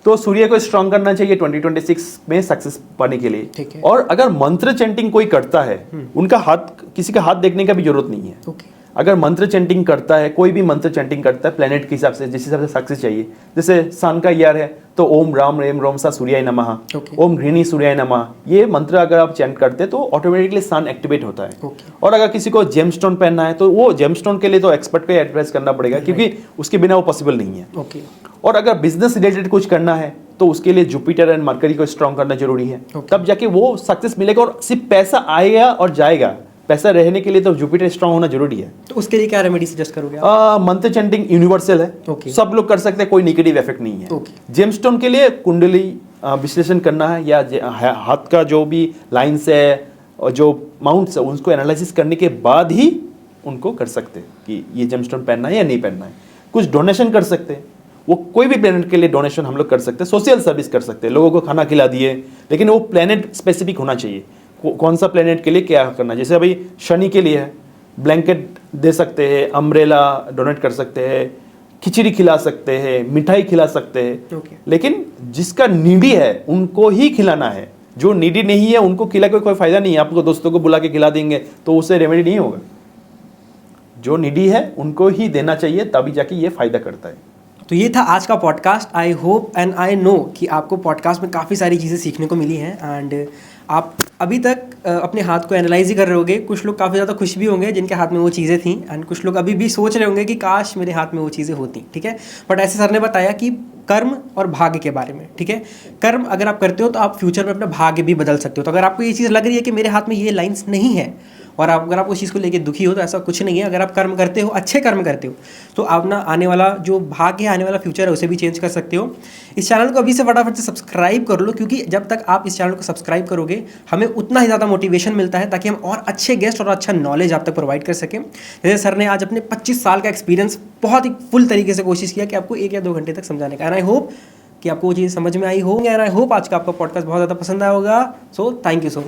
B: तो सूर्य को स्ट्रांग करना चाहिए 2026 में सक्सेस पाने के लिए।
A: ठीक है।
B: और अगर मंत्र चैंटिंग कोई करता है, उनका हाथ, किसी का हाथ देखने का भी जरूरत नहीं है।
A: ओके।
B: अगर मंत्र चैंटिंग करता है, कोई भी मंत्र चैंटिंग करता है प्लेनेट के हिसाब से, जिस हिसाब से सक्सेस चाहिए, जैसे सन का ईयर है तो ओम राम रेम रोम सा सूर्याय नमः,
A: Okay.
B: ओम घृणी सूर्याय नमः, ये मंत्र अगर आप चैंट करते हैं तो ऑटोमेटिकली सन एक्टिवेट होता है।
A: Okay.
B: और अगर किसी को जेमस्टोन पहनना है तो वो जेमस्टोन के लिए तो एक्सपर्ट को एडवाइस करना पड़ेगा, क्योंकि उसके बिना वो पॉसिबल नहीं है।
A: ओके।
B: और अगर बिजनेस रिलेटेड कुछ करना है तो उसके लिए जुपिटर एंड मरकरी को स्ट्रॉन्ग करना जरूरी है।
A: Okay.
B: तब जाके वो सक्सेस मिलेगा, और सिर्फ पैसा आएगा और जाएगा। पैसा रहने के लिए तो जुपिटर स्ट्रॉन्ग होना जरूरी है।
A: तो उसके लिए क्या रेमेडी सजेस्ट करोगे आप?
B: मंत्र चैंटिंग यूनिवर्सल है,
A: Okay.
B: सब लोग कर सकते हैं, कोई नेगेटिव इफेक्ट नहीं है।
A: Okay.
B: जेमस्टोन के लिए कुंडली विश्लेषण करना है, या हाथ का जो भी लाइन्स है और जो माउंट्स है उनको एनालिसिस करने के बाद ही उनको कर सकते हैं कि ये जेमस्टोन पहनना है या नहीं पहनना है। कुछ डोनेशन कर सकते हैं, वो कोई भी प्लेनेट के लिए डोनेशन हम लोग कर सकते हैं, सोशल सर्विस कर सकते हैं, लोगों को खाना खिला दिए, लेकिन वो प्लेनेट स्पेसिफिक होना चाहिए, कौन सा प्लेनेट के लिए क्या करना है। जैसे अभी शनि के लिए है, ब्लैंकेट दे सकते हैं, अम्ब्रेला डोनेट कर सकते हैं, खिचड़ी खिला सकते हैं, मिठाई खिला सकते हैं।
A: Okay.
B: लेकिन जिसका नीडी है उनको ही खिलाना है, जो नीडी नहीं है उनको खिला के कोई फायदा नहीं है। आपको दोस्तों को बुला के खिला देंगे तो उससे रेमेडी नहीं होगा। जो नीडी है उनको ही देना चाहिए, तभी जाके ये फायदा करता है।
A: तो ये था आज का podcast. I hope and I know कि आपको पॉडकास्ट में काफ़ी सारी चीज़ें सीखने को मिली हैं, एंड आप अभी तक अपने हाथ को एनालाइज ही कर रहे होंगे। कुछ लोग काफ़ी ज़्यादा खुश भी होंगे जिनके हाथ में वो चीज़ें थी, एंड कुछ लोग अभी भी सोच रहे होंगे कि काश मेरे हाथ में वो चीज़ें होती। ठीक है, बट ऐसे सर ने बताया कि कर्म और भाग्य के बारे में। ठीक है, कर्म अगर आप करते हो तो आप फ्यूचर में अपना भाग्य भी बदल सकते हो। तो अगर आपको ये चीज़ लग रही है कि मेरे हाथ में ये लाइन्स नहीं है, और अगर आप उस चीज़ को लेके दुखी हो, तो ऐसा कुछ नहीं है। अगर आप कर्म करते हो, अच्छे कर्म करते हो, तो आप ना आने वाला जो भाग्य है, आने वाला फ्यूचर है, उसे भी चेंज कर सकते हो। इस चैनल को अभी से फटाफट से सब्सक्राइब कर लो, क्योंकि जब तक आप इस चैनल को सब्सक्राइब करोगे हमें उतना ही ज़्यादा मोटिवेशन मिलता है, ताकि हम और अच्छे गेस्ट और अच्छा नॉलेज आप तक प्रोवाइड कर सकें। जैसे सर ने आज अपने 25 साल का एक्सपीरियंस बहुत ही फुल तरीके से कोशिश किया कि आपको 1 या 2 घंटे तक समझाने का। एंड आई होप कि आपको वो चीज़ समझ में आई होंगी, एंड आई होप आज का आपका पॉडकास्ट बहुत ज़्यादा पसंद आया होगा। So thank you so much.